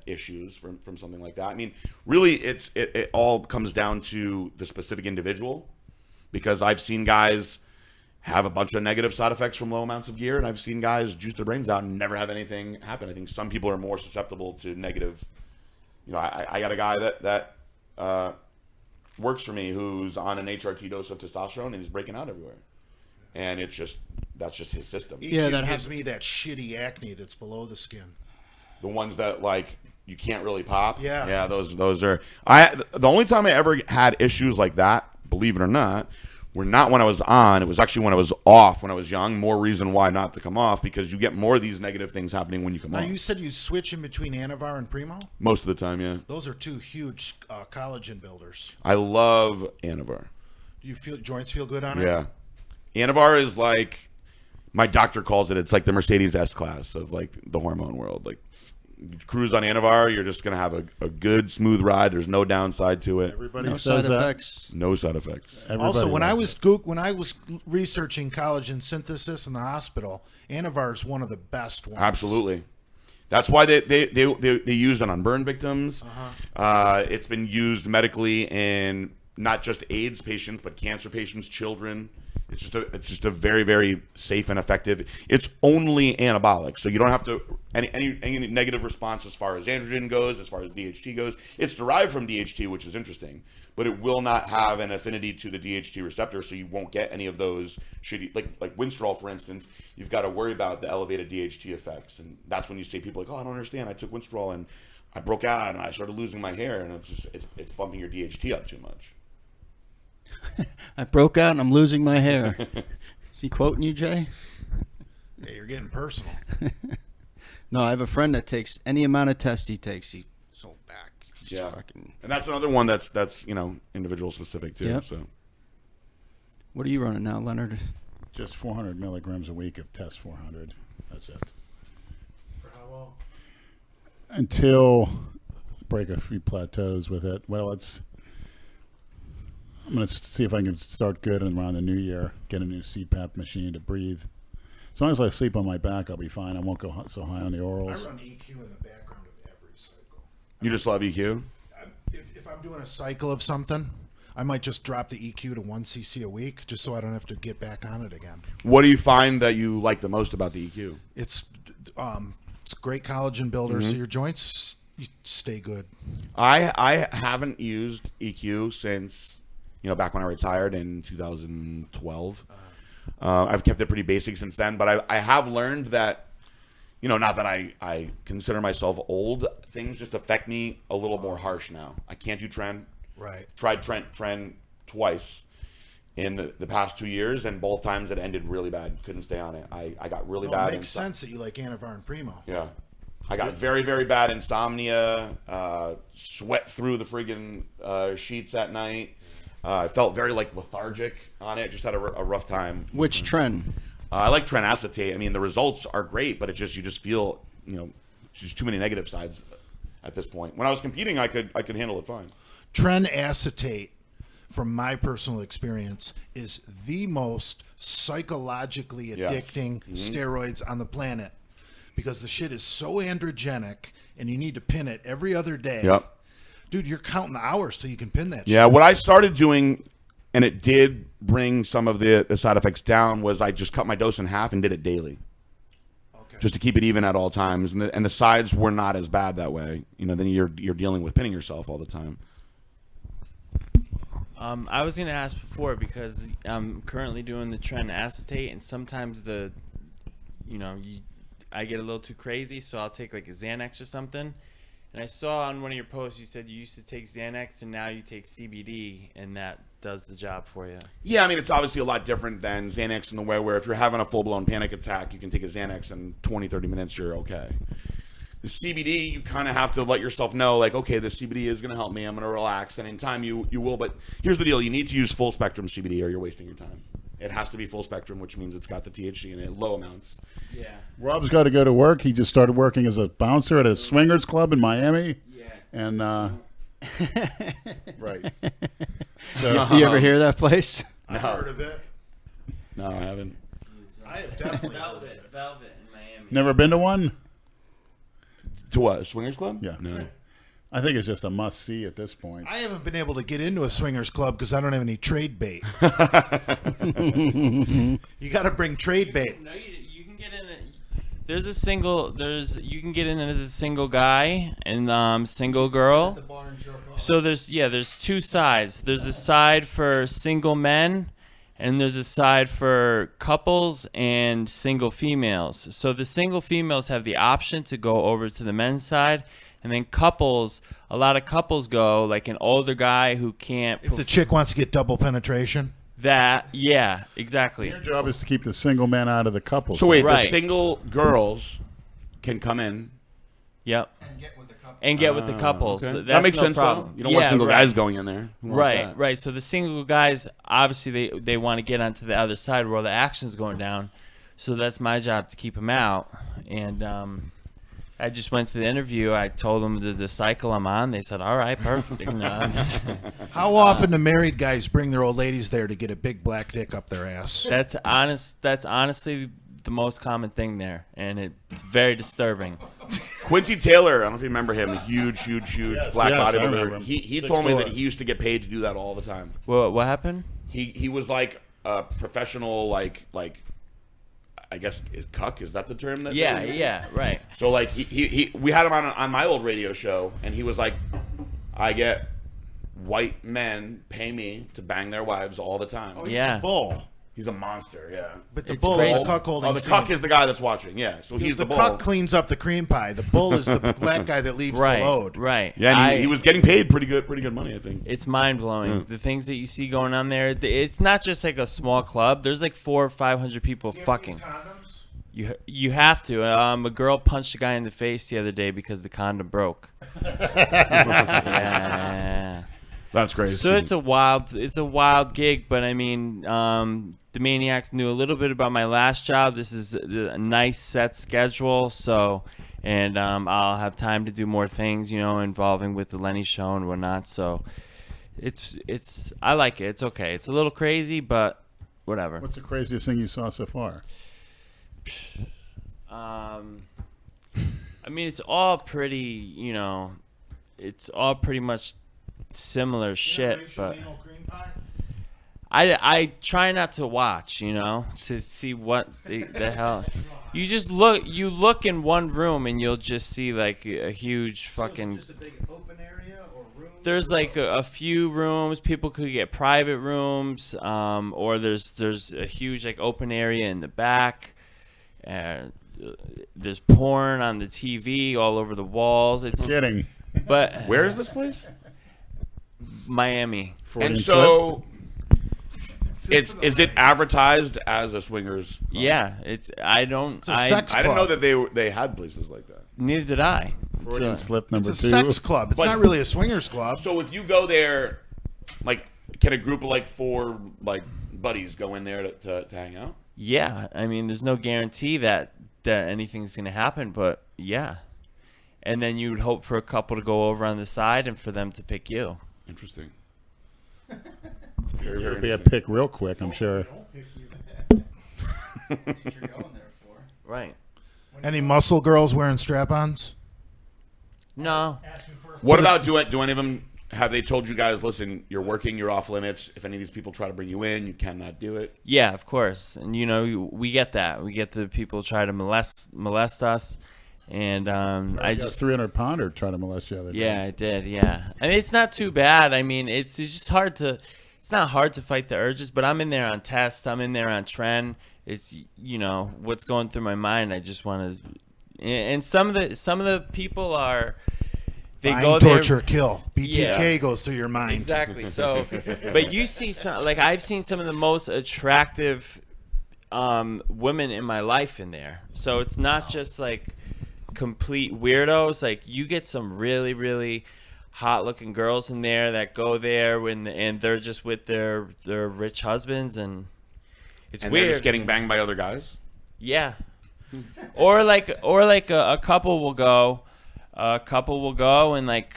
issues from something like that. I mean, really, it all comes down to the specific individual, because I've seen guys have a bunch of negative side effects from low amounts of gear, and I've seen guys juice their brains out and never have anything happen. I think some people are more susceptible to negative. You know, I got a guy that works for me who's on an HRT dose of testosterone and he's breaking out everywhere, and that's just his system. That gives me that shitty acne that's below the skin. The ones that like you can't really pop. Yeah, those are. The only time I ever had issues like that, believe it or not, were not when I was on. It was actually when I was off when I was young. More reason why not to come off, because you get more of these negative things happening when you come off. Now, you said you switch in between Anavar and Primo? Most of the time, yeah. Those are two huge collagen builders. I love Anavar. Do you feel joints feel good on it? Yeah. Anavar is like, my doctor calls it's like the Mercedes S-Class of like the hormone world. Like, you cruise on Anavar, you're just going to have a good, smooth ride. There's no downside to it. Everybody no says side that. effects. No side effects. Everybody Also, when I loves was researching collagen synthesis in the hospital, Anavar is one of the best ones. Absolutely. That's why they use it on burn victims. It's been used medically in not just AIDS patients, but cancer patients, children. It's just a very, very safe and effective. It's only anabolic, so you don't have to any negative response as far as androgen goes, as far as DHT goes. It's derived from DHT, which is interesting, but it will not have an affinity to the DHT receptor, so you won't get any of those shitty, like Winstrol, for instance. You've got to worry about the elevated DHT effects, and that's when you say people like, oh, I don't understand. I took Winstrol and I broke out and I started losing my hair, and it's bumping your DHT up too much. I broke out and I'm losing my hair. Is he quoting you, Jay? Yeah, you're getting personal. No, I have a friend that takes any amount of test he takes. He's so back. He's Yeah. fucking... And that's another one that's individual specific too. Yep. So What are you running now, Leonard? just 400 milligrams a week of test 400. That's it. For how long? Until break a few plateaus with it. Well, I'm going to see if I can start good and around the new year, get a new CPAP machine to breathe. As long as I sleep on my back, I'll be fine. I won't go so high on the I orals. run EQ in the background of every cycle. you just love EQ. If I'm doing a cycle of something, I might just drop the EQ to 1 cc a week just so I don't have to get back on it again. What do you find that you like the most about the EQ? It's It's a great collagen builder, so your joints stay good. I haven't used EQ since, back when I retired in 2012. I've kept it pretty basic since then, but I have learned that, not that I consider myself old, things just affect me a little more harsh now. I can't do Tren. Right. Tried Tren twice in the past 2 years, and both times it ended really bad. Couldn't stay on it. I got really bad. It makes sense that you like Anavar and Primo. Yeah. I got very, very bad insomnia, sweat through the friggin' sheets at night. I felt very lethargic on it. Just had a rough time. Which trend? I like Tren acetate. I mean, the results are great, but you just feel, just too many negative sides at this point. When I was competing, I could handle it fine. Tren acetate, from my personal experience, is the most psychologically addicting steroids on the planet, because the shit is so androgenic, and you need to pin it every other day. Yep. Dude, you're counting the hours till you can pin that shit. Yeah, what I started doing, and it did bring some of the side effects down, was I just cut my dose in half and did it daily. Okay. Just to keep it even at all times. And the sides were not as bad that way. Then you're dealing with pinning yourself all the time. I was going to ask before, because I'm currently doing the Tren acetate, and sometimes I get a little too crazy, so I'll take like a Xanax or something. And I saw on one of your posts you said you used to take Xanax and now you take CBD, and that does the job for you. Yeah, I mean, it's obviously a lot different than Xanax in the way where if you're having a full-blown panic attack, you can take a Xanax and 20, 30 minutes, you're okay. The CBD, you kind of have to let yourself know, like, okay, the CBD is going to help me. I'm going to relax. And in time, you will. But here's the deal. You need to use full-spectrum CBD or you're wasting your time. It has to be full-spectrum, which means it's got the THC in it, low amounts. Yeah. Rob's got to go to work. He just started working as a bouncer at a swingers club in Miami. Yeah. And, right. So, You ever hear that place? I've heard of it. No, I haven't. I have definitely heard of it. Velvet in Miami. never been to one? To what? A swingers club? Yeah. No. I think it's just a must-see at this point. I haven't been able to get into a swingers club because I don't have any trade bait. You got to bring trade bait. No, you can get in. You can get in as a single guy and single girl. So there's two sides. There's a side for single men, and there's a side for couples and single females. So the single females have the option to go over to the men's side, and then a lot of couples go, like an older guy who can't. If the chick wants to get double penetration. Yeah, exactly. Your job is to keep the single men out of the couple. So wait, Right. the single girls can come in. Yep. And get with the couples. Okay. So That that's makes no sense, problem. though. You don't want single right. guys going in there. Who wants that? Right. So the single guys, obviously, they want to get onto the other side where the action's going down. So that's my job to keep them out. And I just went to the interview. I told them the cycle I'm on. They said, all right, perfect. How often do married guys bring their old ladies there to get a big black dick up their ass? That's honestly the most common thing there, and it's very disturbing. Quincy Taylor, I don't know if you remember him, a huge black yes, I remember bodybuilder. him. He told me 6'4". that he used to get paid to do that all the time. What happened? He was like a professional, like I guess cuck, is that the term that? Yeah, right. So like we had him on my old radio show, and he was like, I get white men pay me to bang their wives all the time. Oh, he's Yeah. the bull. He's a monster, yeah. But the It's bull crazy. is cuck holding. Oh, the cuck is the guy that's watching, yeah. So he's the bull. cuck cleans up the cream pie. The bull is the black guy that leaves Right, the load. right. Yeah, and he was getting paid pretty good money, I think. It's mind blowing. The things that you see going on there. It's not just like a small club. There's like 400 or 500 people fucking. You have to. A girl punched a guy in the face the other day because the condom broke. Yeah. That's crazy. So it's a wild gig, but I mean, the Maniacs knew a little bit about my last job. This is a nice set schedule, so and I'll have time to do more things, involving with the Lenny show and whatnot. So it's I like it. It's okay. It's a little crazy, but whatever. What's the craziest thing you saw so far? I mean, it's all pretty, it's all pretty much similar shit, but I try not to watch, to see what the hell. You just look in one room and you'll just see like a huge fucking. Just a big open area or room. There's like a few rooms. People could get private rooms, or there's a huge like open area in the back. There's porn on the TV all over the walls. It's Kidding. But Where is this place? Miami. And so, is it advertised as a swingers? Yeah, I don't. a sex I didn't know club. that they had places like that. Neither did I. Freudian slip number It's two. a sex club. It's But- not really a swingers club. So if you go there, like, can a group of like 4 like buddies go in there to hang out? Yeah, I mean, there's no guarantee that anything's gonna happen, but yeah. And then you would hope for a couple to go over on the side and for them to pick you. Interesting. It'll be a pick real quick, I'm sure. Right. Any muscle girls wearing strap-ons? No. What about do any of them have they told you guys? Listen, you're working, you're off limits. If any of these people try to bring you in, you cannot do it. Yeah, of course. And we get that. We get the people try to molest us, and I just 300 pounder tried to molest you the other day. yeah, I did. Yeah, I mean it's not too bad. I mean it's just hard to. It's not hard to fight the urges, but I'm in there on test. I'm in there on trend. It's what's going through my mind. I just want to, and some of the people are. They Find, go there, torture, kill. BTK Yeah. goes through your mind. Exactly. So, but you see some, like I've seen some of the most attractive women in my life in there. So it's not just like complete weirdos. Like you get some really, really hot looking girls in there that go there and they're just with their rich husbands, and it's And weird. they're just getting banged by other guys. Yeah. or like a couple will go. A couple will go and like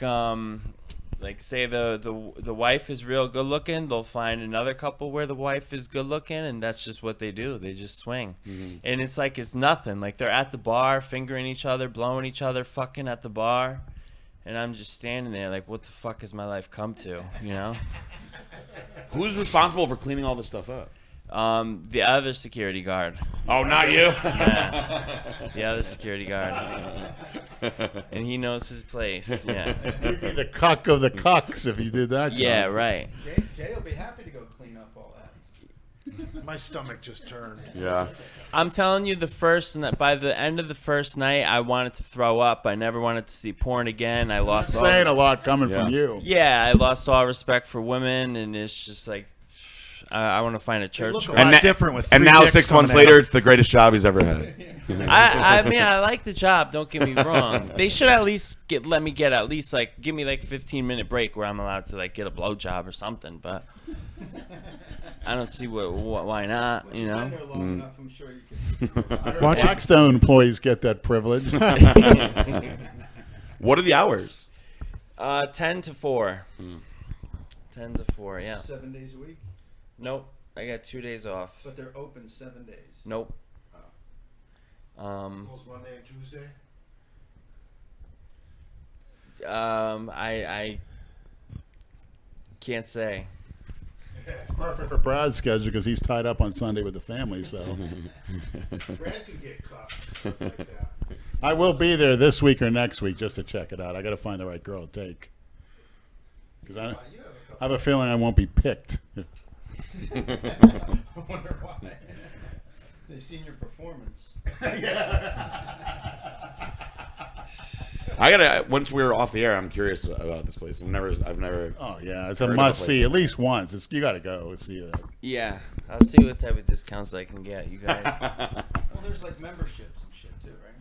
say the wife is real good looking, they'll find another couple where the wife is good looking, and that's just what they do. They just swing. And it's like it's nothing. Like they're at the bar fingering each other, blowing each other, fucking at the bar, and I'm just standing there like, what the fuck has my life come to? Who's responsible for cleaning all this stuff up? The other security guard. Oh, not you. Yeah. The other security guard. And he knows his place. Yeah. You'd be the cuck of the cucks if you did that job. Yeah, right. Jay will be happy to go clean up all that. My stomach just turned. Yeah. I'm telling you, by the end of the first night, I wanted to throw up. I never wanted to see porn again. I lost Saying a lot coming from you. Yeah, I lost all respect for women, and it's just like I want to find a church. look a girl. lot different with And three now dicks 6 months coming at later, him. it's the greatest job he's ever had. I mean, I like the job. Don't get me wrong. They should at least let me get at least like give me like 15-minute break where I'm allowed to like get a blowjob or something. But I don't see why not. Been there long enough, I'm sure you can. Blackstone employees get that privilege. What are the hours? 10 to 4. 10 to 4. Yeah. 7 days a week, Nope. I got 2 days off. but they're open 7 days. Nope. Close Monday and Tuesday. I can't say. Perfect for Brad's schedule because he's tied up on Sunday with the family. So Brad can get cuffed like that. I will be there this week or next week just to check it out. I got to find the right girl to take because I have a feeling I won't be picked. I wonder why. They've seen your performance. I gotta. Once we're off the air, I'm curious about this place. I've never. Oh yeah, it's a Heard of must the see place. at least once. You got to go and see that. Yeah, I'll see what type of discounts I can get, you guys. Well, there's like memberships and shit too, right?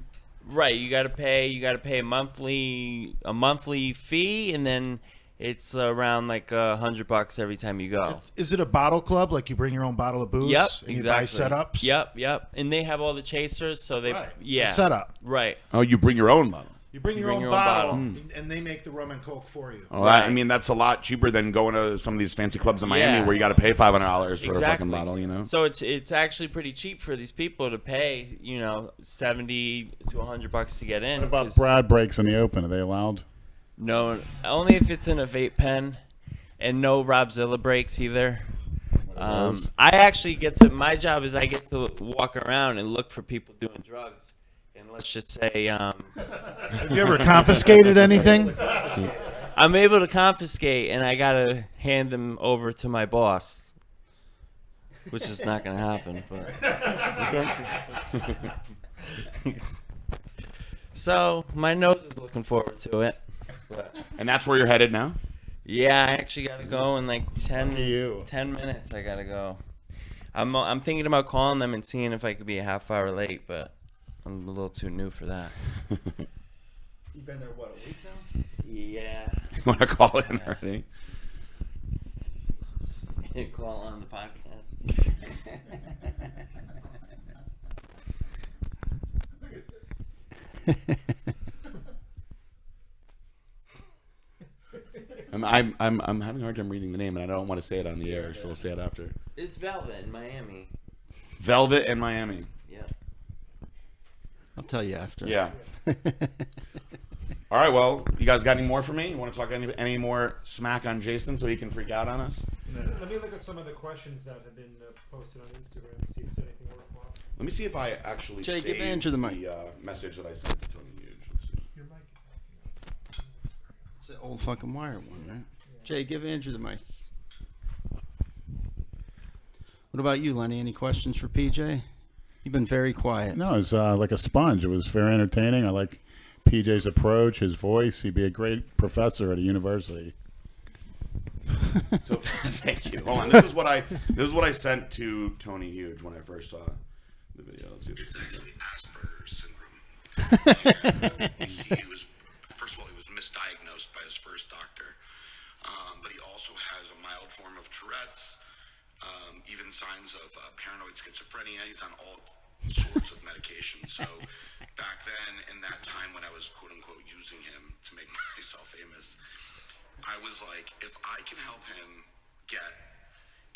Right, you gotta pay a monthly fee, and then it's around like $100 every time you go. Is it a bottle club? Like you bring your own bottle of booze? Yep, and you exactly. buy setups? Yep, and they have all the chasers, so they Right. yeah So setup. right. Oh, you bring your own bottle. You bring your, own, bottle, and they make the rum and coke for you. Oh, I mean, that's a lot cheaper than going to some of these fancy clubs in Miami Yeah. where you got to pay $500 for Exactly. a fucking bottle. So it's actually pretty cheap for these people to pay, $70 to $100 to get in. What about 'cause- Brad breaks in the open? Are they allowed? No, only if it's in a vape pen, and no Robzilla breaks either. I actually get to. My job is I get to walk around and look for people doing drugs. And let's just say, Have you ever confiscated anything? I'm able to confiscate, and I gotta hand them over to my boss, which is not gonna happen. But so my nose is looking forward to it. But And that's where you're headed now? yeah, I actually gotta go in like 10 you. minutes. I gotta go. I'm thinking about calling them and seeing if I could be a half hour late, but I'm a little too new for that. You've been there, what, a week now? Yeah. You want to call in already? Call on the podcast. I'm having a hard time reading the name, and I don't want to say it on the air, so we'll say it after. It's Velvet in Miami. Velvet and Miami. Yeah. I'll tell you after. Yeah. All right, well, you guys got any more for me? You want to talk any more smack on Jason so he can freak out on us? Let me look at some of the questions that have been posted on Instagram and see if there's anything worthwhile. Let me see if I actually Jay, saved give Andrew the mic. message that I sent to Tony Huge. Let's see. Your mic is acting up. It's the old fucking wire one, right? Jay, give Andrew the mic. What about you, Lenny? Any questions for PJ? You've been very quiet. No, it's like a sponge. It was very entertaining. I like PJ's approach, his voice. He'd be a great professor at a university. So thank you. Hold on. This is what I sent to Tony Huge when I first saw the video. Let's see what It's this is. actually Asperger's syndrome. He was, first of all, he was misdiagnosed by his first doctor, but he also has a mild form of Tourette's, even signs of paranoid schizophrenia. He's on all sorts of medication. So back then, in that time when I was quote unquote using him to make myself famous, I was like, if I can help him get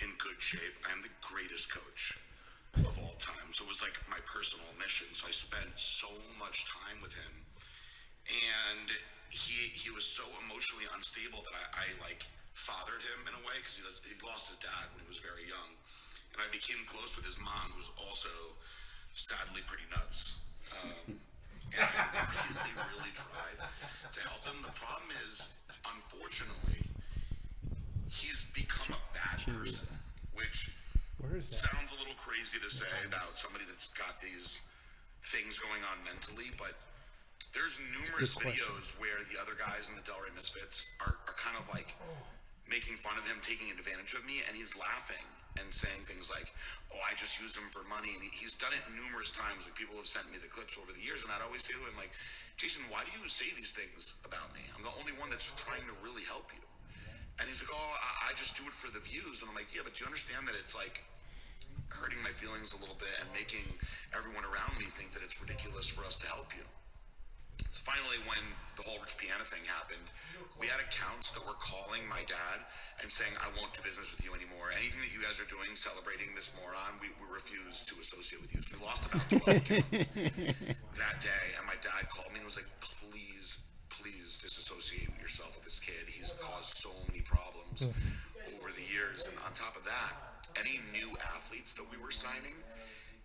in good shape, I am the greatest coach of all time. So it was like my personal mission. So I spent so much time with him, and he was so emotionally unstable that I like fathered him in a way, because he lost his dad when he was very young, and I became close with his mom, who's also sadly pretty nuts. And I really tried to help him. The problem is, unfortunately, he's become a bad person, which sounds a little crazy to say about somebody that's got these things going on mentally, but there's numerous videos where the other guys in the Delray Misfits are kind of like making fun of him, taking advantage of me, and he's laughing and saying things like, oh, I just used him for money. And he's done it numerous times. Like, people have sent me the clips over the years, and I'd always say to him, like, Jason, why do you say these things about me? I'm the only one that's trying to really help you. And he's like, oh, I just do it for the views. And I'm like, yeah, but do you understand that it's like hurting my feelings a little bit and making everyone around me think that it's ridiculous for us to help you? So finally, when the whole Rich Piana thing happened, we had accounts that were calling my dad and saying, I won't do business with you anymore. Anything that you guys are doing celebrating this moron, we refuse to associate with you. So we lost about 12 accounts that day. And my dad called me and was like, please disassociate yourself with this kid. He's caused so many problems over the years. And on top of that, any new athletes that we were signing,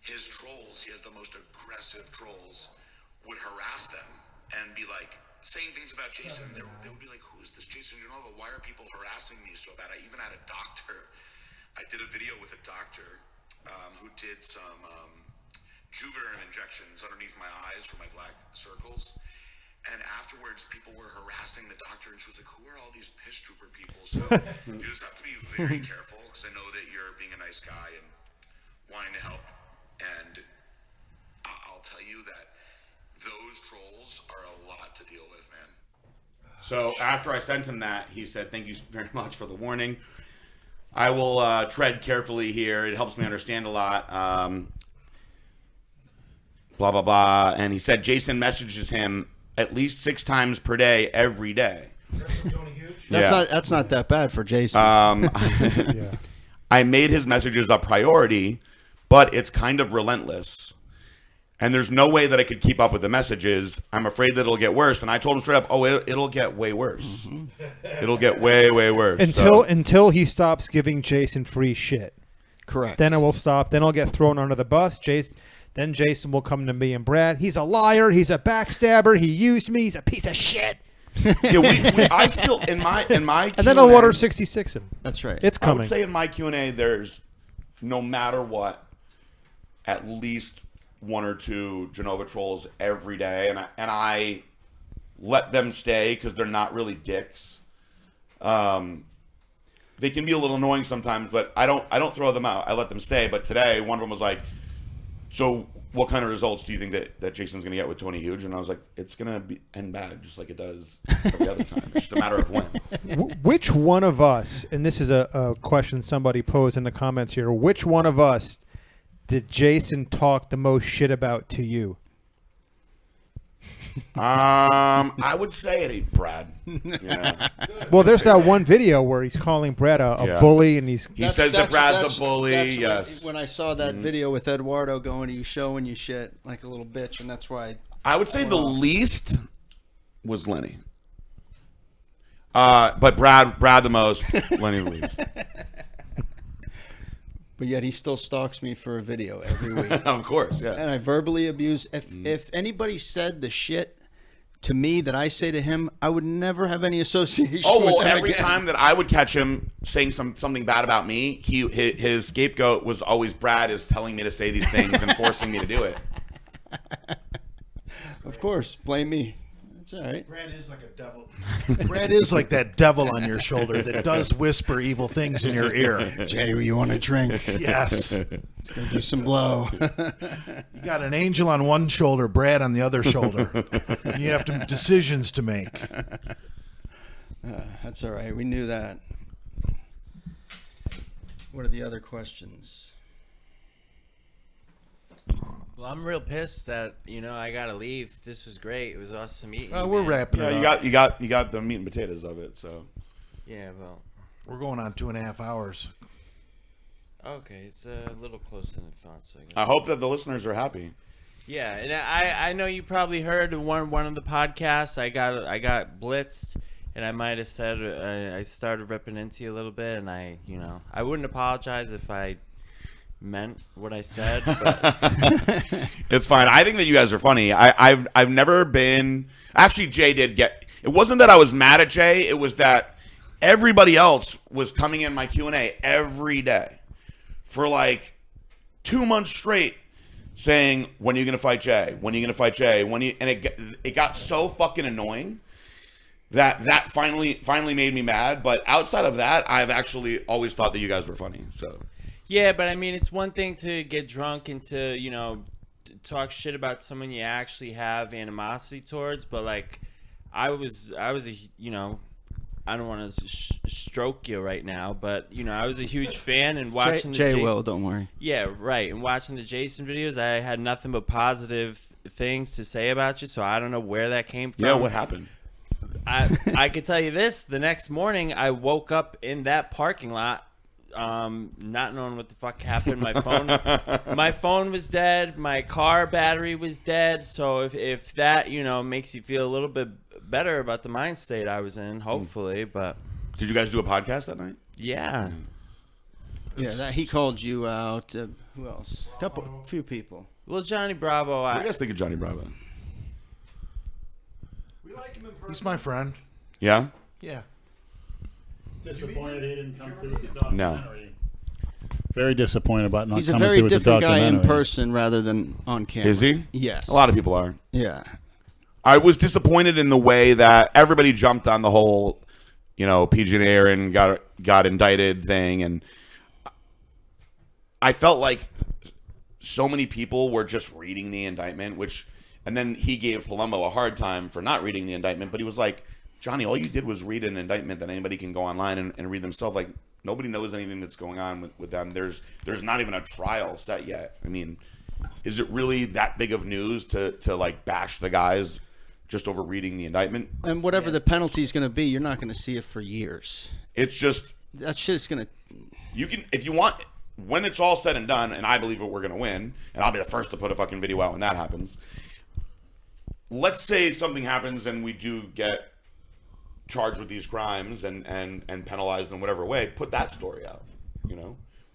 his trolls, he has the most aggressive trolls, would harass them and be like saying things about Jason. They would be like, who is this Jason Genova? Why are people harassing me so bad? I even had a doctor. I did a video with a doctor who did some Juvederm injections underneath my eyes for my black circles. And afterwards, people were harassing the doctor, and she was like, who are all these piss trooper people? So you just have to be very careful, because I know that you're being a nice guy and wanting to help. And I'll tell you that those trolls are a lot to deal with, man. So after I sent him that, he said, thank you very much for the warning. I will tread carefully here. It helps me understand a lot. Blah, blah, blah. And he said Jason messages him at least 6 times per day, every day. That's not that bad for Jason. I made his messages a priority, but it's kind of relentless. And there's no way that I could keep up with the messages. I'm afraid that it'll get worse. And I told him straight up, oh, it'll get way worse. It'll get way, way worse. Until he stops giving Jason free shit. Correct. Then it will stop. Then I'll get thrown under the bus. Then Jason will come to me and Brad. He's a liar. He's a backstabber. He used me. He's a piece of shit. Yeah, I still in my And then I'll Q&A, order 66 in. That's right. It's I coming. would say in my Q&A, there's no matter what, at least one or two Genova trolls every day, and I let them stay because they're not really dicks. They can be a little annoying sometimes, but I don't throw them out. I let them stay. But today, one of them was like, "So, what kind of results do you think that Jason's going to get with Tony Huge?" And I was like, "It's going to end bad, just like it does every other time. It's just a matter of when." Which one of us, and this is a question somebody posed in the comments here, which one of us did Jason talk the most shit about to you? I would say it ain't Brad. Yeah. Well, there's that one video where he's calling Brad a bully, and He says that Brad's a bully. that's Yes. when I saw that video with Eduardo going to you, showing you shit like a little bitch, and that's why. I would say the least was Lenny. But Brad the most, Lenny the least. But yet he still stalks me for a video every week. Of course, yeah. And I verbally abuse. If anybody said the shit to me that I say to him, I would never have any association. Oh well, with him every again. time that I would catch him saying something bad about me, his scapegoat was always Brad is telling me to say these things and forcing me to do it. Of course, blame me. That's all right. Brad is like a devil. Brad is like that devil on your shoulder that does whisper evil things in your ear. Jay, you want a drink? Yes. Let's go do some blow. You got an angel on one shoulder, Brad on the other shoulder. You have decisions to make. That's all right. We knew that. What are the other questions? Well, I'm real pissed that I gotta leave. This was great. It was awesome meeting you. We're man. wrapping it Yeah, up. you got the meat and potatoes of it. So Yeah, well, We're going on 2.5 hours. okay, it's a little closer than I thought. So I guess. I hope that the listeners are happy. Yeah, and I know you probably heard one of the podcasts. I got blitzed, and I might have said I started ripping into you a little bit, and I wouldn't apologize if I meant what I said, but It's fine. I think that you guys are funny. I've never been. Actually, Jay did get. It wasn't that I was mad at Jay. It was that everybody else was coming in my Q&A every day for like 2 months straight, saying, "When are you gonna fight Jay? When are you gonna fight Jay? And it got so fucking annoying that finally made me mad. But outside of that, I've actually always thought that you guys were funny. So. yeah. But I mean, it's one thing to get drunk and to talk shit about someone you actually have animosity towards, but like I was a I don't want to stroke you right now, but I was a huge fan and watching Jay will, don't worry. Yeah, right. And watching the Jason videos, I had nothing but positive things to say about you, so I don't know where that came from. Yeah, what happened? I could tell you this: the next morning, I woke up in that parking lot, not knowing what the fuck happened. My phone was dead. My car battery was dead. So if that makes you feel a little bit better about the mind state I was in, hopefully. But Did you guys do a podcast that night? yeah, Yeah, that he called you out. Who else? Few people. well, Johnny Bravo. What do you guys think of Johnny Bravo? He's my friend. Yeah? Yeah. Disappointed he didn't come through with the documentary. No. Very disappointed about not He's a coming very through with the different guy in documentary. person rather than on camera. Is he? Yes. A lot of people are. Yeah. I was disappointed in the way that everybody jumped on the whole, PG and Aaron got indicted thing, and I felt like so many people were just reading the indictment, and then he gave Palumbo a hard time for not reading the indictment, but he was like, Johnny, all you did was read an indictment that anybody can go online and read themselves. Like, nobody knows anything that's going on with them. There's not even a trial set yet. I mean, is it really that big of news to like bash the guys just over reading the indictment? And whatever the penalty is going to be, you're not going to see it for years. It's just, That shit is going to. you can, if you want, when it's all said and done, and I believe that we're going to win, and I'll be the first to put a fucking video out when that happens. Let's say something happens and we do get charged with these crimes and penalized in whatever way, put that story out,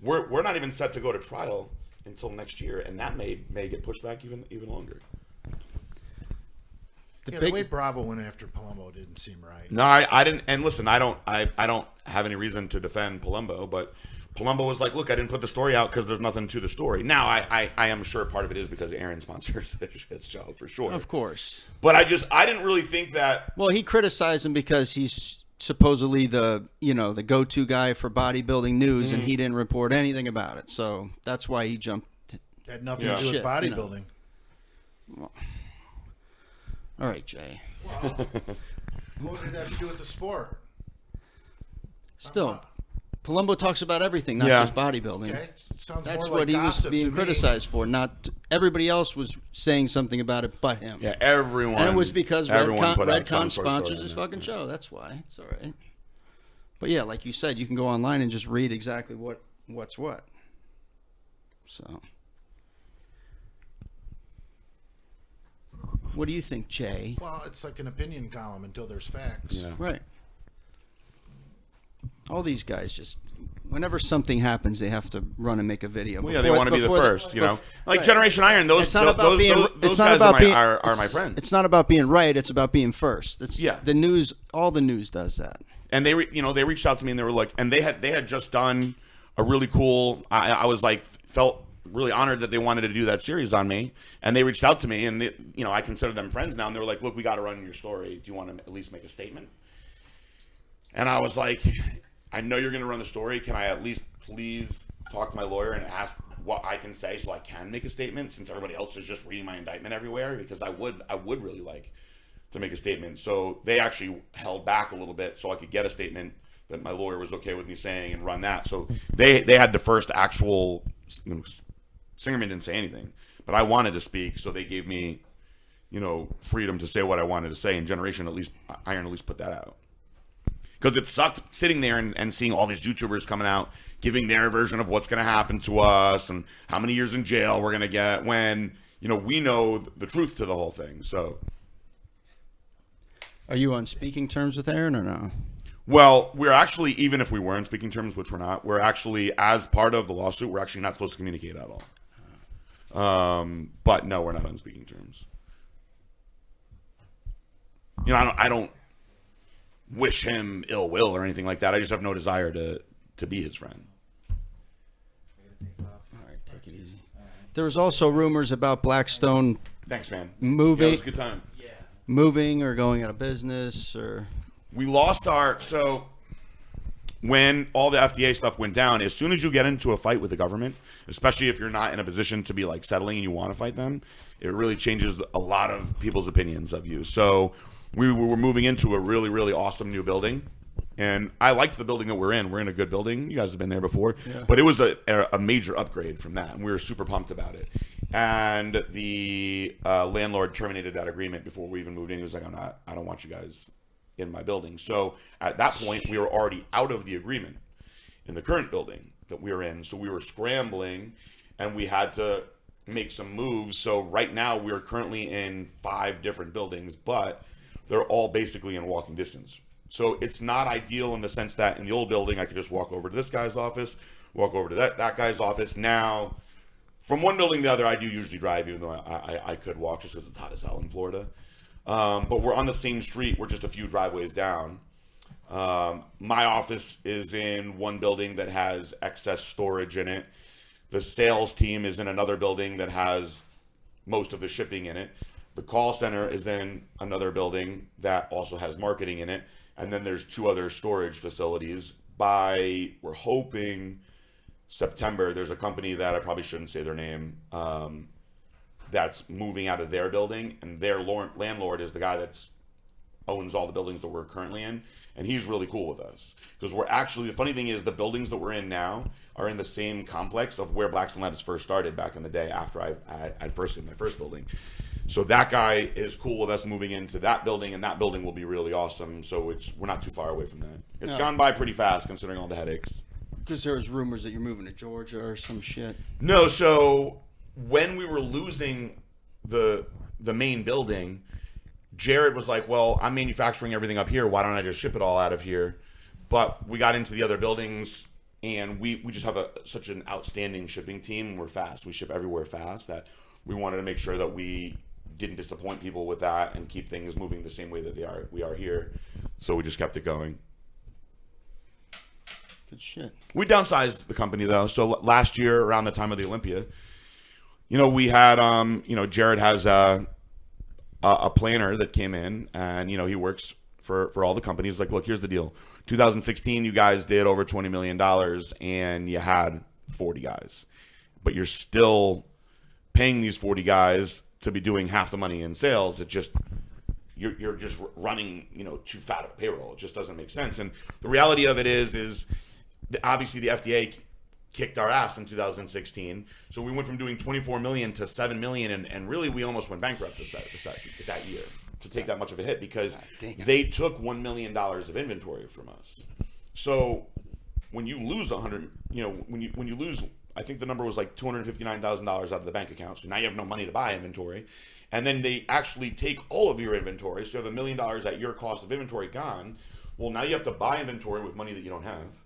we're not even set to go to trial until next year, and that may get pushed back even longer. The way Bravo went after Palumbo didn't seem right. No, I didn't. And listen, I don't have any reason to defend Palumbo, but Palumbo was like, look, I didn't put the story out because there's nothing to the story. Now, I am sure part of it is because Aaron sponsors his show, for sure. Of course. But I didn't really think that. Well, he criticized him because he's supposedly the go-to guy for bodybuilding news, and he didn't report anything about it. So that's why he jumped. Had nothing to do with bodybuilding. Well, all right, Jay. What did it have to do with the sport? Still, Palumbo talks about everything, not just bodybuilding. Okay, sounds That's more what like he was gossip being to me. criticized for. Not everybody else was saying something about it, but him. Yeah, everyone. And it was because everyone put out some Redcon sort of story sponsors on his it. fucking show. That's why. It's all right. But yeah, like you said, you can go online and just read exactly what's what. So, what do you think, Jay? Well, it's like an opinion column until there's facts. Yeah. Right. All these guys just, whenever something happens, they have to run and make a video. Well, yeah, they want to be the first, like right. Generation Iron. Those It's not about being. those It's not guys about being. are my friends. It's not about being right. It's about being first. It's Yeah. The news. All the news does that. And they reached out to me and they were like, and they had just done a really cool. I was like, felt really honored that they wanted to do that series on me, and they reached out to me, and I consider them friends now, and they were like, look, we got to run your story. Do you want to at least make a statement? And I was like, I know you're going to run the story. Can I at least please talk to my lawyer and ask what I can say so I can make a statement, since everybody else is just reading my indictment everywhere? Because I would really like to make a statement. So they actually held back a little bit so I could get a statement that my lawyer was okay with me saying and run that. So they had the first actual. Singerman didn't say anything, but I wanted to speak, so they gave me, freedom to say what I wanted to say. And Generation Iron at least put that out, because it sucked sitting there and seeing all these YouTubers coming out giving their version of what's going to happen to us and how many years in jail we're going to get, when we know the truth to the whole thing. So, Are you on speaking terms with Aaron or no? well, we're actually, even if we were on speaking terms, which we're not, we're actually, as part of the lawsuit, we're actually not supposed to communicate at all. But no, we're not on speaking terms. I don't wish him ill will or anything like that. I just have no desire to be his friend. All right, take it easy. There was also rumors about Blackstone Thanks, man. Moving. Yeah, it was a good time. moving or going out of business, or We lost so when all the FDA stuff went down, as soon as you get into a fight with the government, especially if you're not in a position to be like settling and you want to fight them, it really changes a lot of people's opinions of you. So we were moving into a really, really awesome new building. And I liked the building that we're in. We're in a good building. You guys have been there before. Yeah. But it was a major upgrade from that. And we were super pumped about it. And the landlord terminated that agreement before we even moved in. He was like, I don't want you guys in my building. So at that point, we were already out of the agreement in the current building that we were in. So we were scrambling and we had to make some moves. So right now we're currently in 5 different buildings, but they're all basically in walking distance. So it's not ideal in the sense that in the old building, I could just walk over to this guy's office, walk over to that guy's office. Now, from one building to the other, I do usually drive, even though I could walk just because it's hot as hell in Florida. But we're on the same street. We're just a few driveways down. My office is in one building that has excess storage in it. The sales team is in another building that has most of the shipping in it. The call center is in another building that also has marketing in it. And then there's 2 other storage facilities. We're hoping September, there's a company that I probably shouldn't say their name, that's moving out of their building, and their landlord is the guy that's owns all the buildings that we're currently in, and he's really cool with us, because we're actually, the funny thing is, the buildings that we're in now are in the same complex of where Blackstone Labs first started back in the day after I first in my first building. So that guy is cool with us moving into that building, and that building will be really awesome. So we're not too far away from that. It's gone by pretty fast considering all the headaches. because there was rumors that you're moving to Georgia or some shit. No, so when we were losing the main building, Jared was like, well, I'm manufacturing everything up here. Why don't I just ship it all out of here? But we got into the other buildings And we just have such an outstanding shipping team. We're fast. We ship everywhere fast that we wanted to make sure that we didn't disappoint people with that and keep things moving the same way that we are here. So we just kept it going. Good shit. We downsized the company though. So last year around the time of the Olympia, we had Jared has a planner that came in, and he works for all the companies. Like, look, here's the deal. 2016, you guys did over $20 million and you had 40 guys, but you're still paying these 40 guys to be doing half the money in sales. It just, you're just running, too fat of a payroll. It just doesn't make sense. And the reality of it is obviously the FDA kicked our ass in 2016. So we went from doing 24 million to 7 million. And really we almost went bankrupt that year. To take that much of a hit because they took $1 million of inventory from us. So when you lose when you lose, I think the number was like $259,000 out of the bank account. So now you have no money to buy inventory. And then they actually take all of your inventory. So you have $1 million at your cost of inventory gone. Well, now you have to buy inventory with money that you don't have.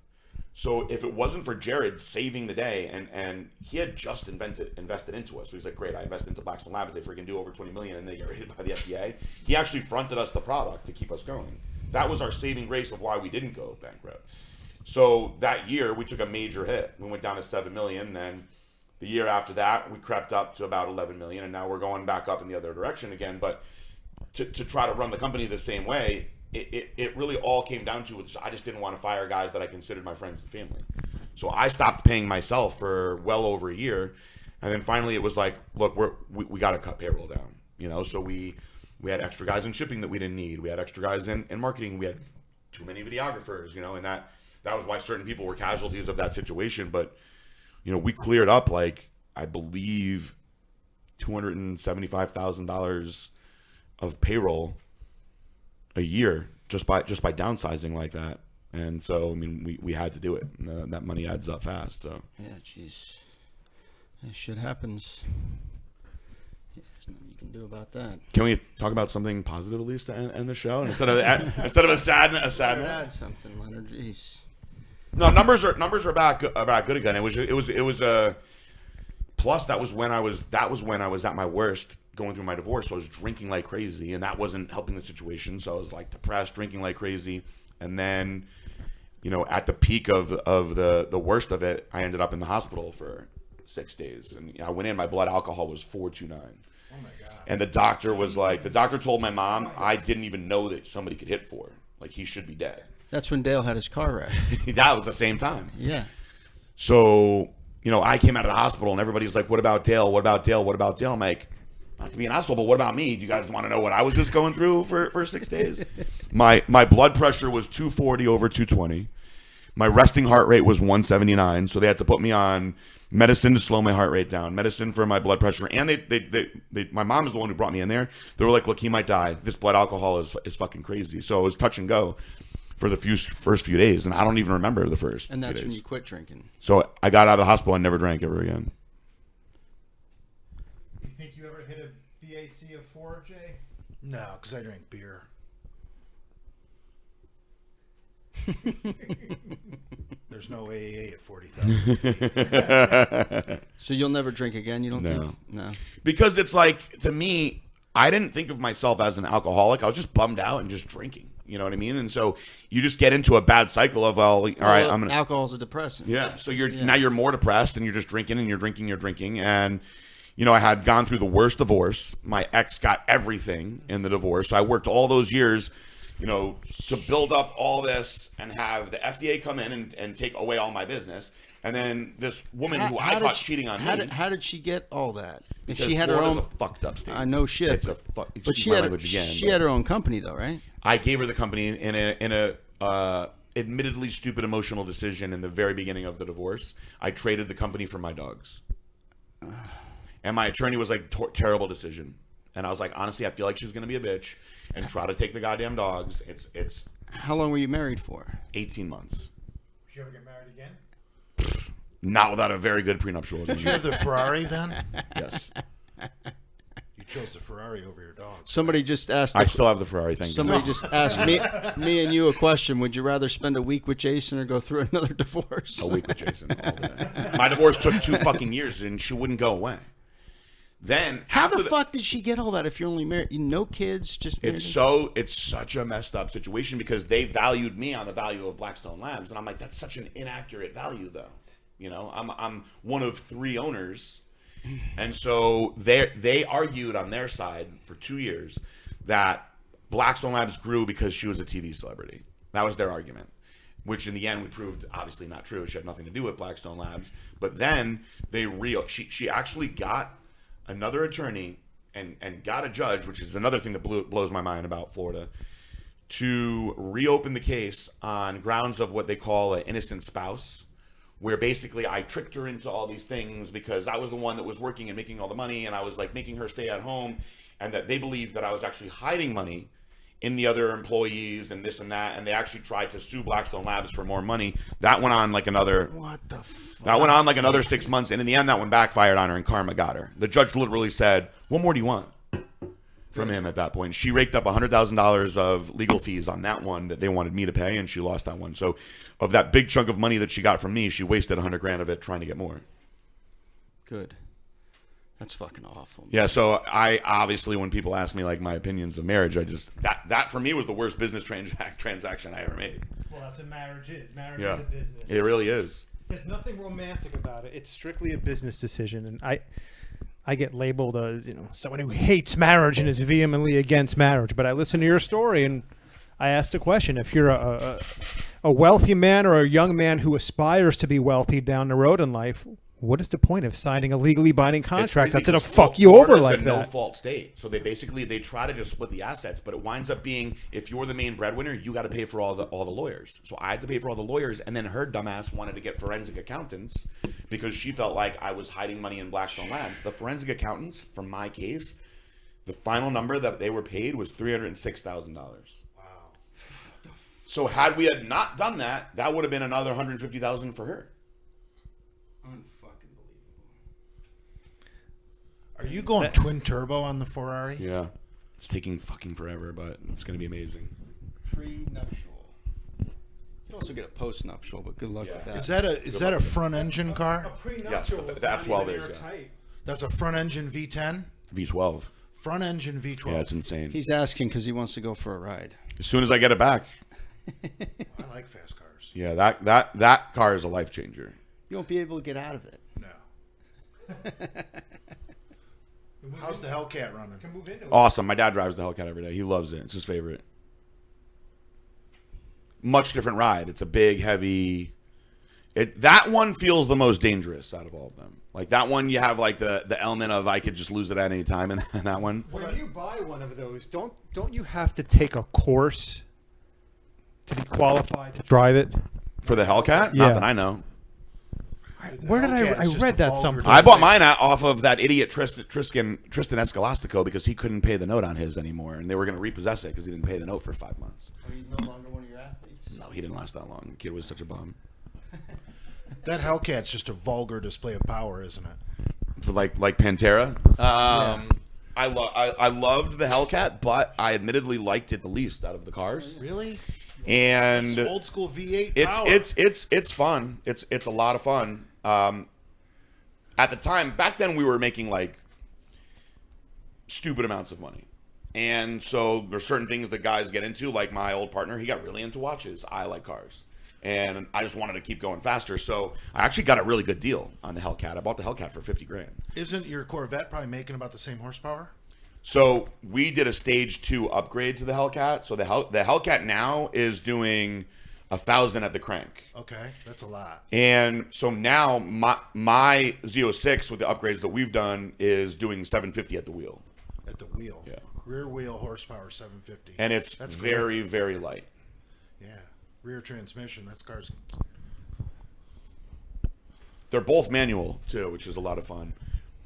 So if it wasn't for Jared saving the day, and he had just invested into us, so he's like, great, I invest into Blackstone Labs, they freaking do over 20 million, and they get rated by the FDA. He actually fronted us the product to keep us going. That was our saving grace of why we didn't go bankrupt. So that year we took a major hit. We went down to 7 million, and the year after that we crept up to about 11 million, and now we're going back up in the other direction again. But to try to run the company the same way, it really all came down to I just didn't want to fire guys that I considered my friends and family. So I stopped paying myself for well over a year. And then finally it was like, look, we got to cut payroll down. So we had extra guys in shipping that we didn't need. We had extra guys in marketing. We had too many videographers, and that was why certain people were casualties of that situation. But, we cleared up like, I believe $275,000 of payroll a year just by downsizing like that. And so I mean we had to do it. That money adds up fast. So yeah, jeez, that shit happens. Yeah, there's nothing you can do about that. Can we talk about something positive at least to end the show instead of a sad add something, Leonard. Jeez. No, numbers are back good again. It was a plus. That was when I was at my worst, going through my divorce. So I was drinking like crazy, and that wasn't helping the situation. So I was like depressed, drinking like crazy, and then, at the peak of the worst of it, I ended up in the hospital for 6 days, and I went in. My blood alcohol was 429. Oh my god! And the doctor told my mom, I didn't even know that somebody could hit 4. Like, he should be dead. That's when Dale had his car wreck. That was the same time. Yeah. So, I came out of the hospital, and everybody's like, what about Dale? What about Dale? What about Dale? I'm like, not to be an asshole, but what about me? Do you guys want to know what I was just going through for 6 days? My blood pressure was 240 over 220. My resting heart rate was 179, so they had to put me on medicine to slow my heart rate down, medicine for my blood pressure, and they my mom is the one who brought me in there. They were like, look, he might die. This blood alcohol is fucking crazy. So it was touch and go for the first few days, and I don't even remember the first. And that's few when days. you quit drinking. So I got out of the hospital and never drank ever again. You think you ever hit a BAC of 4, Jay? No, because I drink beer. There's no AAA at 40,000. So you'll never drink again? You don't No. think? No. Because it's like, to me, I didn't think of myself as an alcoholic. I was just bummed out and just drinking. You know what I mean? And so you just get into a bad cycle of, all right, I'm gonna. Alcohol's a depressant. Yeah. So now you're more depressed, and you're just drinking and you're drinking. And, I had gone through the worst divorce. My ex got everything in the divorce. So I worked all those years, to build up all this and have the FDA come in and take away all my business. And then this woman who I caught cheating on me. How did she get all that? If Because she had her Florida's own, a fucked up state. I know shit. It's a but she had her own company though, right? I gave her the company in a admittedly stupid emotional decision in the very beginning of the divorce. I traded the company for my dogs. And my attorney was like, terrible decision. And I was like, honestly, I feel like she's going to be a bitch and try to take the goddamn dogs. It's How long were you married for? 18 months. Did you ever get married again? Not without a very good prenuptial Did agreement. you have the Ferrari then? Yes. You Chose the Ferrari over your dog. Somebody just asked. I still have the Ferrari. Thank you. Somebody just asked me and you a question. Would you rather spend a week with Jason or go through another divorce? A week with Jason. All day. My divorce took 2 fucking years, and she wouldn't go away. Then How after the fuck did she get all that if you're only married? No kids, just married? It's such a messed up situation because they valued me on the value of Blackstone Labs, and I'm like, that's such an inaccurate value, though. You know, I'm one of 3 owners. And so they argued on their side for 2 years that Blackstone Labs grew because she was a TV celebrity. That was their argument, which in the end we proved obviously not true. She had nothing to do with Blackstone Labs. But then she actually got another attorney and got a judge, which is another thing that blows my mind about Florida, to reopen the case on grounds of what they call an innocent spouse, where basically I tricked her into all these things because I was the one that was working and making all the money, and I was like making her stay at home, and that they believed that I was actually hiding money in the other employees and this and that, and they actually tried to sue Blackstone Labs for more money. That went on like another 6 months, and in the end that one backfired on her and karma got her. The judge literally said, "What more do you want?" from him at that point. She raked up $100,000 of legal fees on that one that they wanted me to pay, and she lost that one. So of that big chunk of money that she got from me, she wasted $100,000 of it trying to get more. Good. That's fucking awful. Yeah, so I obviously, when people ask me like my opinions of marriage, I just that for me was the worst business transaction I ever made. Well, that's what marriage is. Marriage Yeah, is a business. it really is. There's nothing romantic about it. It's strictly a business decision, and I get labeled as, you know, someone who hates marriage and is vehemently against marriage. But I listen to your story and I asked a question: if you're a wealthy man or a young man who aspires to be wealthy down the road in life, what is the point of signing a legally binding contract that's going to fuck you over like that? No fault state. So they try to just split the assets, but it winds up being, if you're the main breadwinner, you got to pay for all the lawyers. So I had to pay for all the lawyers, and then her dumbass wanted to get forensic accountants because she felt like I was hiding money in Blackstone Labs. The forensic accountants, from my case, the final number that they were paid was $306,000. Wow. So had we had not done that, that would have been another $150,000 for her. Are you going twin turbo on the Ferrari? Yeah. It's taking fucking forever, but it's going to be amazing. Pre-nuptial. You can also get a post-nuptial, but good luck with that. Is that a front engine car? Yes, the F12 is, yeah. That's a front engine V10? V12. Front engine V12. Yeah, it's insane. He's asking because he wants to go for a ride. As soon as I get it back. I like fast cars. Yeah, that car is a life changer. You won't be able to get out of it. No. How's the Hellcat running? Awesome. My dad drives the Hellcat every day. He loves it. It's his favorite. Much different ride. It's a big, heavy. That one feels the most dangerous out of all of them. Like that one, you have like the element of I could just lose it at any time, and that one. When you buy one of those, don't you have to take a course to be qualified to drive it? For the Hellcat? Yeah. Not that I know. Where did I read that someplace? I bought mine off of that idiot Tristan Escalastico because he couldn't pay the note on his anymore, and they were going to repossess it because he didn't pay the note for 5 months. Oh, he's no longer one of your athletes? No, he didn't last that long. The kid was such a bum. That Hellcat's just a vulgar display of power, isn't it? Like Pantera. I loved the Hellcat, but I admittedly liked it the least out of the cars. Really? And it's old school V8 power. It's fun. It's a lot of fun. At the time, back then, we were making like stupid amounts of money, and so there's certain things that guys get into. Like my old partner, he got really into watches. I like cars, and I just wanted to keep going faster. So I actually got a really good deal on the Hellcat. I bought the Hellcat for $50,000. Isn't your Corvette probably making about the same horsepower? So we did a stage 2 upgrade to the Hellcat. So the Hellcat now is doing 1,000 at the crank. Okay, that's a lot. And so now my Z06 with the upgrades that we've done is doing 750 at the wheel. At the wheel. Yeah. Rear wheel horsepower 750. And it's very, very light. Yeah. Rear transmission. That's cars. They're both manual too, which is a lot of fun.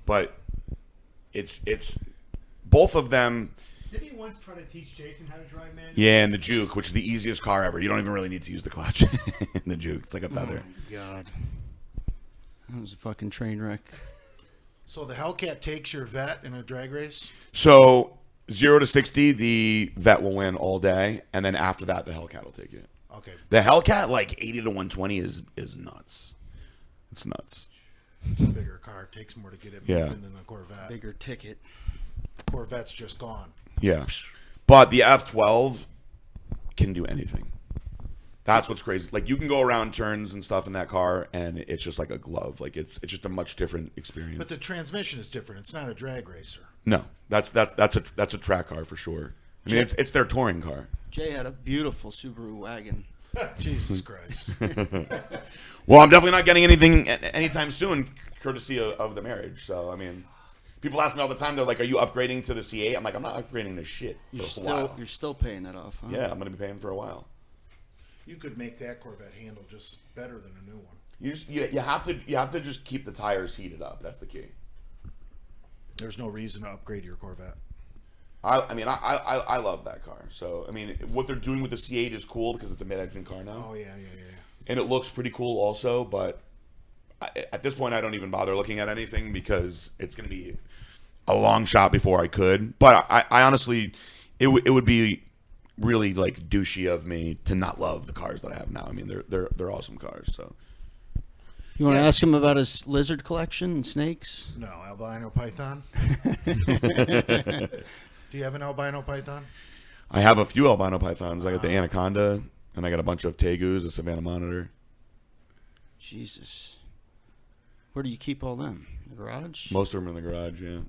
But it's both of them. Didn't you once try to teach Jason how to drive manual? Yeah, and the Juke, which is the easiest car ever. You don't even really need to use the clutch in the Juke. It's like a feather. Oh, my God. That was a fucking train wreck. So the Hellcat takes your vet in a drag race? So 0 to 60, the vet will win all day, and then after that, the Hellcat will take it. Okay. The Hellcat, like 80 to 120, is nuts. It's nuts. It's a bigger car. It takes more to get it Yeah. moving than the Corvette. Bigger ticket. Corvette's just gone. Yeah, but the F12 can do anything. That's what's crazy. Like you can go around turns and stuff in that car, and it's just like a glove. Like it's just a much different experience. But the transmission is different. It's not a drag racer. No, that's a track car for sure. I mean, it's their touring car. Jay had a beautiful Subaru wagon. Jesus Christ. Well, I'm definitely not getting anything anytime soon, courtesy of the marriage. So, I mean, people ask me all the time. They're like, "Are you upgrading to the C8?" I'm like, "I'm not upgrading to shit for a while." You're still paying that off, huh? Yeah, I'm going to be paying for a while. You could make that Corvette handle just better than a new one. You have to just keep the tires heated up. That's the key. There's no reason to upgrade your Corvette. I love that car. So I mean, what they're doing with the C8 is cool because it's a mid-engine car now. Oh yeah. And it looks pretty cool also. But at this point, I don't even bother looking at anything because it's going to be a long shot before I could. But I honestly, it would be really like douchey of me to not love the cars that I have now. I mean, they're awesome cars. So You want to ask him about his lizard collection and snakes? No, albino python. Do you have an albino python? I have a few albino pythons. I got the anaconda, and I got a bunch of tegus, a Savannah monitor. Jesus. Where do you keep all them? The garage? Most of them are in the garage. Yeah.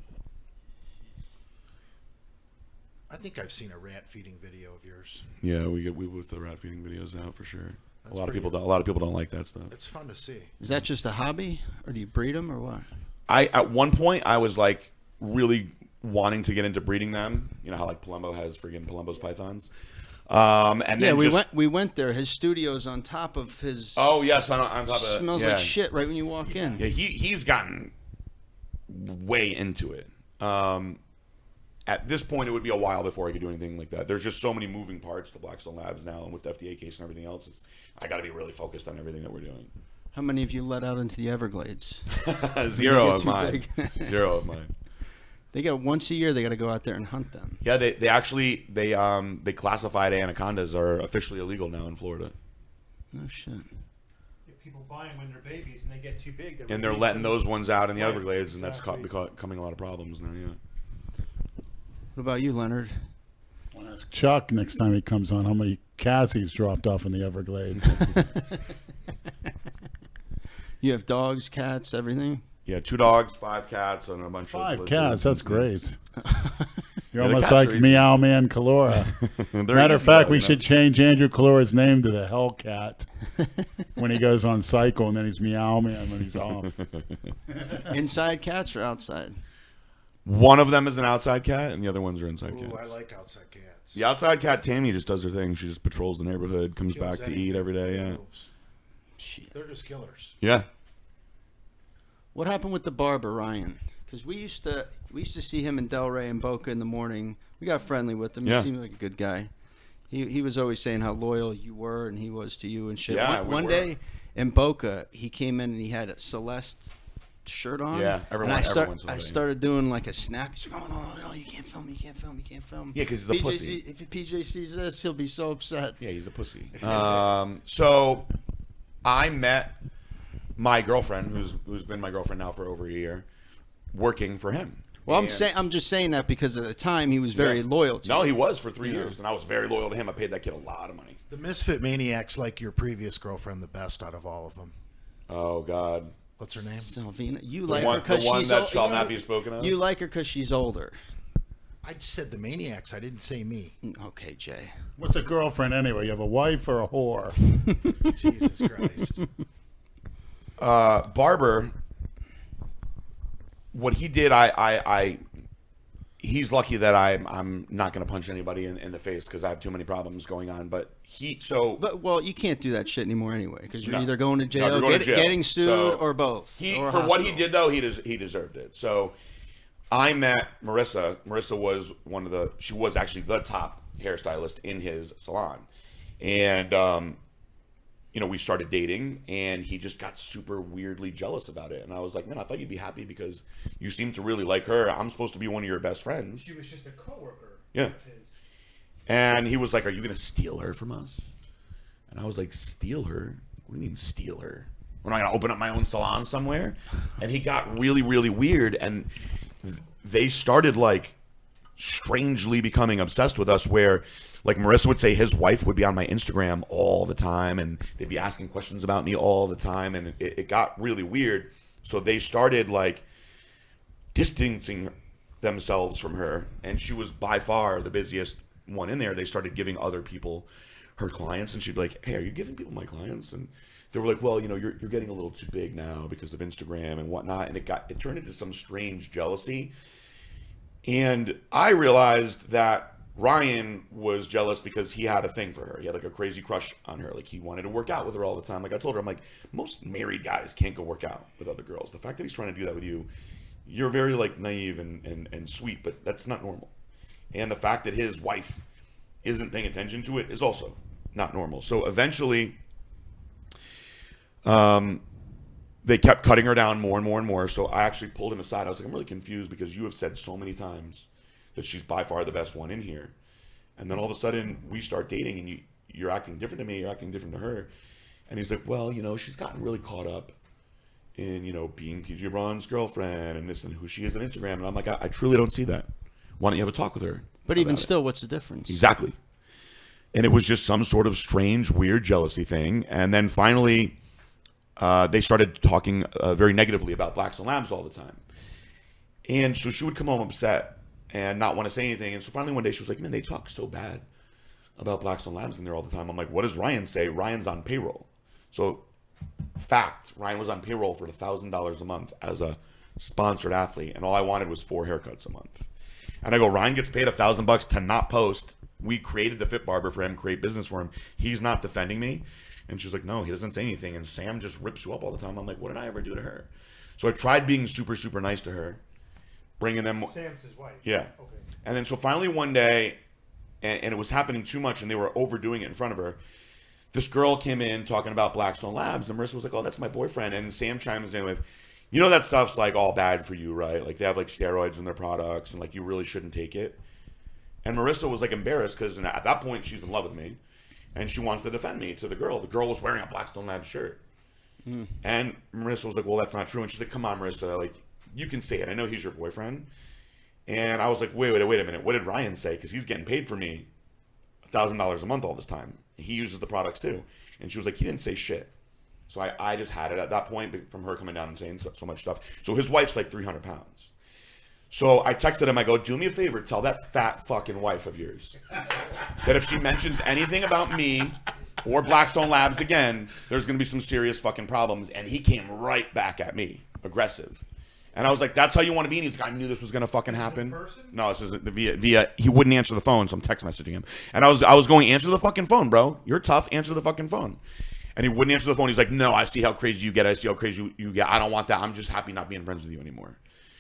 I think I've seen a rat feeding video of yours. Yeah, we whip the rat feeding videos out for sure. That's A lot of pretty- people don't like that stuff. It's fun to see. Is that just a hobby, or do you breed them, or what? At one point I was like really wanting to get into breeding them. You know how like Palumbo has friggin' Palumbo's pythons. And Yeah, then we went there. His studio's on top of his. Oh yes, on top of Smells yeah. like shit right when you walk in. Yeah, he's gotten way into it. At this point, it would be a while before I could do anything like that. There's just so many moving parts to Blackstone Labs now, and with the FDA case and everything else, I got to be really focused on everything that we're doing. How many of you let out into the Everglades? Zero get of too mine. big. Zero of mine. They got once a year. They got to go out there and hunt them. Yeah, they classified anacondas are officially illegal now in Florida, No shit. If people buy them when they're babies and they get too big, and they're letting those ones out in the Right, Everglades, and that's exactly. becoming a lot of problems now. Yeah. What about you, Leonard? I want to ask Chuck next time he comes on how many cats he's dropped off in the Everglades. You have dogs, cats, everything. Yeah, 2 dogs, 5 cats, and a bunch of 5 lizards cats, that's and great. snakes. You're the almost cats like are easy. Meow Man Kalora. They're Matter of easy, fact, though, we you know? should change Andrew Kalora's name to the Hellcat when he goes on cycle, and then he's Meow Man when he's off. Inside cats or outside? One of them is an outside cat, and the other ones are inside Ooh, cats. I like outside cats. The outside cat, Tammy, just does her thing. She just patrols the neighborhood, comes Kills back to anything eat every day. that Yeah, moves. Shit. They're just killers. yeah. What happened with the barber, Ryan? Because we used to see him in Delray and Boca in the morning. We got friendly with him. Yeah. He seemed like a good guy. He was always saying how loyal you were and he was to you and shit. Yeah, one we one were. day in Boca, he came in and he had a Celeste shirt on. Yeah, and I everyone's with it. started doing like a snap. He's like, oh, no, you can't film, you can't film, you can't film. Yeah, 'cause he's a pussy. If PJ sees this, he'll be so upset. Yeah, he's a pussy. So I met my girlfriend, who's been my girlfriend now for over a year, working for him. Well, And- I'm just saying that because at the time he was very Yeah. loyal to No, you. he was for 3 years, and I was very loyal to him. I paid that kid a lot of money. The Misfit Maniacs like your previous girlfriend the best out of all of them. Oh God, What's her name? Salvina. You the like one, her because the one she's that ol- shall you know, not be spoken of. You like her because she's older. I said the Maniacs. I didn't say me. Okay, Jay. What's a girlfriend anyway? You have a wife or a whore? Jesus Christ. Barber, what he did, he's lucky that I'm not going to punch anybody in the face because I have too many problems going on. But But you can't do that shit anymore anyway because you're No. either going to No, jail, you're going to jail. getting sued, So or both. or for what he hospital. did though, he deserved it. So I met Marissa. Marissa was she was actually the top hairstylist in his salon, and we started dating, and he just got super weirdly jealous about it. And I was like, man, I thought you'd be happy because you seem to really like her. I'm supposed to be one of your best friends. She was just a coworker. Yeah. Of his. And he was like, are you going to steal her from us? And I was like, steal her? What do you mean steal her? When am I going to open up my own salon somewhere? And he got really, really weird. And they started like strangely becoming obsessed with us, where like Marissa would say his wife would be on my Instagram all the time, and they'd be asking questions about me all the time. And it got really weird. So they started like distancing themselves from her. And she was by far the busiest one in there. They started giving other people her clients, and she'd be like, hey, are you giving people my clients? And they were like, well, you're getting a little too big now because of Instagram and whatnot. And it turned into some strange jealousy. And I realized that Ryan was jealous because he had a thing for her. He had like a crazy crush on her. Like he wanted to work out with her all the time. Like I told her, I'm like, most married guys can't go work out with other girls. The fact that he's trying to do that with you, you're very like naive and sweet, but that's not normal. And the fact that his wife isn't paying attention to it is also not normal. So eventually, they kept cutting her down more and more and more. So I actually pulled him aside. I was like, I'm really confused because you have said so many times that she's by far the best one in here. And then all of a sudden we start dating, and you're acting different to me. You're acting different to her. And he's like, well, she's gotten really caught up in, being PG Braun's girlfriend and this and who she is on Instagram. And I'm like, I truly don't see that. Why don't you have a talk with her? But even about it? still, what's the difference? Exactly. And it was just some sort of strange, weird jealousy thing. And then finally, they started talking very negatively about Blacks and Labs all the time. And so she would come home upset and not want to say anything. And so finally one day she was like, man, they talk so bad about Blacks and Labs in there all the time. I'm like, what does Ryan say? Ryan's on payroll. So fact, Ryan was on payroll for $1,000 a month as a sponsored athlete. And all I wanted was 4 haircuts a month. And I go, Ryan gets paid $1,000 to not post. We created the Fit Barber for him, create business for him. He's not defending me. And she's like, no, he doesn't say anything. And Sam just rips you up all the time. I'm like, what did I ever do to her? So I tried being super, super nice to her, bringing them. Sam's his wife. Yeah. Okay. And then so finally one day, and it was happening too much, and they were overdoing it in front of her. This girl came in talking about Blackstone Labs, and Marissa was like, oh, that's my boyfriend. And Sam chimes in with, that stuff's like all bad for you, right? Like they have like steroids in their products, and like you really shouldn't take it. And Marissa was like embarrassed because at that point she's in love with me. And she wants to defend me to the girl. The girl was wearing a Blackstone Labs shirt. And Marissa was like, well, that's not true. And she's like, come on, Marissa. Like, you can say it. I know he's your boyfriend. And I was like, wait a minute. What did Ryan say? Because he's getting paid for me $1,000 a month all this time. He uses the products too. And she was like, he didn't say shit. So I just had it at that point from her coming down and saying so much stuff. So his wife's like 300 pounds. So I texted him, I go, do me a favor, tell that fat fucking wife of yours that if she mentions anything about me or Blackstone Labs again, there's going to be some serious fucking problems. And he came right back at me, aggressive. And I was like, that's how you want to be? And he's like, I knew this was going to fucking happen. No, this isn't via, he wouldn't answer the phone, so I'm text messaging him. And I was going, answer the fucking phone, bro. You're tough, answer the fucking phone. And he wouldn't answer the phone. He's like, no, I see how crazy you get. I see how crazy you get. I don't want that. I'm just happy not being friends with you anymore.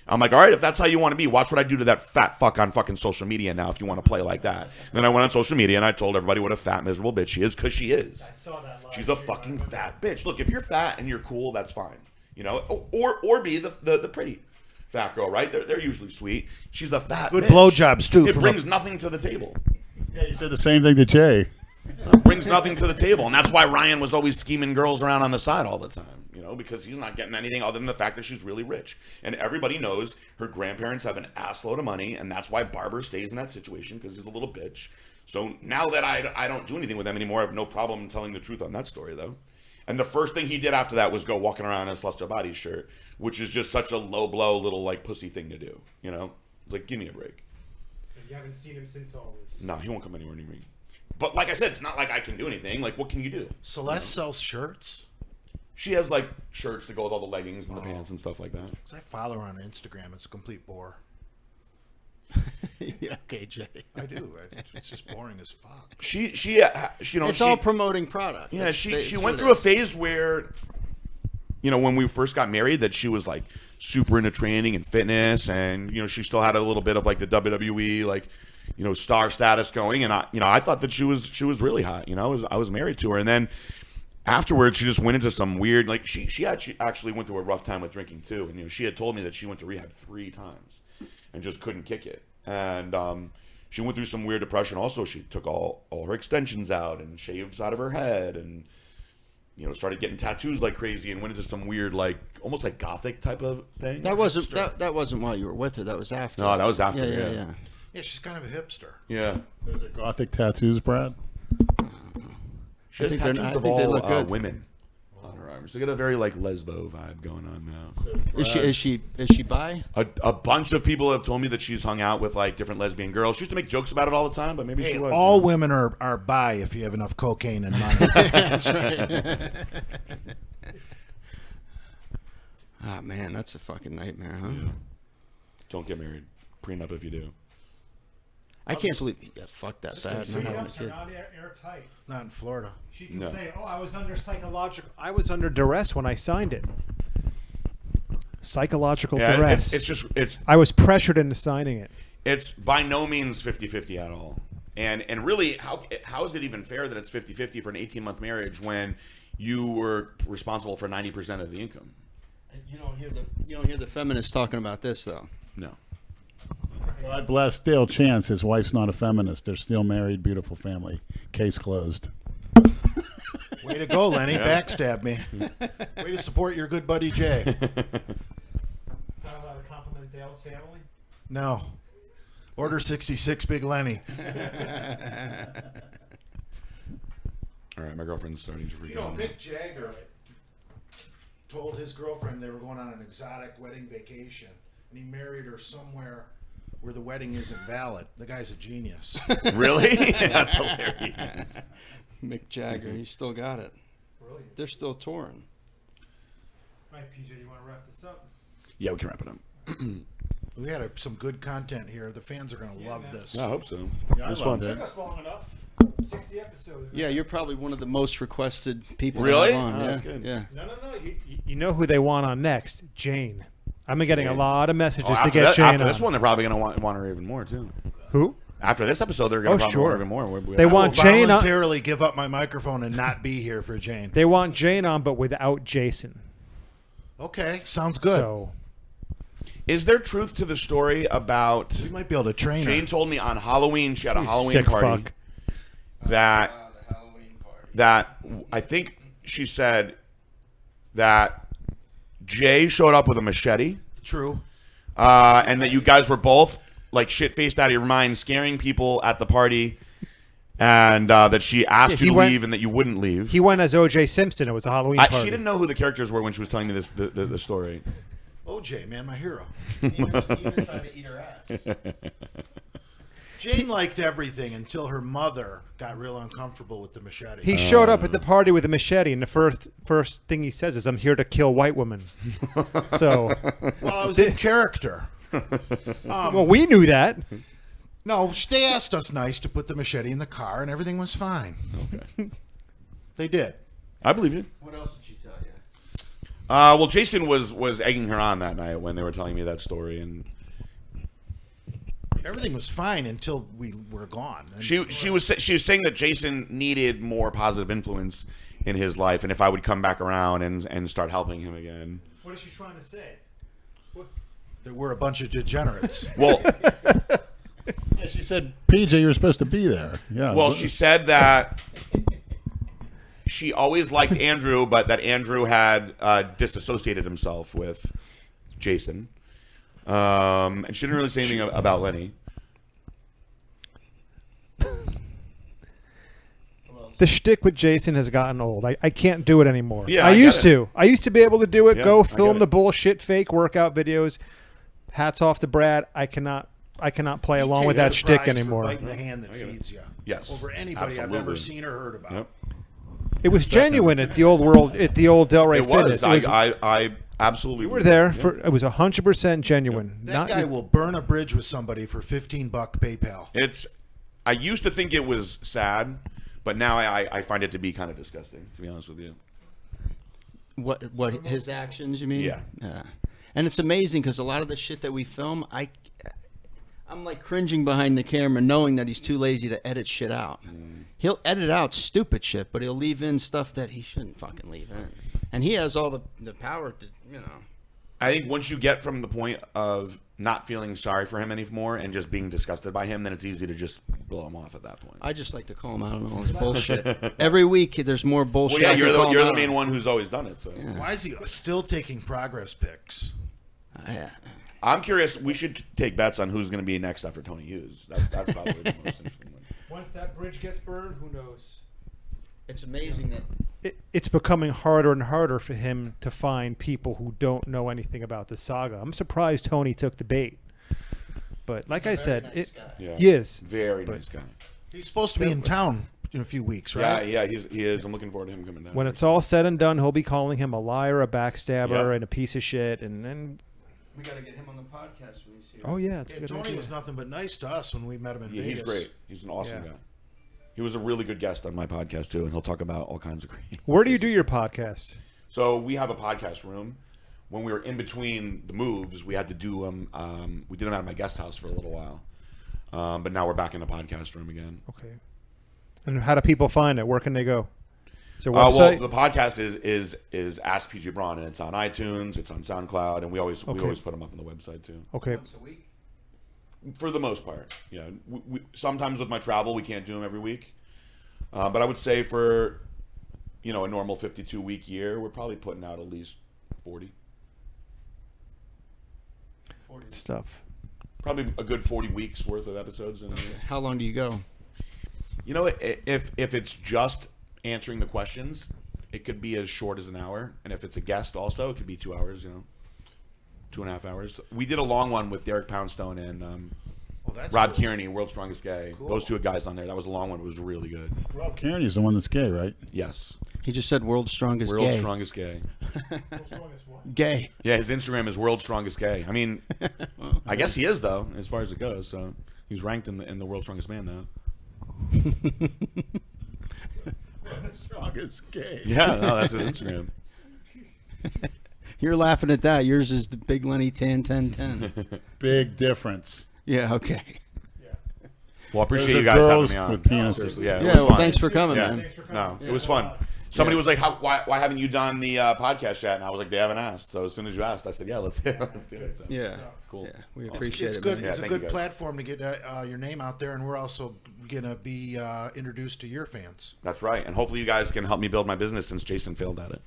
I'm like, all right, if that's how you want to be, watch what I do to that fat fuck on fucking social media now if you want to play like that. Then I went on social media and I told everybody what a fat, miserable bitch she is, because she is. I saw that live. She's a fucking fat bitch. Look, if you're fat and you're cool, that's fine. Or be the pretty fat girl, right? They're usually sweet. She's a fat Good bitch. blowjobs, too. It brings nothing to the table. Yeah, you said the same thing to Jay. It brings nothing to the table. And that's why Ryan was always scheming girls around on the side all the time. Because he's not getting anything other than the fact that she's really rich. And everybody knows her grandparents have an assload of money, and that's why Barber stays in that situation, because he's a little bitch. So now that I don't do anything with them anymore, I have no problem telling the truth on that story, though. And the first thing he did after that was go walking around in a Celestial Bodies shirt, which is just such a low-blow little, like, pussy thing to do, It's like, give me a break. And you haven't seen him since all this. No, he won't come anywhere near me. But like I said, it's not like I can do anything. Like, what can you do? Celeste sells shirts. She has like shirts to go with all the leggings and the pants and stuff like that. Because I follow her on Instagram. It's a complete bore. Yeah, okay, Jay. I do. It's just boring as fuck. It's all promoting product. Yeah, she went through a phase where, when we first got married, that she was like super into training and fitness, and she still had a little bit of like the WWE like, star status going, and I thought that she was really hot. I was married to her, and then afterwards, she just went into some weird, like she actually went through a rough time with drinking too, and she had told me that she went to rehab 3 times and just couldn't kick it, and she went through some weird depression. Also, she took all her extensions out and shaved out of her head, and started getting tattoos like crazy, and went into some weird, like almost like gothic type of thing. That wasn't while you were with her. That was after. No, that was after. Yeah. Yeah, she's kind of a hipster. Yeah. Those are gothic tattoos, Brad. She has I think tattoos of they all look good. women on her arms. They got a very like lesbo vibe going on now. Is she bi? A bunch of people have told me that she's hung out with like different lesbian girls. She used to make jokes about it all the time, but maybe she was. All women are bi if you have enough cocaine and money. That's right. Ah, man, that's a fucking nightmare, huh? Yeah. Don't get married. Prenup if you do. I can't believe you got fucked that bad. say, Not having a Prenups are kid. not airtight. Not in Florida. She can No. say, "Oh, I was under duress when I signed it." Psychological duress. It's I was pressured into signing it. it's by no means 50-50 at all. And really, how is it even fair that it's 50-50 for an 18-month marriage when you were responsible for 90% of the income? You don't hear the feminists talking about this though. No. God bless Dale Chance. His wife's not a feminist. They're still married, beautiful family. Case closed. Way to go, Lenny. Backstab me. Way to support your good buddy Jay. Sound allowed to compliment Dale's family? No. Order 66, Big Lenny. All right, my girlfriend's starting to freak out. Mick Jagger told his girlfriend they were going on an exotic wedding vacation, and he married her somewhere where the wedding isn't valid. The guy's a genius. Really? That's hilarious. Mick Jagger, he still got it. Brilliant. They're still touring. All right, PJ, you want to wrap this up? Yeah, we can wrap it up. We had some good content here. The fans are going to love this. Yeah, I hope so. Yeah, It was I fun. loved it. Took us long enough. 60 episodes. Yeah, you're probably one of the most requested people. to Really? have on. Oh, yeah. that's good. Yeah. No. You know who they want on next? Jane. I'm getting a lot of messages to after get Jane after on. this one, they're probably going to want her even more, too. Who? After this episode, they're going to probably want her even more. They I want will Jane on. voluntarily give up my microphone and not be here for Jane. They want Jane on, but without Jason. Okay, sounds good. So Is there truth to the story about... We might be able to train her. Jane told me on Halloween, she had a You Halloween sick party. fuck. That I think she said that Jay showed up with a machete. True. And that you guys were both like shit-faced out of your mind, scaring people at the party, and that she asked you to leave and that you wouldn't leave. He went as O.J. Simpson. It was a Halloween party. She didn't know who the characters were when she was telling me this the story. OJ, man, my hero. Even trying to eat her ass. Jane liked everything until her mother got real uncomfortable with the machete. He showed up at the party with a machete, and the first thing he says is, "I'm here to kill white women." So, well, I was in character. well, we knew that. No, they asked us nice to put the machete in the car, and everything was fine. Okay. They did. I believe you. What else did she tell you? Well, Jason was egging her on that night when they were telling me that story, and everything was fine until we were gone. And she was saying that Jason needed more positive influence in his life, and if I would come back around and start helping him again. What is she trying to say? that we're a bunch of degenerates. Well, Yeah, she said, PJ, you were supposed to be there. Yeah. well, she said that she always liked Andrew, but that Andrew had disassociated himself with Jason. And she didn't really say anything about Lenny. The shtick with Jason has gotten old. I can't do it anymore. Yeah, I I get used it. to. I used to be able to do it. Yeah, Go I film get the it. bullshit fake workout videos. Hats off to Brad. I cannot play along with that Takes the shtick prize for anymore. biting the hand that feeds you. Yes, Over anybody I've ever absolutely. seen or heard about. Yep. It was genuine at the old Delray It Fitness. was. I absolutely. We were there for. It was 100% genuine. That guy will burn a bridge with somebody for $15 PayPal. I used to think it was sad, but now I find it to be kind of disgusting, to be honest with you. What his actions? You mean? Yeah. And it's amazing because a lot of the shit that we film, I I'm like cringing behind the camera knowing that he's too lazy to edit shit out. He'll edit out stupid shit, but he'll leave in stuff that he shouldn't fucking leave in. And he has all the power to, you know. I think once you get from the point of not feeling sorry for him anymore and just being disgusted by him, then it's easy to just blow him off at that point. I just like to call him out on all his bullshit. Every week there's more bullshit. Well, yeah, I can call you're him the out main on. one who's always done it. So Why is he still taking progress pics? Yeah. I'm curious. We should take bets on who's going to be next after Tony Hughes. That's probably the most interesting one. Once that bridge gets burned, who knows? It's amazing that It's becoming harder and harder for him to find people who don't know anything about the saga. I'm surprised Tony took the bait. But like I said, Yeah. he is. Very nice guy. He's supposed to be in town in a few weeks, right? Yeah, he is. I'm looking forward to him coming down. When it's all said and done, he'll be calling him a liar, a backstabber, Yep. and a piece of shit. And then, we got to get him on the podcast when he's here. oh yeah, it's a Yeah, good Tony idea. was nothing but nice to us when we met him in Yeah, Vegas. he's great. He's an awesome Yeah. guy. He was a really good guest on my podcast too, and he'll talk about all kinds of great. Where do you do your podcast? So we have a podcast room. When we were in between the moves, we had to do them. We did them out of my guest house for a little while, but now we're back in the podcast room again. Okay. And how do people find it? Where can they go? Is there a Well, website? the podcast is Ask PG Braun, and it's on iTunes, it's on SoundCloud, and we always put them up on the website too. okay. Once a week. For the most part, yeah. Sometimes with my travel, we can't do them every week, but I would say for a normal 52-week year, we're probably putting out at least 40. Stuff. Probably a good 40 weeks worth of episodes in a year. How long do you go? If it's just answering the questions, it could be as short as an hour, and if it's a guest, also, it could be 2 hours. 2.5 hours. We did a long one with Derek Poundstone and That's Rob cool. Kearney, World's Strongest Gay. Those two guys on there. That was a long one. It was really good. Rob Kearney's the one that's gay, right? Yes. He just said world's strongest World's gay. Strongest Gay. Gay. Yeah, his Instagram is World's Strongest Gay. I mean, I guess he is, though, as far as it goes. So he's ranked in the World's Strongest Man now. Strongest gay. Yeah, no, that's his Instagram. You're laughing at that. Yours is the Big Lenny 10-10-10. Big difference. Yeah, okay. Well, I appreciate Those you are guys girls having me on. with penises. Seriously, yeah, it Yeah, was well, fun. thanks for coming, Yeah. man. No, it was fun. Somebody was like, why haven't you done the podcast chat? And I was like, they haven't asked. So as soon as you asked, I said, yeah, let's do it. So, Yeah. cool. Yeah, we appreciate It's it, good. man. It's a thank you, good guys. platform to get your name out there, and we're also gonna be introduced to your fans. That's right. And hopefully you guys can help me build my business since Jason failed at it.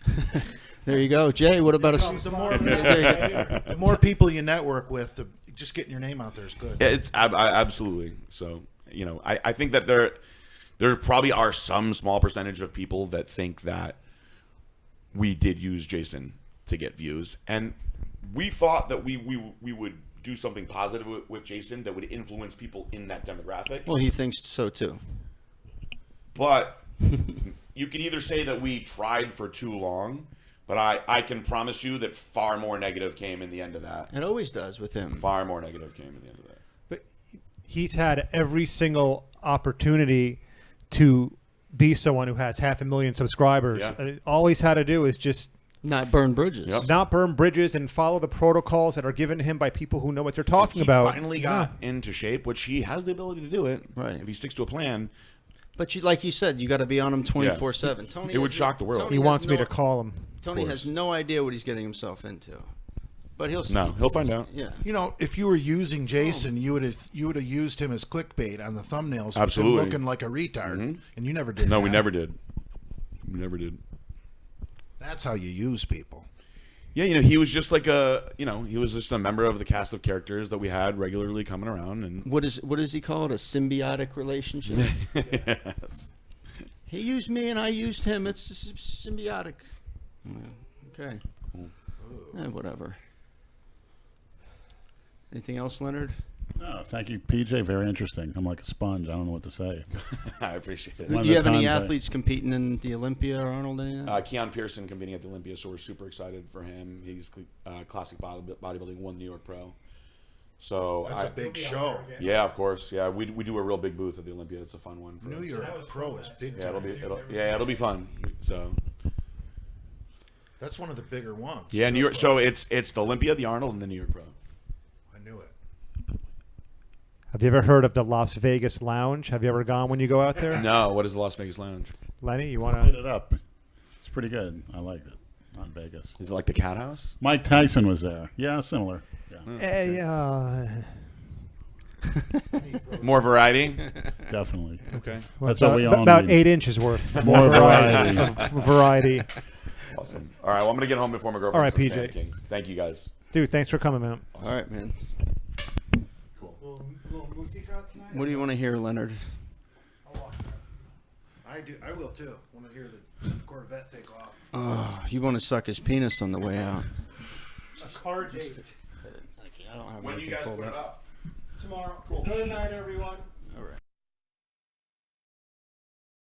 There you go. Jay, what about us? The more people you network with, just getting your name out there is good. Yeah, it's absolutely. So, I think that there probably are some small percentage of people that think that we did use Jason to get views, and we thought that we would do something positive with Jason that would influence people in that demographic. Well, he thinks so too. But you can either say that we tried for too long, but I can promise you that far more negative came in the end of that. It always does with him. Far more negative came in the end of that. But he's had every single opportunity to be someone who has 500,000 subscribers. Yeah. All he's had to do is just Not burn bridges. Yep. not burn bridges and follow the protocols that are given to him by people who know what they're talking He about. finally got into shape, which he has the ability to do it. Right. If he sticks to a plan. But like you said, you got to be on him 24/7. Tony, It would has- shock the world. Tony He has wants me no- to call him. Tony has no idea what he's getting himself into. But he'll see. No, he'll find out. Yeah. If you were using Jason, you would have used him as clickbait on the thumbnails, with him Absolutely. looking like a retard, and you never did. No, that. we never did. We never did. That's how you use people. Yeah, he was just like he was just a member of the cast of characters that we had regularly coming around. And What does he call it? A symbiotic relationship? yes. He used me and I used him. It's symbiotic. Okay. Whatever. Anything else, Leonard? No, thank you, PJ. Very interesting. I'm like a sponge. I don't know what to say. I appreciate it. One Do of you the have any times I- athletes competing in the Olympia or Arnold? Any of that? Keon Pearson competing at the Olympia, so we're super excited for him. He's classic bodybuilding, won New York Pro. So That's a big show. Yeah, of course. Yeah, we do a real big booth at the Olympia. It's a fun one. For New us. York Pro is big. Yeah, time. it'll be fun. So That's one of the bigger ones. yeah, New York. So it's the Olympia, the Arnold, and the New York Pro. I knew it. Have you ever heard of the Las Vegas Lounge? Have you ever gone when you go out there? No, what is the Las Vegas Lounge? Lenny, you want Hit to? it up. It's pretty good. I liked it on Vegas. Is it like the Cat House? Mike Tyson was there. Yeah, similar. Yeah, More variety? definitely. Okay. That's what we all About need. 8 inches worth. More variety. Variety. Awesome. All right, well, I'm going to get home before my girlfriend All right, starts PJ. panicking. Thank you, guys. Dude, thanks for coming, man. All right, man. What do you want to hear, Leonard? I do. I will too. Want to hear the Corvette take off. You want to suck his penis on the way out. A car date. I don't have When do you anything guys pulled put it up. up? Tomorrow. Good night, everyone.